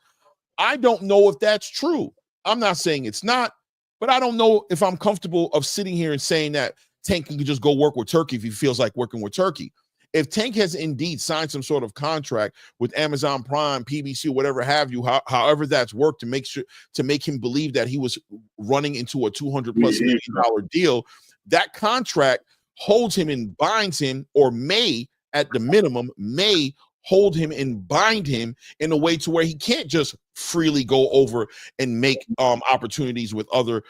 I don't know if that's true. I'm not saying it's not, but I don't know if I'm comfortable of sitting here and saying that Tank can just go work with Turkey if he feels like working with Turkey. If Tank has indeed signed some sort of contract with Amazon Prime, PBC, or whatever have you, however that's worked to make him believe that he was running into a $200+ million deal, that contract holds him and binds him, or may, at the minimum, may hold him and bind him in a way to where he can't just freely go over and make opportunities with other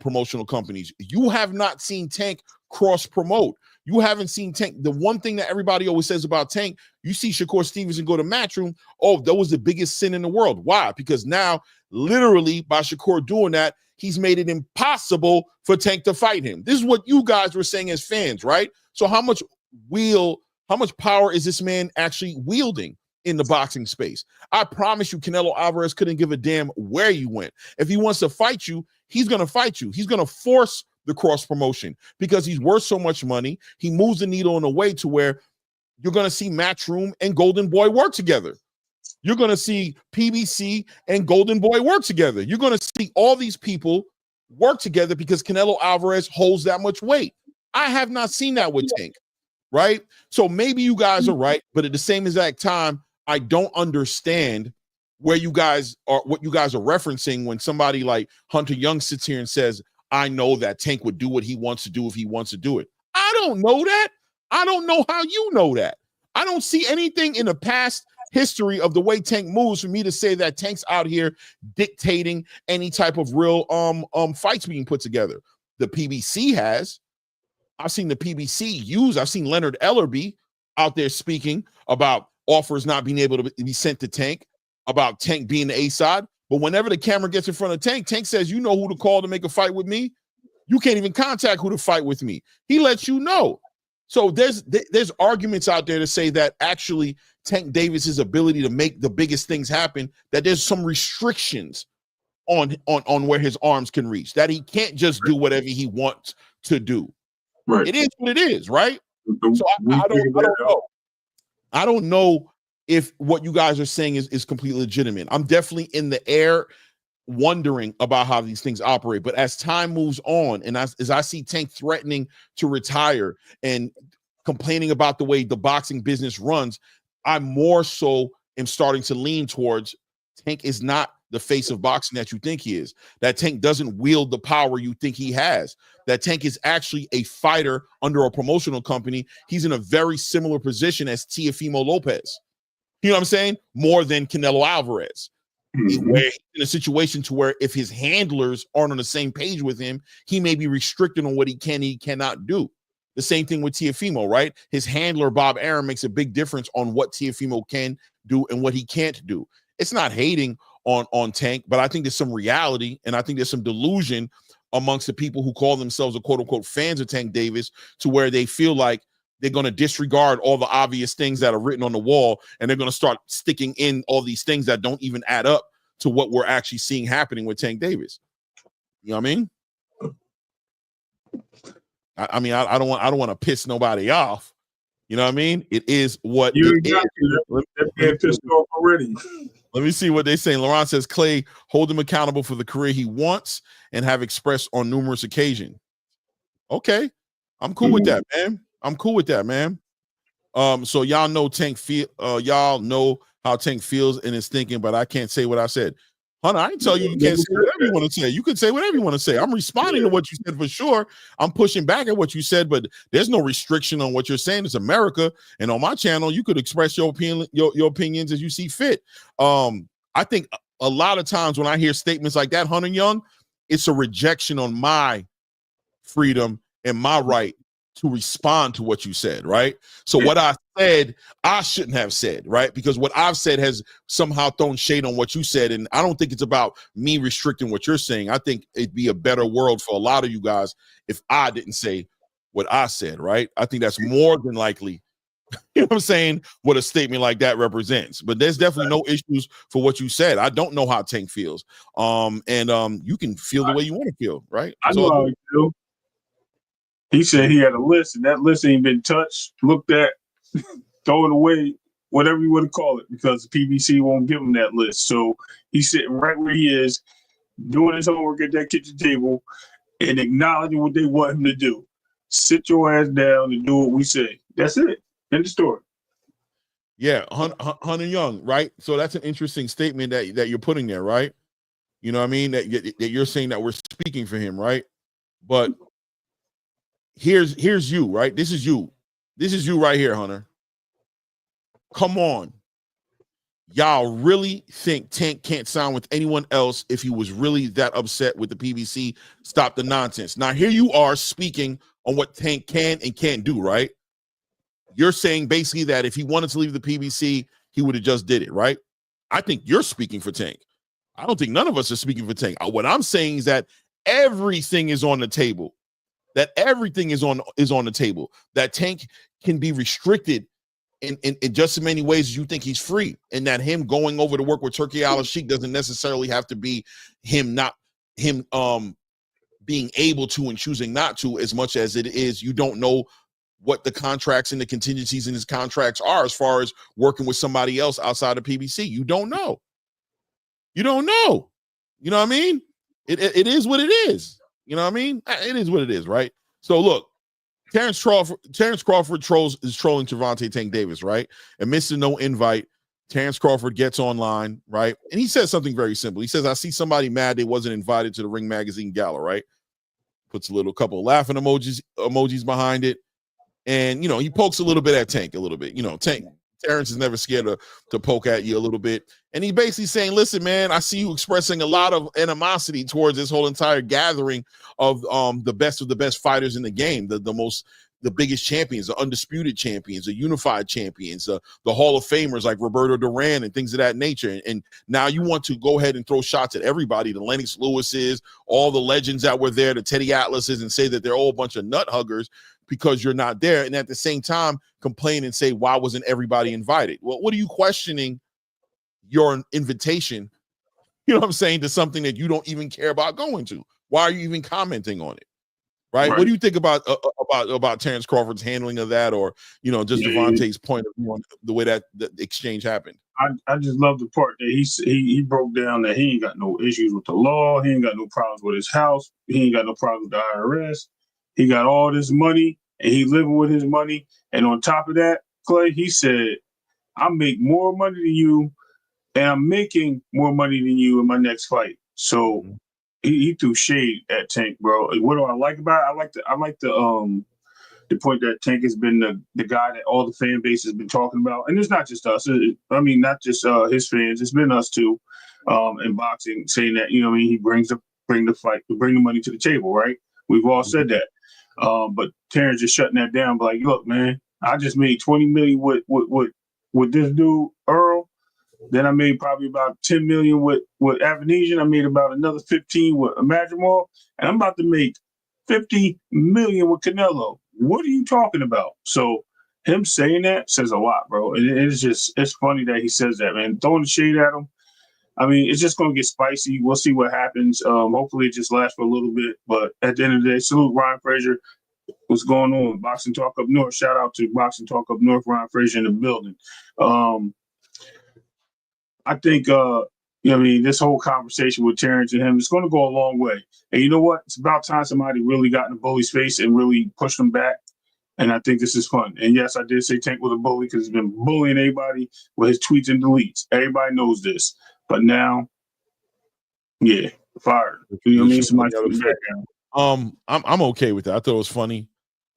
promotional companies. You have not seen Tank cross promote. You haven't seen Tank. The one thing that everybody always says about Tank, you see Shakur Stevenson go to Matchroom. Oh, that was the biggest sin in the world. Why? Because now, literally, by Shakur doing that, he's made it impossible for Tank to fight him. This is what you guys were saying as fans, right? So how much power is this man actually wielding in the boxing space? I promise you, Canelo Alvarez couldn't give a damn where you went. If he wants to fight you, he's going to fight you. He's going to force the cross promotion because he's worth so much money. He moves the needle in a way to where you're going to see Matchroom and Golden Boy work together. You're going to see PBC and Golden Boy work together. You're going to see all these people work together because Canelo Alvarez holds that much weight. I have not seen that with Tank, right? So maybe you guys are right, but at the same exact time, I don't understand where you guys are, what you guys are referencing when somebody like Hunter Young sits here and says, I know that Tank would do what he wants to do if he wants to do it. I don't know that. I don't know how you know that. I don't see anything in the past history of the way Tank moves for me to say that Tank's out here dictating any type of real fights being put together. The PBC has. I've seen the PBC use. I've seen Leonard Ellerby out there speaking about offers not being able to be sent to Tank, about Tank being the A side. But whenever the camera gets in front of Tank, Tank says, you know who to call to make a fight with me? You can't even contact who to fight with me. He lets you know. So there's arguments out there to say that actually Tank Davis's ability to make the biggest things happen, that there's some restrictions on where his arms can reach, that he can't just do whatever he wants to do. Right. It is what it is, right? So I don't know. I don't know if what you guys are saying is completely legitimate. I'm definitely in the air wondering about how these things operate. But as time moves on, and as I see Tank threatening to retire and complaining about the way the boxing business runs, I more so am starting to lean towards Tank is not the face of boxing that you think he is. That Tank doesn't wield the power you think he has. That Tank is actually a fighter under a promotional company. He's in a very similar position as Teofimo Lopez. You know what I'm saying? More than Canelo Alvarez. Where he's in a situation to where if his handlers aren't on the same page with him, he may be restricted on what he can and he cannot do. The same thing with Teofimo, right? His handler, Bob Arum, makes a big difference on what Teofimo can do and what he can't do. It's not hating on Tank, but I think there's some reality, and I think there's some delusion amongst the people who call themselves a quote-unquote fans of Tank Davis, to where they feel like they're going to disregard all the obvious things that are written on the wall, and they're going to start sticking in all these things that don't even add up to what we're actually seeing happening with Tank Davis. You know what I mean? I mean, I don't want to piss nobody off. You know what I mean? It is what you got. They're pissed off already. Let me see what they say. Laurent says Clay hold him accountable for the career he wants and have expressed on numerous occasions. Okay, I'm cool with that, man. I'm cool with that, man. So y'all know Tank y'all know how Tank feels in his thinking, but I can't say what I said. Hunter, I didn't tell you can't say whatever you want to say. You can say whatever you want to say. I'm responding to what you said for sure. I'm pushing back at what you said, but there's no restriction on what you're saying. It's America, and on my channel, you could express your opinion, your opinions as you see fit. I think a lot of times when I hear statements like that, Hunter Young, it's a rejection on my freedom and my right to respond to what you said, right? So what I said, I shouldn't have said, right? Because what I've said has somehow thrown shade on what you said, and I don't think it's about me restricting what you're saying. I think it'd be a better world for a lot of you guys if I didn't say what I said, right? I think that's more than likely, you know what I'm saying, what a statement like that represents. But there's definitely no issues for what you said. I don't know how Tank feels. And you can feel the way you want to feel, right? I know how he feels. He said he had a list, and that list ain't been touched, looked at, thrown away, whatever you want to call it, because the PBC won't give him that list. So he's sitting right where he is, doing his homework at that kitchen table and acknowledging what they want him to do. Sit your ass down and do what we say. That's it. End of story. Yeah, Hunter Young, right? So that's an interesting statement that you're putting there, right? You know what I mean? That you're saying that we're speaking for him, right? But here's you, right? This is you. This is you right here, Hunter. Come on. Y'all really think Tank can't sign with anyone else if he was really that upset with the PBC? Stop the nonsense. Now, here you are speaking on what Tank can and can't do, right? You're saying basically that if he wanted to leave the PBC, he would have just did it, right? I think you're speaking for Tank. I don't think none of us are speaking for Tank. What I'm saying is that everything is on the table. That everything is on the table. That Tank can be restricted in just as many ways as you think he's free, and that him going over to work with Turki Alalshikh doesn't necessarily have to be him being able to and choosing not to, as much as it is you don't know what the contracts and the contingencies in his contracts are as far as working with somebody else outside of PBC. You don't know. You don't know. You know what I mean? It is what it is. You know what I mean? It is what it is, right? So look, Terrence Crawford is trolling Gervonta Tank Davis, right? Amidst no invite, Terrence Crawford gets online, right? And he says something very simple. He says, I see somebody mad they wasn't invited to the Ring Magazine Gala, right? Puts a little couple of laughing emojis behind it. And, you know, he pokes a little bit at Tank, a little bit. You know, Tank Terrence is never scared to poke at you a little bit. And he basically saying, listen, man, I see you expressing a lot of animosity towards this whole entire gathering of the best fighters in the game, the biggest champions, the undisputed champions, the unified champions, the Hall of Famers like Roberto Duran and things of that nature. And now you want to go ahead and throw shots at everybody, the Lennox Lewises, all the legends that were there, the Teddy Atlases, and say that they're all a bunch of nut huggers because you're not there. And at the same time, complain and say, why wasn't everybody invited? Well, what are you questioning your invitation, you know what I'm saying, to something that you don't even care about going to? Why are you even commenting on it? Right? What do you think about Terrence Crawford's handling of that, or just Devontae's point of view on the way that the exchange happened? I just love the part that he broke down that he ain't got no issues with the law, he ain't got no problems with his house, he ain't got no problems with the IRS. He got all this money and he living with his money. And on top of that, Clay, he said, I make more money than you, and I'm making more money than you in my next fight. So he threw shade at Tank, bro. What do I like about it? I like the point that Tank has been the guy that all the fan base has been talking about. And it's not just us. Not just his fans. It's been us too in boxing, saying that, he bring the fight, bring the money to the table, right? We've all said that. But Terrence just shutting that down. But like, look, man, I just made $20 million with this dude, Earl. Then I made probably about $10 million with Avanesian. I made about another 15 with Imaginable. And I'm about to make $50 million with Canelo. What are you talking about? So him saying that says a lot, bro. And it's funny that he says that, man. Throwing the shade at him. I mean, it's just going to get spicy. We'll see what happens. Hopefully it just lasts for a little bit. But at the end of the day, salute Ryan Frazier. What's going on? Boxing Talk Up North. Shout out to Boxing Talk Up North, Ryan Frazier in the building. I think, this whole conversation with Terrence and him is going to go a long way. And you know what? It's about time somebody really got in the bully's face and really pushed him back. And I think this is fun. And yes, I did say Tank was a bully because he's been bullying everybody with his tweets and deletes. Everybody knows this. But now, fired. You know what I mean? Somebody put it back down. I'm okay with that. I thought it was funny.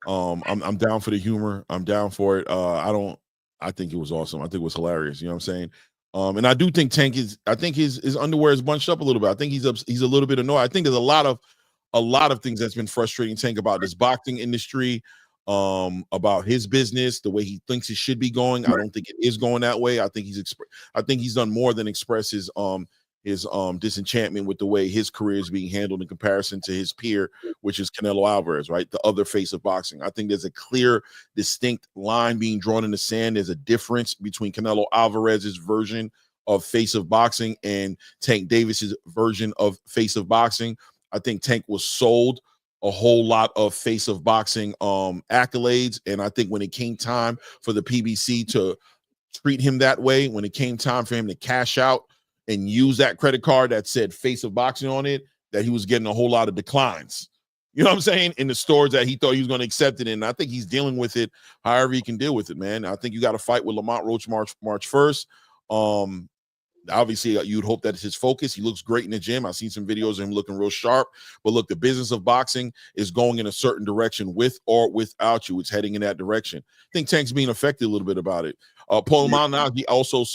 I'm down for the humor. I'm down for it. I think it was awesome. I think it was hilarious. You know what I'm saying? And I do think Tank his underwear is bunched up a little bit. I think he's a little bit annoyed. I think there's a lot of things that's been frustrating Tank about this boxing industry, about his business, the way he thinks it should be going. I don't think it is going that way. I think he's done more than express his disenchantment with the way his career is being handled in comparison to his peer, which is Canelo Alvarez, right? The other face of boxing. I think there's a clear, distinct line being drawn in the sand. There's a difference between Canelo Alvarez's version of face of boxing and Tank Davis's version of face of boxing. I think Tank was sold a whole lot of face of boxing accolades. And I think when it came time for the PBC to treat him that way, when it came time for him to cash out and use that credit card that said face of boxing on it, that he was getting a whole lot of declines. You know what I'm saying? In the stores that he thought he was going to accept it in. And I think he's dealing with it however he can deal with it, man. I think you got to fight with Lamont Roach March 1st. Obviously, you'd hope that it's his focus. He looks great in the gym. I've seen some videos of him looking real sharp. But look, the business of boxing is going in a certain direction with or without you. It's heading in that direction. I think Tank's being affected a little bit about it. Paul Malignaggi also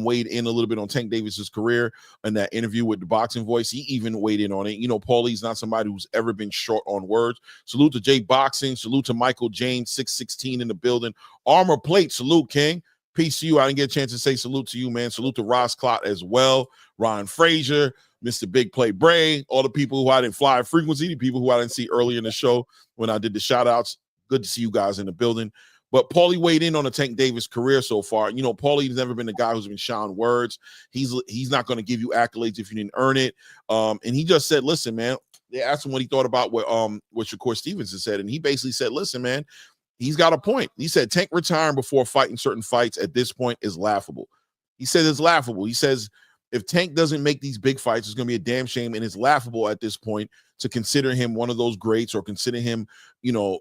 weighed in a little bit on Tank Davis's career in that interview with the Boxing Voice. He even weighed in on it. You know, Paulie's not somebody who's ever been short on words. Salute to Jay Boxing. Salute to Michael James, 616 in the building. Armor Plate. Salute, King. Peace to you. I didn't get a chance to say salute to you, man. Salute to Ross Clott as well. Ryan Frazier, Mr. Big Play Bray, all the people who I didn't fly frequency, the people who I didn't see earlier in the show when I did the shout outs. Good to see you guys in the building. But Paulie weighed in on the Tank Davis career so far. You know, Paulie's never been a guy who's been shy on words. He's not going to give you accolades if you didn't earn it. And he just said, listen, man, they asked him what he thought about what Shakur Stevenson said. And he basically said, listen, man, he's got a point. He said Tank retiring before fighting certain fights at this point is laughable. He says it's laughable. He says if Tank doesn't make these big fights, it's going to be a damn shame. And it's laughable at this point to consider him one of those greats or consider him, you know,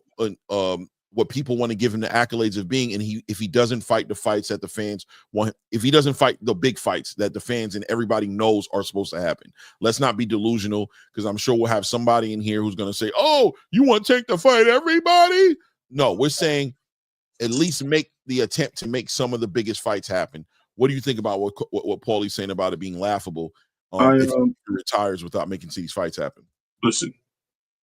what people want to give him the accolades of being. And if he doesn't fight the fights that the fans want, if he doesn't fight the big fights that the fans and everybody knows are supposed to happen. Let's not be delusional, because I'm sure we'll have somebody in here who's going to say, oh, you want Tank to fight everybody? No, we're saying at least make the attempt to make some of the biggest fights happen. What do you think about what Paulie's saying about it being laughable if he retires without making these fights happen? Listen,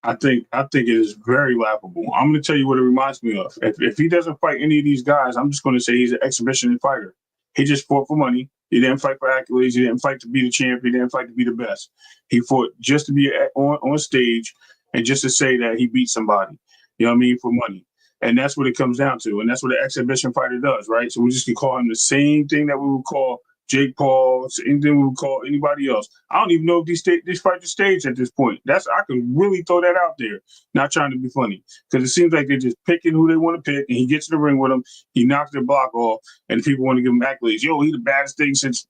I think it is very laughable. I'm going to tell you what it reminds me of. If he doesn't fight any of these guys, I'm just going to say he's an exhibition fighter. He just fought for money. He didn't fight for accolades. He didn't fight to be the champ. He didn't fight to be the best. He fought just to be on stage and just to say that he beat somebody. You know what I mean? For money. And that's what it comes down to. And that's what an exhibition fighter does, right? So we just can call him the same thing that we would call Jake Paul, anything we would call anybody else. I don't even know if these fighters stage at this point. I can really throw that out there. Not trying to be funny, because it seems like they're just picking who they want to pick, and he gets in the ring with them. He knocks their block off, and people want to give him accolades. Yo, he the baddest thing since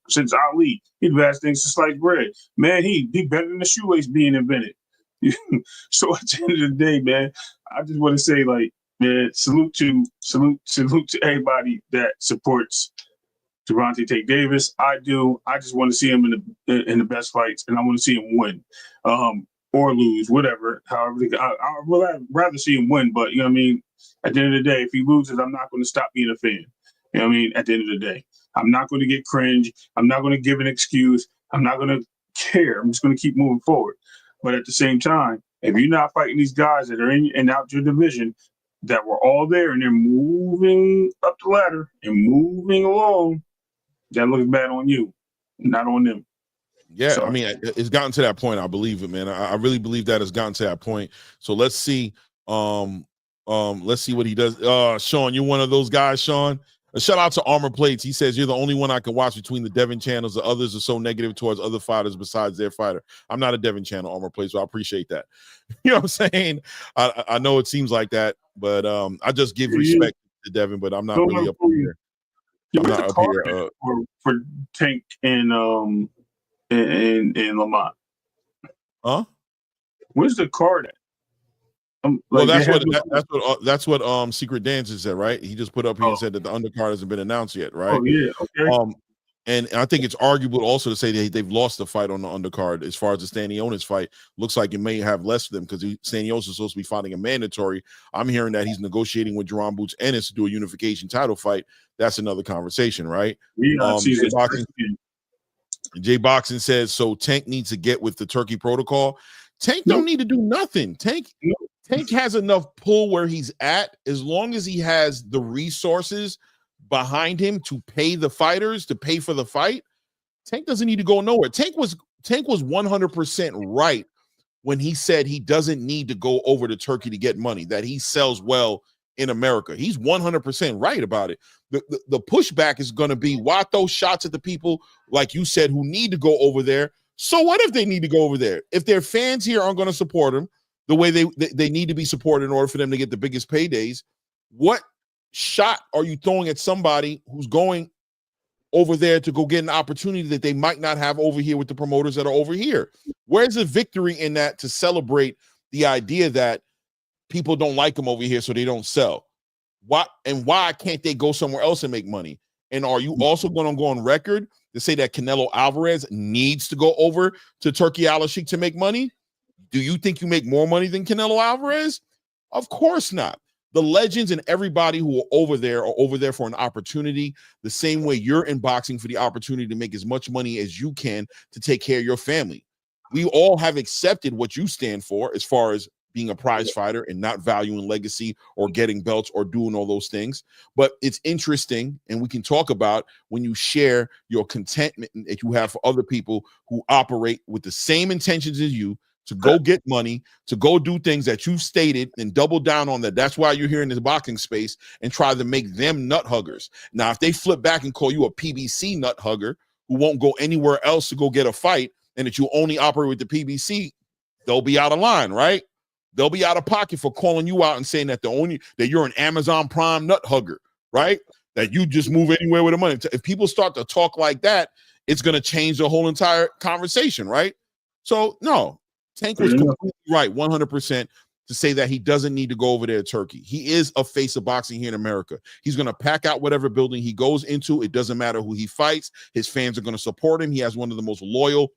Ali. He the baddest thing since sliced bread. Man, he better than the shoelace being invented. So at the end of the day, man, I just want to say, like, man, salute to everybody that supports Gervonta Tate Davis. I do. I just want to see him in the best fights, and I want to see him win, or lose, whatever. However, I would rather see him win. But you know what I mean. At the end of the day, if he loses, I'm not going to stop being a fan. You know what I mean. At the end of the day, I'm not going to get cringe. I'm not going to give an excuse. I'm not going to care. I'm just going to keep moving forward. But at the same time, if you're not fighting these guys that are in and out your division, that were all there and they're moving up the ladder and moving along, that looks bad on you, not on them. Yeah, so, I mean, it's gotten to that point. I believe it, man. I really believe that it's gotten to that point. So let's see. Let's see what he does. Sean, you're one of those guys, Sean. A shout out to Armor Plates. He says, you're the only one I can watch between the Devin channels. The others are so negative towards other fighters besides their fighter. I'm not a Devin channel, Armor Plates, so I appreciate that. You know what I'm saying? I know it seems like that, but I just give respect to Devin, but I'm not really up here. I'm not up here for Tank and Lamont. Huh? Where's the card at? Well, that's what Secret Dancer said, right? He just put up here and said that the undercard hasn't been announced yet, right? Oh yeah, okay. And I think it's arguable also to say that they've lost the fight on the undercard. As far as the Stanionis fight, looks like it may have less of them because Stanionis is supposed to be fighting a mandatory. I'm hearing that he's negotiating with Jerome Boots Ennis to do a unification title fight. That's another conversation, right? Jay Boxing says, so Tank needs to get with the Turkey protocol. Tank don't need to do nothing. Tank has enough pull where he's at, as long as he has the resources behind him to pay the fighters, to pay for the fight. Tank doesn't need to go nowhere. Tank was 100% right when he said he doesn't need to go over to Turkey to get money, that he sells well in America. He's 100% right about it. The pushback is going to be, why throw shots at the people, like you said, who need to go over there? So what if they need to go over there? If their fans here aren't going to support them the way they need to be supported in order for them to get the biggest paydays, what shot are you throwing at somebody who's going over there to go get an opportunity that they might not have over here with the promoters that are over here? Where's the victory in that to celebrate the idea that people don't like them over here, so they don't sell? Why can't they go somewhere else and make money? And are you also going to go on record to say that Canelo Alvarez needs to go over to Turki Alalshikh to make money? Do you think you make more money than Canelo Alvarez? Of course not. The legends and everybody who are over there for an opportunity, the same way you're in boxing for the opportunity to make as much money as you can to take care of your family. We all have accepted what you stand for as far as being a prize fighter and not valuing legacy or getting belts or doing all those things. But it's interesting, and we can talk about when you share your contentment that you have for other people who operate with the same intentions as you, to go get money, to go do things that you've stated and double down on that. That's why you're here in this boxing space, and try to make them nut huggers. Now, if they flip back and call you a PBC nut hugger who won't go anywhere else to go get a fight, and that you only operate with the PBC, they'll be out of line, right? They'll be out of pocket for calling you out and saying that that you're an Amazon Prime nut hugger, right? That you just move anywhere with the money. If people start to talk like that, it's going to change the whole entire conversation, right? So, no. Tank was completely right, 100%, to say that he doesn't need to go over there to Turkey. He is a face of boxing here in America. He's going to pack out whatever building he goes into. It doesn't matter who he fights. His fans are going to support him. He has one of the most loyal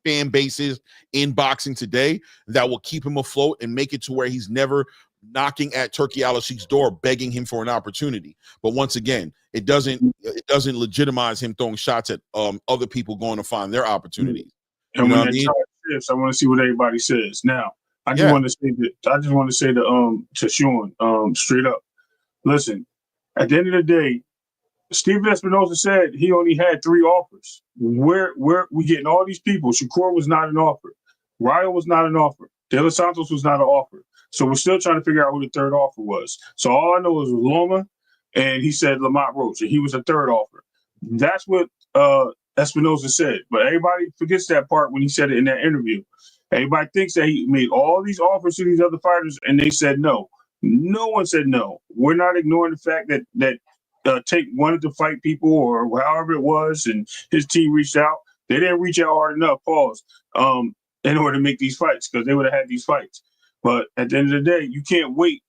fan bases in boxing today that will keep him afloat and make it to where he's never knocking at Turki Alalshikh's door, begging him for an opportunity. But once again, it doesn't legitimize him throwing shots at other people going to find their opportunities. And you know when what that I mean? time shifts, I want to see what everybody says. Now, I just want to say to Sean, straight up. Listen, at the end of the day, Steven Espinosa said he only had 3 offers. Where we getting all these people? Shakur was not an offer. Ryo was not an offer. De Los Santos was not an offer. So we're still trying to figure out who the third offer was. So all I know is Loma, and he said Lamont Roach, and he was the third offer. That's what Espinosa said. But everybody forgets that part when he said it in that interview. Everybody thinks that he made all these offers to these other fighters, and they said no. No one said no. We're not ignoring the fact that Tank wanted to fight people or however it was, and his team reached out. They didn't reach out hard enough, in order to make these fights, because they would have had these fights. But at the end of the day, you can't wait.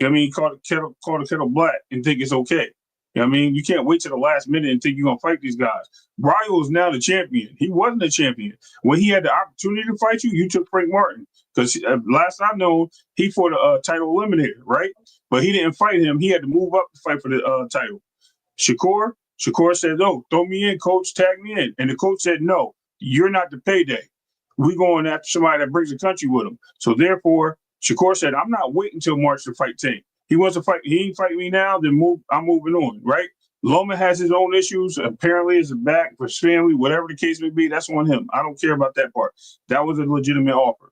I mean, call the kettle black and think it's okay. I mean, you can't wait to the last minute and think you're going to fight these guys. Ryo is now the champion. He wasn't a champion. When he had the opportunity to fight you, you took Frank Martin. Because last I know, he fought a title eliminator, right? But he didn't fight him. He had to move up to fight for the title. Shakur said, no, throw me in, coach, tag me in. And the coach said, no, you're not the payday. We're going after somebody that brings the country with him. So therefore, Shakur said, I'm not waiting until March to fight Tank. He wants to fight. He ain't fight me now, then I'm moving on, right? Loma has his own issues. Apparently, it's a back for his family, whatever the case may be. That's on him. I don't care about that part. That was a legitimate offer.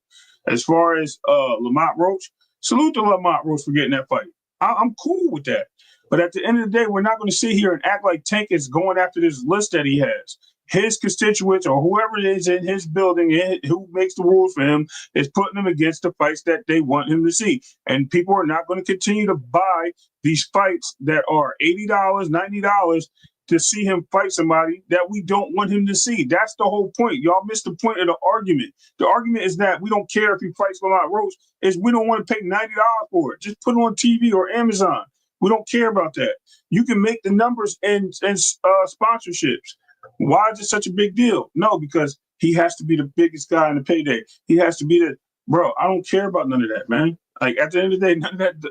As far as Lamont Roach, salute to Lamont Roach for getting that fight. I'm cool with that. But at the end of the day, we're not going to sit here and act like Tank is going after this list that he has. His constituents or whoever it is in his building who makes the rules for him is putting him against the fights that they want him to see. And people are not going to continue to buy these fights that are $80, $90 to see him fight somebody that we don't want him to see. That's the whole point. Y'all missed the point of the argument. The argument is that we don't care if he fights Lamont Roach, is we don't want to pay $90 for it. Just put it on TV or Amazon. We don't care about that. You can make the numbers and sponsorships. Why is it such a big deal? No, because he has to be the biggest guy in the payday. He has to be bro, I don't care about none of that, man. Like, at the end of the day,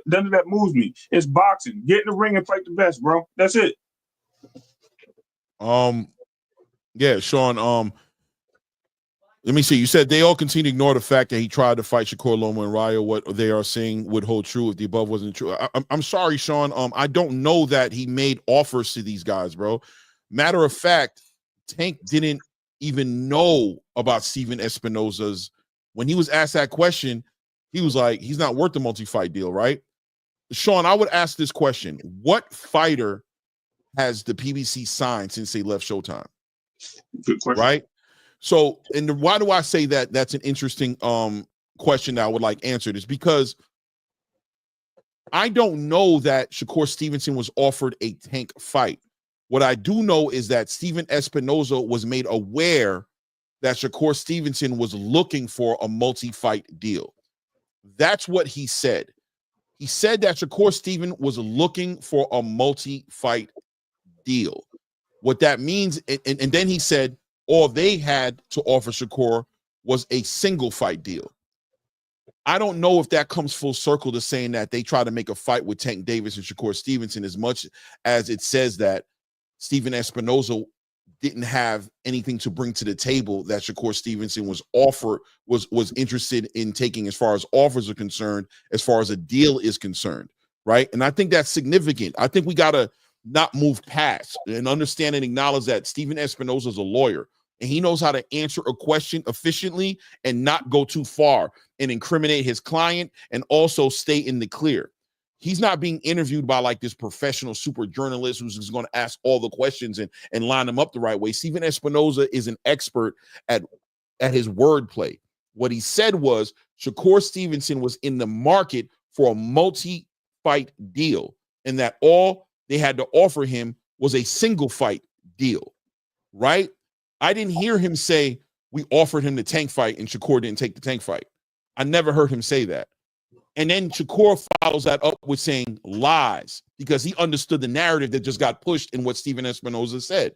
none of that moves me. It's boxing. Get in the ring and fight the best, bro. That's it. Yeah, Sean, let me see. You said they all continue to ignore the fact that he tried to fight Shakur Loma and Ryo. What they are saying would hold true if the above wasn't true. I'm sorry, Sean. I don't know that he made offers to these guys, bro. Matter of fact, Tank didn't even know about Steven Espinosa's. When he was asked that question, he was like, he's not worth the multi-fight deal, right? Sean, I would ask this question. What fighter has the PBC signed since they left Showtime? Good question. Right? So, and why do I say that? That's an interesting question that I would like answered, is because I don't know that Shakur Stevenson was offered a Tank fight. What I do know is that Steven Espinosa was made aware that Shakur Stevenson was looking for a multi-fight deal. That's what he said. He said that Shakur Stevenson was looking for a multi-fight deal. What that means, and then he said all they had to offer Shakur was a single fight deal. I don't know if that comes full circle to saying that they try to make a fight with Tank Davis and Shakur Stevenson, as much as it says that Steven Espinosa didn't have anything to bring to the table that Shakur Stevenson was interested in taking, as far as offers are concerned, as far as a deal is concerned, right? And I think that's significant. I think we got to not move past and understand and acknowledge that Steven Espinosa is a lawyer, and he knows how to answer a question efficiently and not go too far and incriminate his client and also stay in the clear. He's not being interviewed by like this professional super journalist who's just going to ask all the questions and line them up the right way. Steven Espinosa is an expert at his wordplay. What he said was Shakur Stevenson was in the market for a multi-fight deal, and that all they had to offer him was a single fight deal, right? I didn't hear him say we offered him the Tank fight and Shakur didn't take the Tank fight. I never heard him say that. And then Shakur follows that up with saying lies, because he understood the narrative that just got pushed in what Steven Espinosa said.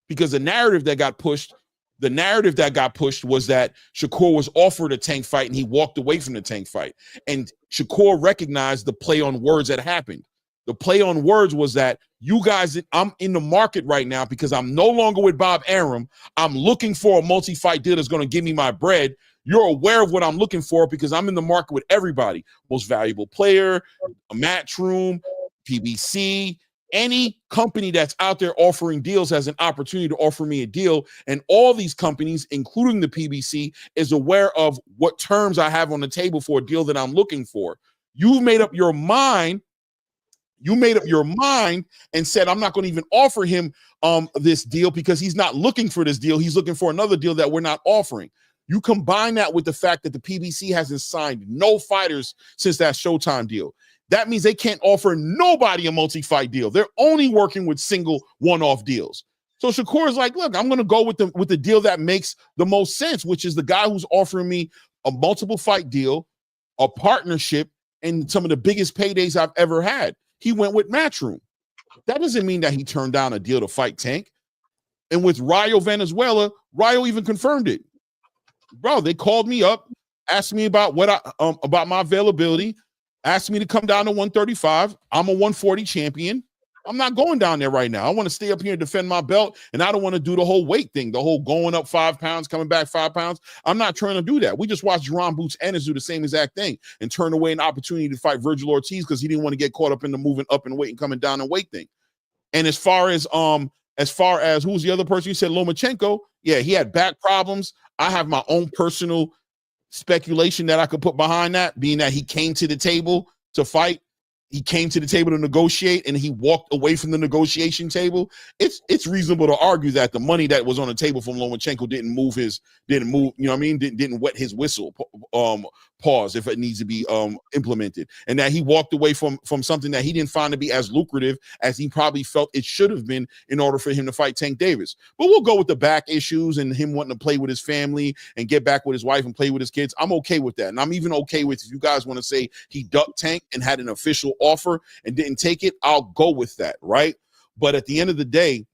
Because the narrative that got pushed The narrative that got pushed was that Shakur was offered a Tank fight and he walked away from the Tank fight. And Shakur recognized the play on words that happened. The play on words was that you guys, I'm in the market right now because I'm no longer with Bob Arum. I'm looking for a multi-fight deal that's going to give me my bread. You're aware of what I'm looking for because I'm in the market with everybody. Most valuable player, a Matchroom, PBC, any company that's out there offering deals has an opportunity to offer me a deal. And all these companies, including the PBC, is aware of what terms I have on the table for a deal that I'm looking for. You've made up your mind. You made up your mind and said, I'm not going to even offer him this deal because he's not looking for this deal. He's looking for another deal that we're not offering. You combine that with the fact that the PBC hasn't signed no fighters since that Showtime deal. That means they can't offer nobody a multi-fight deal. They're only working with single one-off deals. So Shakur is like, look, I'm going to go with the deal that makes the most sense, which is the guy who's offering me a multiple fight deal, a partnership, and some of the biggest paydays I've ever had. He went with Matchroom. That doesn't mean that he turned down a deal to fight Tank. And with Rayo Venezuela, Rayo even confirmed it. Bro, they called me up, asked me about about my availability, asked me to come down to 135. I'm a 140 champion. I'm not going down there right now. I want to stay up here and defend my belt, and I don't want to do the whole weight thing, the whole going up 5 pounds, coming back 5 pounds. I'm not trying to do that. We just watched Jerome Boots Ennis do the same exact thing and turn away an opportunity to fight Virgil Ortiz because he didn't want to get caught up in the moving up in weight and coming down in weight thing. And as far as who's the other person you said, Lomachenko, yeah, he had back problems. I have my own personal speculation that I could put behind that, being that he came to the table to fight. He came to the table to negotiate and he walked away from the negotiation table. It's reasonable to argue that the money that was on the table from Lomachenko didn't move, you know what I mean? Didn't wet his whistle, pause if it needs to be implemented. And that he walked away from something that he didn't find to be as lucrative as he probably felt it should have been in order for him to fight Tank Davis. But we'll go with the back issues and him wanting to play with his family and get back with his wife and play with his kids. I'm okay with that. And I'm even okay with, if you guys want to say he ducked Tank and had an official offer and didn't take it, I'll go with that, right? But at the end of the day,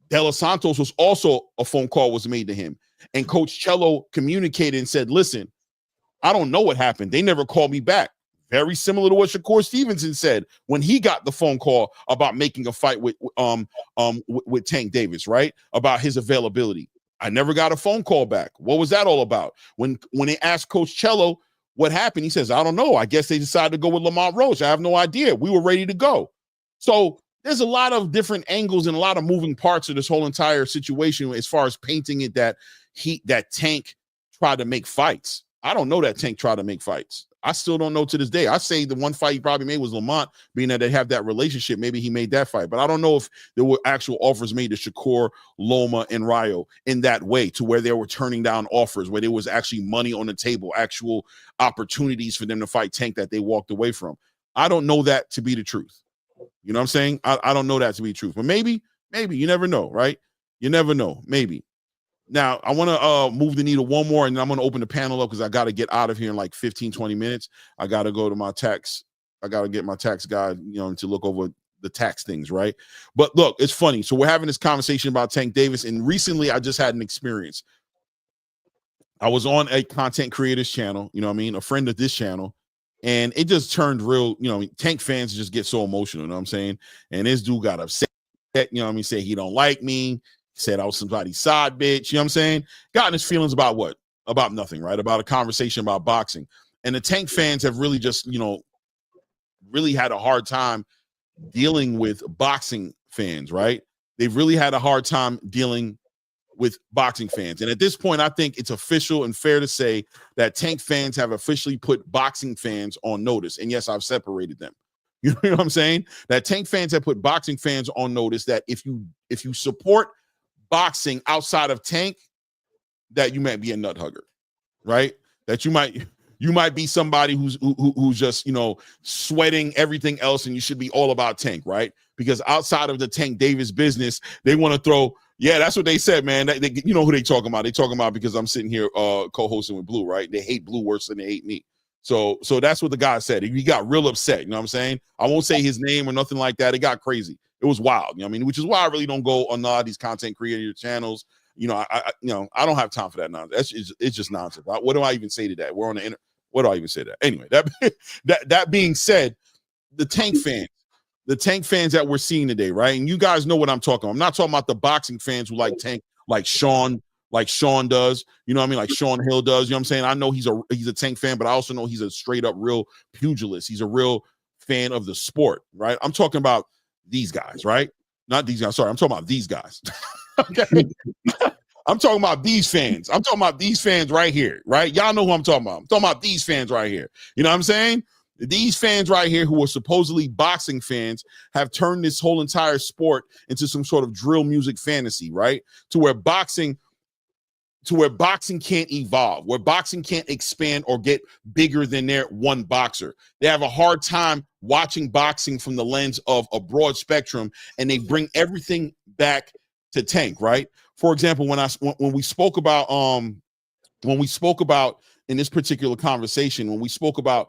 De Los Santos was also, a phone call was made to him. And Coach Cello communicated and said, listen, I don't know what happened. They never called me back. Very similar to what Shakur Stevenson said when he got the phone call about making a fight with Tank Davis, right? About his availability. I never got a phone call back. What was that all about? When they asked Coach Cello what happened, he says, I don't know. I guess they decided to go with Lamont Roach. I have no idea. We were ready to go. So there's a lot of different angles and a lot of moving parts of this whole entire situation as far as painting it that Tank tried to make fights. I don't know that Tank tried to make fights. I still don't know to this day. I say the one fight he probably made was Lamont, being that they have that relationship. Maybe he made that fight, but I don't know if there were actual offers made to Shakur, Loma, and Rayo in that way to where they were turning down offers, where there was actually money on the table, actual opportunities for them to fight Tank that they walked away from. I don't know that to be the truth. You know what I'm saying? I don't know that to be the truth, but maybe, you never know, right? You never know, maybe. Now, I want to move the needle one more, and I'm going to open the panel up because I got to get out of here in like 15, 20 minutes. I got to go to my tax. I got to get my tax guy, to look over the tax things, right? But look, it's funny. So we're having this conversation about Tank Davis, and recently I just had an experience. I was on a content creators channel, a friend of this channel, and it just turned real, Tank fans just get so emotional, you know what I'm saying? And this dude got upset, say he don't like me. Said I was somebody's side bitch, you know what I'm saying? Got in his feelings about what? About nothing, right? About a conversation about boxing. And the Tank fans have really just, really had a hard time dealing with boxing fans, right? They've really had a hard time dealing with boxing fans. And at this point, I think it's official and fair to say that Tank fans have officially put boxing fans on notice. And yes, I've separated them. You know what I'm saying? That Tank fans have put boxing fans on notice that if you support boxing outside of Tank, that you might be a nut hugger, right? That you might be somebody who's just sweating everything else, and you should be all about Tank, right? Because outside of the Tank Davis business, they want to throw. Yeah, that's what they said, man. They you know who they talking about? They talking about because I'm sitting here co-hosting with Blue, right? They hate Blue worse than they hate me. So that's what the guy said. He got real upset. You know what I'm saying? I won't say his name or nothing like that. It got crazy. It was wild. You know what I mean? Which is why I really don't go on a lot of these content creator channels. I don't have time for that nonsense. It's just nonsense. What do I even say to that? We're on the internet. What do I even say to that? Anyway, that being said, the Tank fans that we're seeing today, right? And you guys know what I'm talking about. I'm not talking about the boxing fans who like Tank, like Sean does. You know what I mean? Like Sean Hill does. You know what I'm saying? I know he's a Tank fan, but I also know he's a straight up real pugilist. He's a real fan of the sport, right? I'm talking about these guys, right? Not these guys. Sorry, I'm talking about these guys. Okay. I'm talking about these fans. I'm talking about these fans right here, right? Y'all know who I'm talking about. I'm talking about these fans right here. You know what I'm saying? These fans right here who are supposedly boxing fans have turned this whole entire sport into some sort of drill music fantasy, right? To where boxing can't evolve, where boxing can't expand or get bigger than their one boxer. They have a hard time watching boxing from the lens of a broad spectrum, and they bring everything back to Tank, right? For example, when we spoke about in this particular conversation, when we spoke about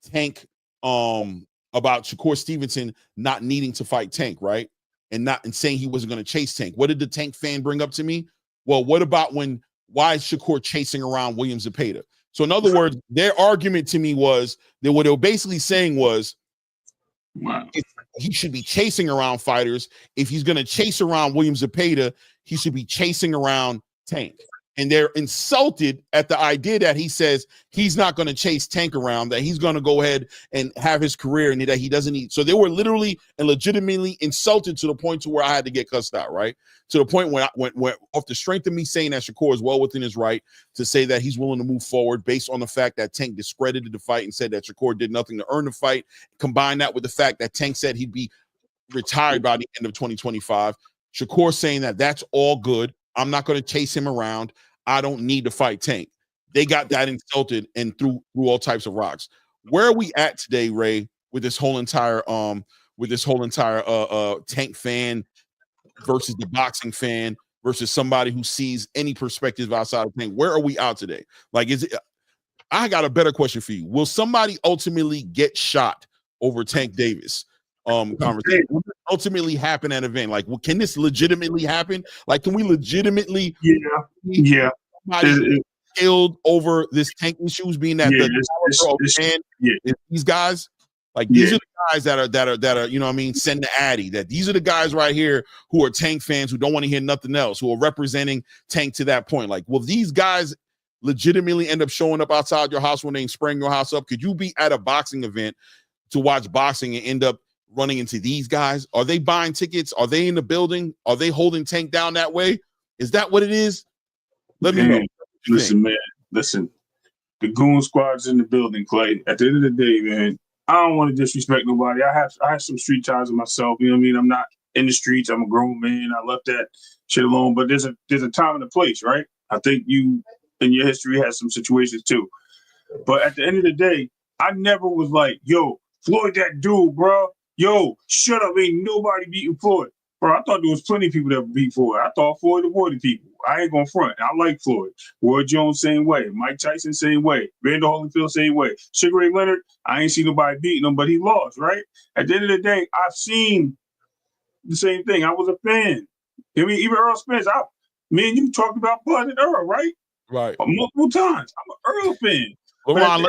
Tank, about Shakur Stevenson not needing to fight Tank, right? And saying he wasn't going to chase Tank. What did the Tank fan bring up to me? Well, what about why is Shakur chasing around William Zepeda? So in other words, their argument to me was that what they were basically saying was, wow, he should be chasing around fighters. If he's going to chase around William Zepeda, he should be chasing around Tank. And they're insulted at the idea that he says he's not going to chase Tank around, that he's going to go ahead and have his career and that he doesn't need. So they were literally and legitimately insulted to the point to where I had to get cussed out, right? To the point when I went off the strength of me saying that Shakur is well within his right to say that he's willing to move forward based on the fact that Tank discredited the fight and said that Shakur did nothing to earn the fight. Combine that with the fact that Tank said he'd be retired by the end of 2025. Shakur saying that that's all good. I'm not going to chase him around. I don't need to fight Tank. They got that insulted and threw all types of rocks. Where are we at today, Ray, with this whole entire Tank fan versus the boxing fan versus somebody who sees any perspective outside of Tank? Where are we out today? Like, I got a better question for you. Will somebody ultimately get shot over Tank Davis? Conversation will ultimately happen at an event. Like, can this legitimately happen? Like, can we legitimately killed over this Tank issues, being that these guys, like these are the guys that are you know what I mean, send the Addy, that these are the guys right here who are Tank fans who don't want to hear nothing else, who are representing Tank to that point. Like, will these guys legitimately end up showing up outside your house when they spraying your house up? Could you be at a boxing event to watch boxing and end up running into these guys? Are they buying tickets? Are they in the building? Are they holding Tank down that way? Is that what it is? Let me know. Listen, man. Listen. The goon squad's in the building, Clay. At the end of the day, man, I don't want to disrespect nobody. I have some street ties in myself. You know what I mean? I'm not in the streets. I'm a grown man. I left that shit alone. But there's a time and a place, right? I think you in your history has some situations too. But at the end of the day, I never was like, yo, Floyd that dude, bro. Yo, shut up. Ain't nobody beating Floyd. Bro, I thought there was plenty of people that beat Floyd. I thought Floyd avoided people. I ain't gonna front. I like Floyd. Roy Jones, same way. Mike Tyson, same way. Vander Holyfield, same way. Sugar Ray Leonard, I ain't seen nobody beating him, but he lost, right? At the end of the day, I've seen the same thing. I was a fan. I mean, even Earl Spence, me and you talked about Bud and Earl, right? Right. Multiple times. I'm an Earl fan. LaRon,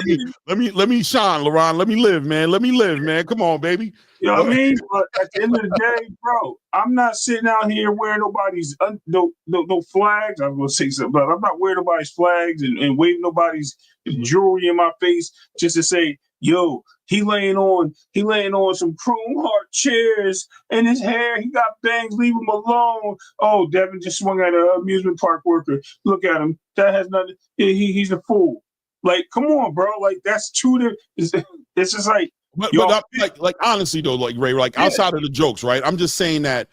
let me shine, LaRon. Let me live, man. Let me live, man. Come on, baby. You know what I mean? But at the end of the day, bro, I'm not sitting out here wearing nobody's no flags. I was gonna say something, but I'm not wearing nobody's flags and waving nobody's jewelry in my face just to say, yo, he laying on some chrome heart chairs and his hair, he got bangs, leave him alone. Oh, Devin just swung at an amusement park worker. Look at him. That has nothing. He's a fool. Like, come on, bro. Like, that's true. It's just like, but like honestly though, like Ray, like outside of the jokes, right? I'm just saying that.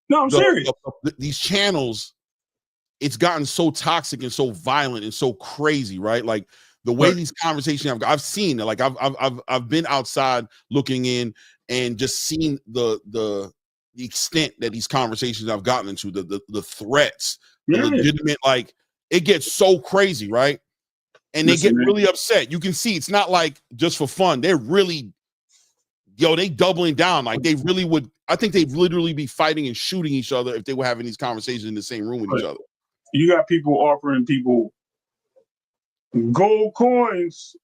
No, I'm serious. These channels, it's gotten so toxic and so violent and so crazy, right? Like the way these conversations I've seen, like I've been outside looking in and just seen the extent that these conversations I've gotten into, the threats, the legitimate, like it gets so crazy, right? And they get really upset. You can see it's not like just for fun. They're really, they doubling down. Like they really would. I think they'd literally be fighting and shooting each other if they were having these conversations in the same room with each other. You got people offering people gold coins.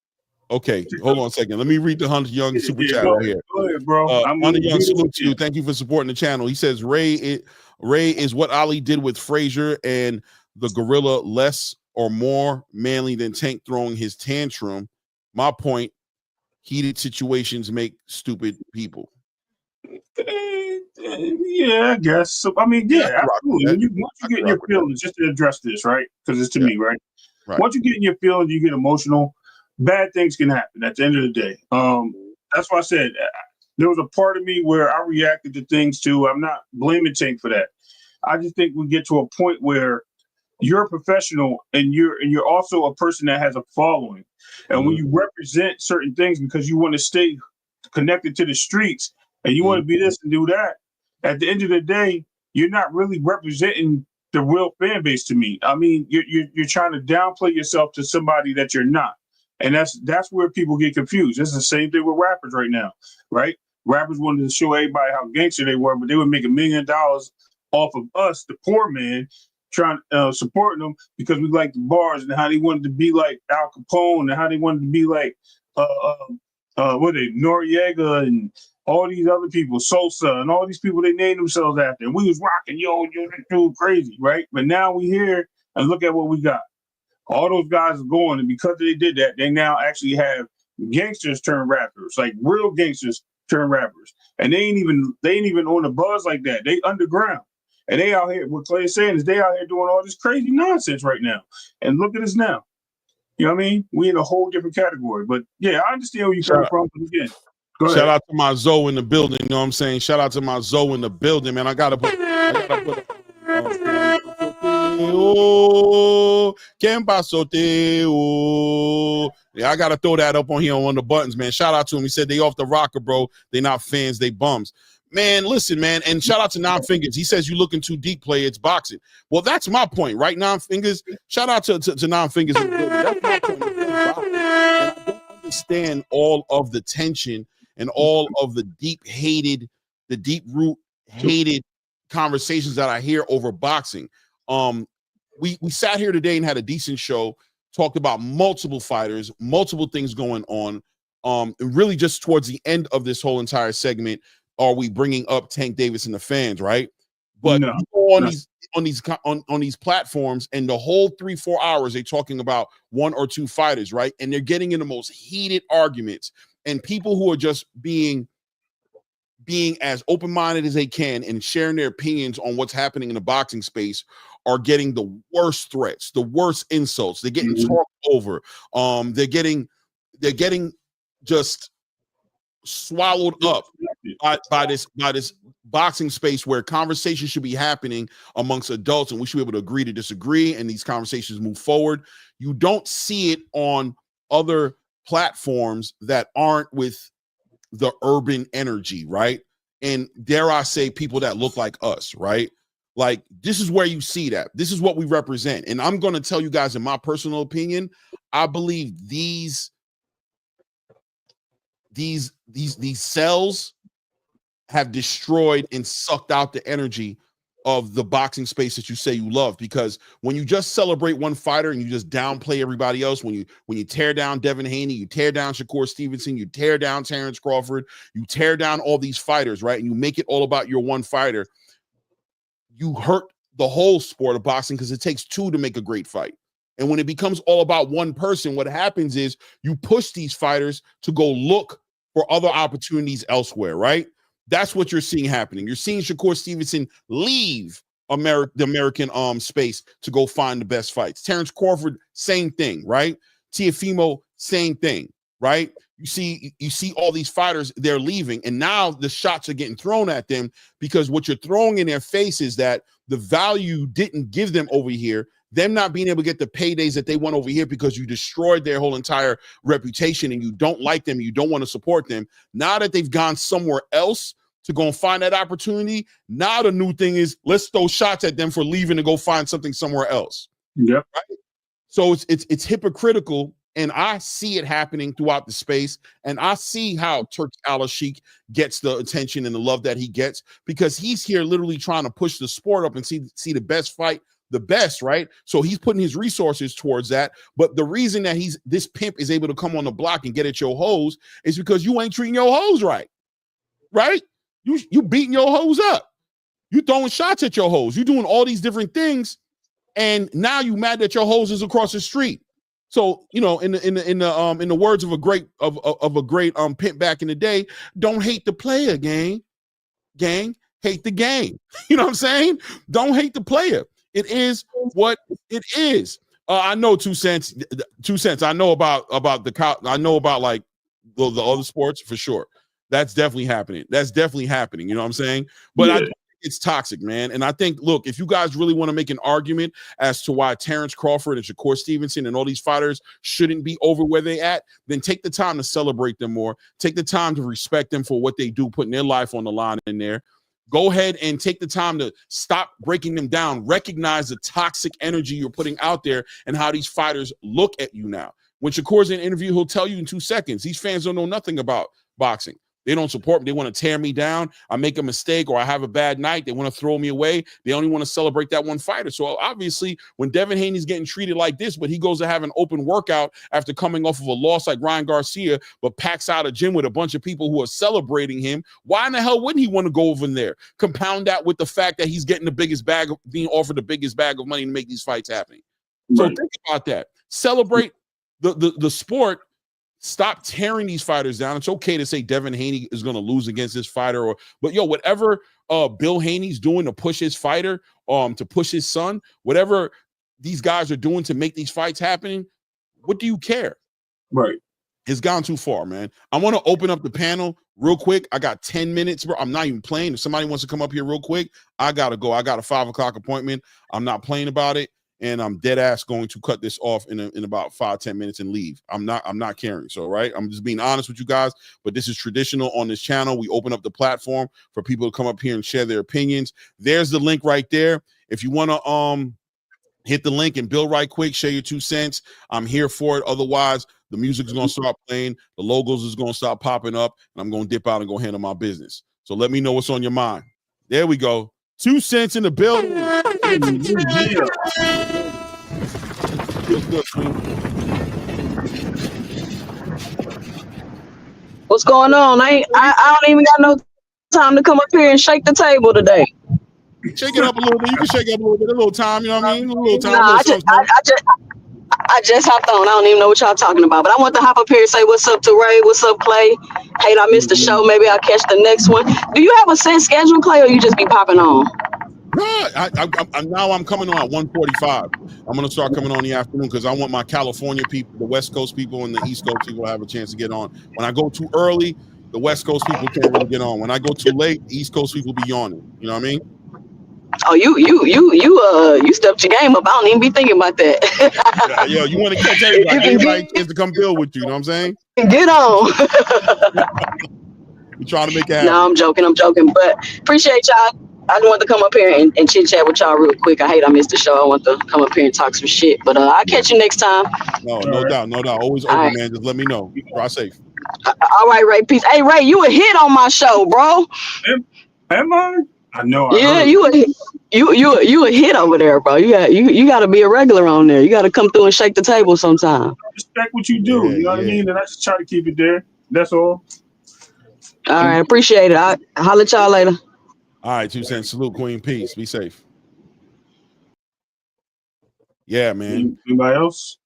Okay, hold on a second. Let me read the Hunter Young super chat right here. Go ahead, bro. Hunter Young, salute to you. Thank you for supporting the channel. He says Ray is what Ali did with Frazier and the gorilla, less or more manly than Tank throwing his tantrum. My point, heated situations make stupid people. Yeah, I guess. So, I mean, yeah, absolutely. Once you get in your feelings, just to address this, right? Because it's to me, right? Once you get in your feelings, you get emotional. Bad things can happen at the end of the day. That's why I said there was a part of me where I reacted to things too. I'm not blaming Tank for that. I just think we get to a point where you're a professional and you're also a person that has a following. And when you represent certain things because you want to stay connected to the streets and you want to be this and do that, at the end of the day, you're not really representing the real fan base to me. I mean, you're trying to downplay yourself to somebody that you're not. And that's where people get confused. It's the same thing with rappers right now, right? Rappers wanted to show everybody how gangster they were, but they would make $1 million off of us, the poor man, trying supporting them because we like the bars and how they wanted to be like Al Capone and how they wanted to be like Noriega and all these other people, Sosa and all these people they named themselves after. And we was rocking, yo, this dude crazy, right? But now we here and look at what we got. All those guys are going, and because they did that, they now actually have gangsters turn rappers, like real gangsters turn rappers. And they ain't even on the buzz like that. They underground. And they out here, what Clay is saying is they out here doing all this crazy nonsense right now. And look at us now. You know what I mean? We in a whole different category. But yeah, I understand where you're coming from. But again, go ahead. Shout out to my Zoe in the building. You know what I'm saying? Shout out to my Zoe in the building, man. I gotta put yeah, I gotta throw that up on here on one of the buttons, man. Shout out to him. He said they off the rocker, bro. They not fans, they bums. Man, listen, man, and shout out to Nine Fingers. He says you looking too deep, play. It's boxing. Well, that's my point, right? Nine Fingers. Shout out to Nine Fingers. That's my point. And I don't understand all of the tension and all of the deep root hated conversations that I hear over boxing. We sat here today and had a decent show, talked about multiple fighters, multiple things going on. And really just towards the end of this whole entire segment, are we bringing up Tank Davis and the fans, right? But you go on these platforms, and the whole 3-4 hours they're talking about one or two fighters, right? And they're getting in the most heated arguments, and people who are just being as open-minded as they can and sharing their opinions on what's happening in the boxing space are getting the worst threats, the worst insults. They're getting talked over. They're getting just swallowed up by this boxing space where conversation should be happening amongst adults, and we should be able to agree to disagree, and these conversations move forward. You don't see it on other platforms that aren't with the urban energy, right? And dare I say, people that look like us, right? Like, this is where you see that. This is what we represent. And I'm going to tell you guys, in my personal opinion, I believe these cells have destroyed and sucked out the energy of the boxing space that you say you love. Because when you just celebrate one fighter and you just downplay everybody else, when you tear down Devin Haney, you tear down Shakur Stevenson, you tear down Terrence Crawford, you tear down all these fighters, right? And you make it all about your one fighter, you hurt the whole sport of boxing, because it takes two to make a great fight. And when it becomes all about one person, what happens is you push these fighters to go look for other opportunities elsewhere, right? That's what you're seeing happening. You're seeing Shakur Stevenson leave the American space to go find the best fights. Terrence Crawford, same thing, right? Teofimo, same thing, right? You see all these fighters, they're leaving, and now the shots are getting thrown at them because what you're throwing in their face is that the value you didn't give them over here, them not being able to get the paydays that they want over here because you destroyed their whole entire reputation and you don't like them, you don't want to support them. Now that they've gone somewhere else to go and find that opportunity, now the new thing is let's throw shots at them for leaving to go find something somewhere else. Yep. Right? So it's hypocritical, and I see it happening throughout the space, and I see how Turki Alalshikh gets the attention and the love that he gets because he's here literally trying to push the sport up and see the best fight the best, right? So he's putting his resources towards that. But the reason that this pimp is able to come on the block and get at your hoes is because you ain't treating your hoes right? You beating your hoes up. You throwing shots at your hoes. You doing all these different things, and now you mad that your hoes is across the street. So, in the words of a great pimp back in the day, don't hate the player, gang, hate the game. You know what I'm saying? Don't hate the player. It is what it is. I know 2 cents. 2 cents. I know about I know about like the other sports for sure. That's definitely happening. You know what I'm saying? But I think it's toxic, man. And I think, look, if you guys really want to make an argument as to why Terrence Crawford and Shakur Stevenson and all these fighters shouldn't be over where they at, then take the time to celebrate them more. Take the time to respect them for what they do, putting their life on the line in there. Go ahead and take the time to stop breaking them down. Recognize the toxic energy you're putting out there and how these fighters look at you now. When Shakur's in an interview, he'll tell you in 2 seconds. These fans don't know nothing about boxing. They don't support me. They want to tear me down. I make a mistake or I have a bad night. They want to throw me away. They only want to celebrate that one fighter. So obviously, when Devin Haney's getting treated like this, but he goes to have an open workout after coming off of a loss like Ryan Garcia, but packs out a gym with a bunch of people who are celebrating him, why in the hell wouldn't he want to go over in there? Compound that with the fact that he's getting being offered the biggest bag of money to make these fights happen. So think about that. Celebrate the sport. Stop tearing these fighters down. It's okay to say Devin Haney is going to lose against this fighter, but whatever Bill Haney's doing to push his fighter, to push his son, whatever these guys are doing to make these fights happening, what do you care? Right. It's gone too far, man. I want to open up the panel real quick. I got 10 minutes, bro. I'm not even playing. If somebody wants to come up here real quick, I got to go. I got a 5 o'clock appointment. I'm not playing about it. And I'm dead ass going to cut this off in about 5-10 minutes and leave. I'm not caring. So, right. I'm just being honest with you guys, but this is traditional on this channel. We open up the platform for people to come up here and share their opinions. There's the link right there. If you want to hit the link and build right quick, share your 2 cents. I'm here for it. Otherwise, the music is going to start playing. The logos is going to start popping up, and I'm going to dip out and go handle my business. So let me know what's on your mind. There we go. 2 cents in the building. What's going on? I don't even got no time to come up here and shake the table today. Shake it up a little bit. You can shake it up a little time. You know what I mean? A little time. Nah, I just hopped on. I don't even know what y'all talking about, but I want to hop up here and say what's up to Ray, what's up, Clay. Hate I missed the show. Maybe I'll catch the next one. Do you have a set schedule, Clay, or you just be popping on? No, now I'm coming on at 1:45. I'm going to start coming on in the afternoon because I want my California people, the West Coast people, and the East Coast people to have a chance to get on. When I go too early, the West Coast people can't really get on. When I go too late, the East Coast people be yawning. You know what I mean? Oh, you stepped your game up. I don't even be thinking about that. Yeah, you want to catch everybody. Everybody gets to come build with you. You know what I'm saying? Get on. We trying to make it happen. No, I'm joking. But appreciate y'all. I just want to come up here and chit chat with y'all real quick. I hate I missed the show. I want to come up here and talk some shit. But I'll catch you next time. No doubt. Always open, right, man. Just let me know. Drive safe. All right, Ray. Peace. Hey, Ray, you a hit on my show, bro. Am I? I know. Yeah, you a hit over there, bro. You got to be a regular on there. You got to come through and shake the table sometime. I respect what you do. You know what I mean? And I just try to keep it there. That's all. All right, appreciate it. I'll holler at y'all later. All right, 2 cents. Salute, Queen. Peace. Be safe. Yeah, man. Anybody else?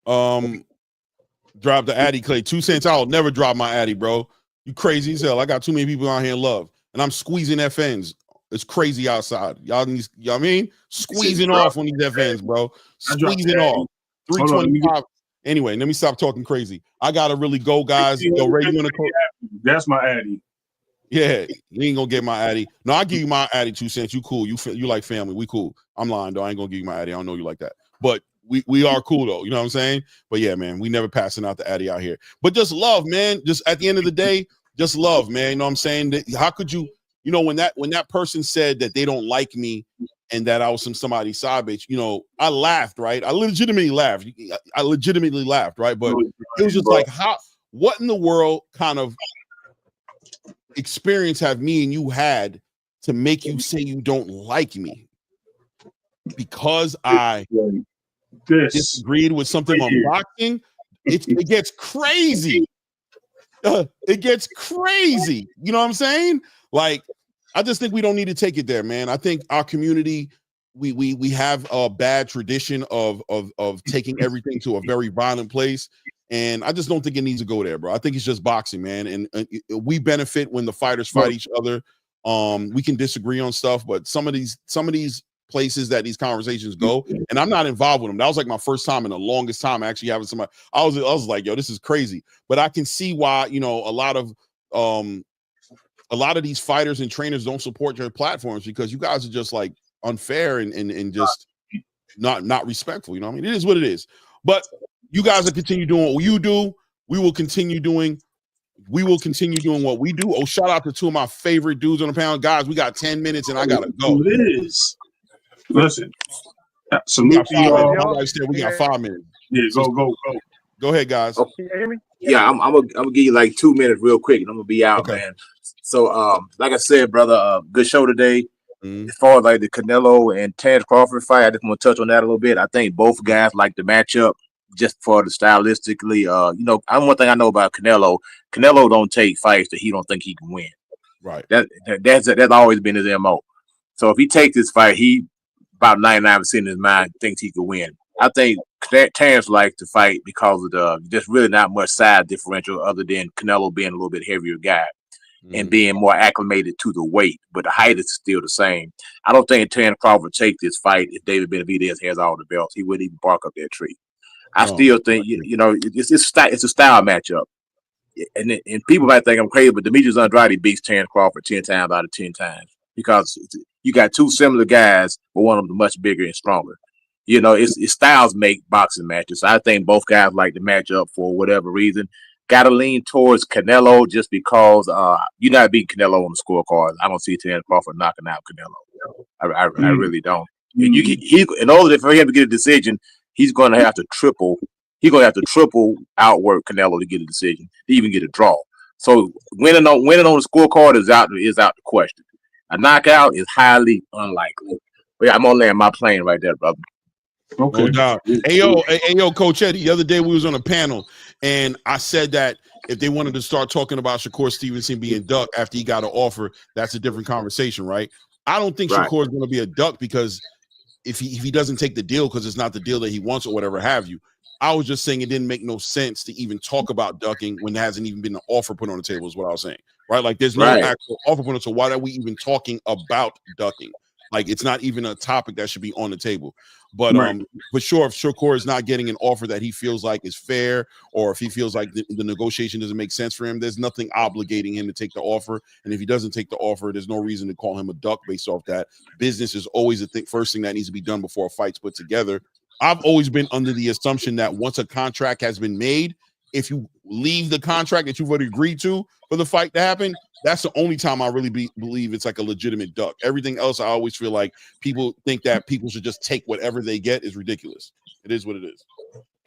Drop the Addy, Clay. 2 cents. I'll never drop my Addy, bro. You crazy as hell. I got too many people out here in love, and I'm squeezing FNs. It's crazy outside. Y'all know what I mean? Squeezing off on these FNs, bro. Squeezing off. 325. Anyway, let me stop talking crazy. I gotta really go, guys. Yo, Ray, you wanna call? That's my Addy. Yeah, you ain't gonna get my Addy. No, I'll give you my Addy 2 cents. You cool. You like family. We cool. I'm lying, though. I ain't gonna give you my Addy. I don't know you like that. But we are cool, though. You know what I'm saying? But yeah, man, we never passing out the Addy out here. But just love, man. Just at the end of the day, just love, man. You know what I'm saying? How could you, when that person said that they don't like me and that I was somebody's side bitch, I laughed, right? I legitimately laughed. Right? But it was just like, what in the world kind of experience have me and you had to make you say you don't like me? because I disagreed with something on boxing, it gets crazy. It gets crazy. You know what I'm saying? Like, I just think we don't need to take it there, man. I think our community, we have a bad tradition of taking everything to a very violent place. And I just don't think it needs to go there, bro. I think it's just boxing, man. And we benefit when the fighters fight each other. We can disagree on stuff, but some of these places that these conversations go, and I'm not involved with them. That was like my first time in the longest time actually having somebody. I was like, yo, this is crazy. But I can see why, you know, a lot of these fighters and trainers don't support your platforms, because you guys are just like unfair and just not respectful. You know what I mean? It is what it is. But you guys will continue doing what you do. We will continue doing what we do. Oh, shout out to two of my favorite dudes on the panel. Guys, we got 10 minutes and I gotta go. It is. Listen. We got 5 minutes. Yeah, go. Go ahead, guys. Oh, can you hear me? Yeah, I'm gonna give you like 2 minutes real quick and I'm gonna be out, man. So like I said, brother, good show today. As far as like the Canelo and Terence Crawford fight, I just want to touch on that a little bit. I think both guys like the matchup just for the stylistically. You know, one thing I know about Canelo don't take fights that he don't think he can win. Right. That's always been his MO. So if he takes this fight, he about 99% in his mind thinks he could win. I think Terence likes to fight because of the just really not much size differential other than Canelo being a little bit heavier guy and being more acclimated to the weight, but the height is still the same. I don't think Terence Crawford take this fight if David Benavidez has all the belts. He wouldn't even bark up that tree. I still think you know it's a style matchup, and people might think I'm crazy, but Demetrius Andrade beats Terence Crawford 10 times out of 10 times because you got two similar guys, but one of them much bigger and stronger. You know, it's styles make boxing matches. So I think both guys like the matchup for whatever reason. Got to lean towards Canelo just because you're not beating Canelo on the scorecard. I don't see Terence Crawford knocking out Canelo. I really don't. And in order for him to get a decision, he's going to have to triple. He's going to have to triple outwork Canelo to get a decision, to even get a draw. So winning on the scorecard is out the question. A knockout is highly unlikely. But yeah, I'm gonna land my plane right there, brother. Okay. No doubt. Hey yo, Coach Eddie. The other day we was on a panel, and I said that if they wanted to start talking about Shakur Stevenson being ducked after he got an offer, that's a different conversation, right? I don't think Shakur is going to be a duck because if he doesn't take the deal because it's not the deal that he wants or whatever have you. I was just saying it didn't make no sense to even talk about ducking when there hasn't even been an offer put on the table. Is what I was saying, right? Like there's no actual offer put on. So why are we even talking about ducking? Like it's not even a topic that should be on the table. But for sure, if Shakur is not getting an offer that he feels like is fair, or if he feels like the negotiation doesn't make sense for him, there's nothing obligating him to take the offer. And if he doesn't take the offer, there's no reason to call him a duck based off that. Business is always the first thing that needs to be done before a fight's put together. I've always been under the assumption that once a contract has been made, if you leave the contract that you've already agreed to for the fight to happen, that's the only time I really believe it's like a legitimate duck. Everything else, I always feel like people think that people should just take whatever they get is ridiculous. It is what it is.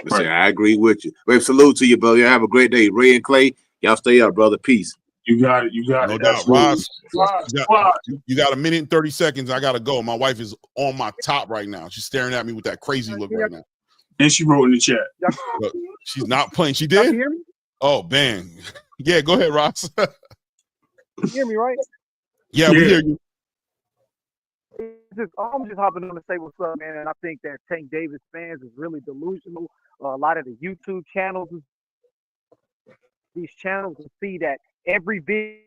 Listen, I agree with you. Wait, salute to you, brother. You have a great day. Ray and Clay, y'all stay up, brother. Peace. You got it. No doubt. Ross, you got a minute and 30 seconds. I got to go. My wife is on my top right now. She's staring at me with that crazy look right now. And she wrote in the chat. Look, she's not playing. She did? Hear me? Oh, bang. Yeah, go ahead, Ross. You hear me, right? Yeah, we hear you. I'm just hopping on to say what's up, man. And I think that Tank Davis fans is really delusional. A lot of the YouTube channels, these channels will see that every video.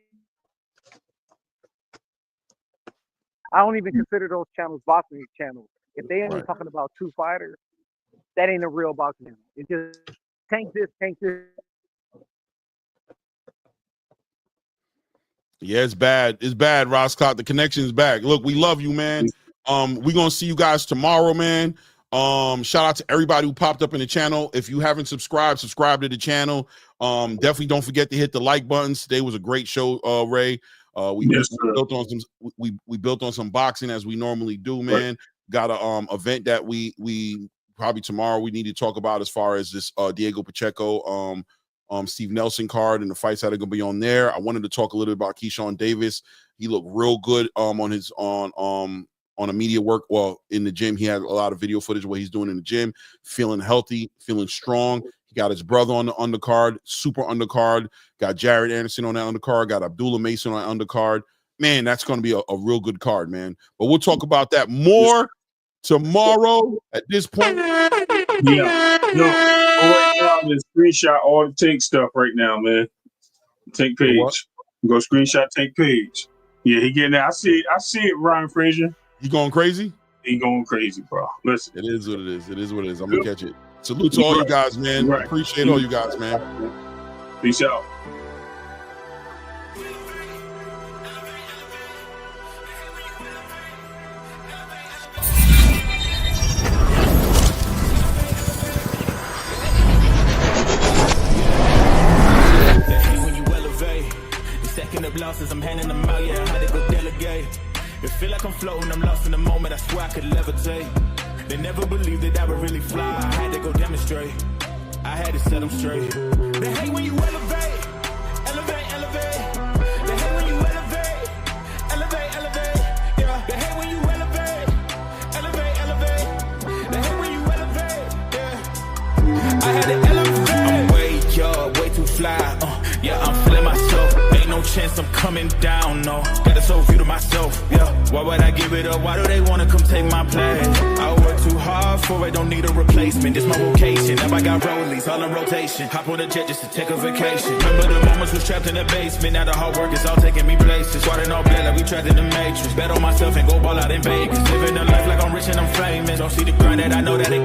I don't even consider those channels boxing channels. If they only talking about two fighters, that ain't a real boxing channel. It's just tank this. Yeah, it's bad. It's bad, Ross Clock. The connection is back. Look, we love you, man. We're gonna see you guys tomorrow, man. Shout out to everybody who popped up in the channel. If you haven't subscribed, subscribe to the channel. Definitely don't forget to hit the like buttons. Today was a great show, Ray. We built on some boxing as we normally do, man. Got a event that we probably tomorrow we need to talk about as far as this Diego Pacheco Steve Nelson card and the fights that are gonna be on there. I wanted to talk a little bit about Keyshawn Davis. He looked real good on on a media work. Well, in the gym, he had a lot of video footage of what he's doing in the gym, feeling healthy, feeling strong. He got his brother on the undercard, super undercard. Got Jared Anderson on that undercard. Got Abdullah Mason on that undercard. Man, that's going to be a real good card, man. But we'll talk about that more tomorrow at this point. Yeah. No, right now, let's screenshot all the Tank stuff right now, man. Tank page. Go screenshot Tank page. Yeah, he getting that. I see it, Ryan Frazier. He going crazy? He going crazy, bro. Listen. It is what it is. It is what it is. I'm going to catch it. Salute to all you guys, man. Right. Appreciate all you guys, man. Peace out. Of losses, I'm handing them out, yeah, I had to go delegate. It feel like I'm floating, I'm lost in the moment, I swear I could levitate. They never believed that I would really fly, I had to go demonstrate. I had to set them straight. They hate when you elevate, elevate, elevate. They hate when you elevate, elevate, elevate. Yeah, they hate when you elevate, elevate, elevate. They hate when you elevate, yeah. I had to elevate. I'm way too fly, yeah, I'm feeling myself. Ain't no chance I'm coming down, no. Got a soul view to myself, yeah. Why would I give it up? Why do they wanna come take my place? I work too hard for it, don't need a replacement. This my vocation, now I got rollies all in rotation. Hop on a jet just to take a vacation. Remember the moments was trapped in the basement. Now the hard work is all taking me places. Squatting all black like we trapped in the matrix. Bet on myself and go ball out in Vegas. Living a life like I'm rich and I'm famous. Don't see the grind that I know that it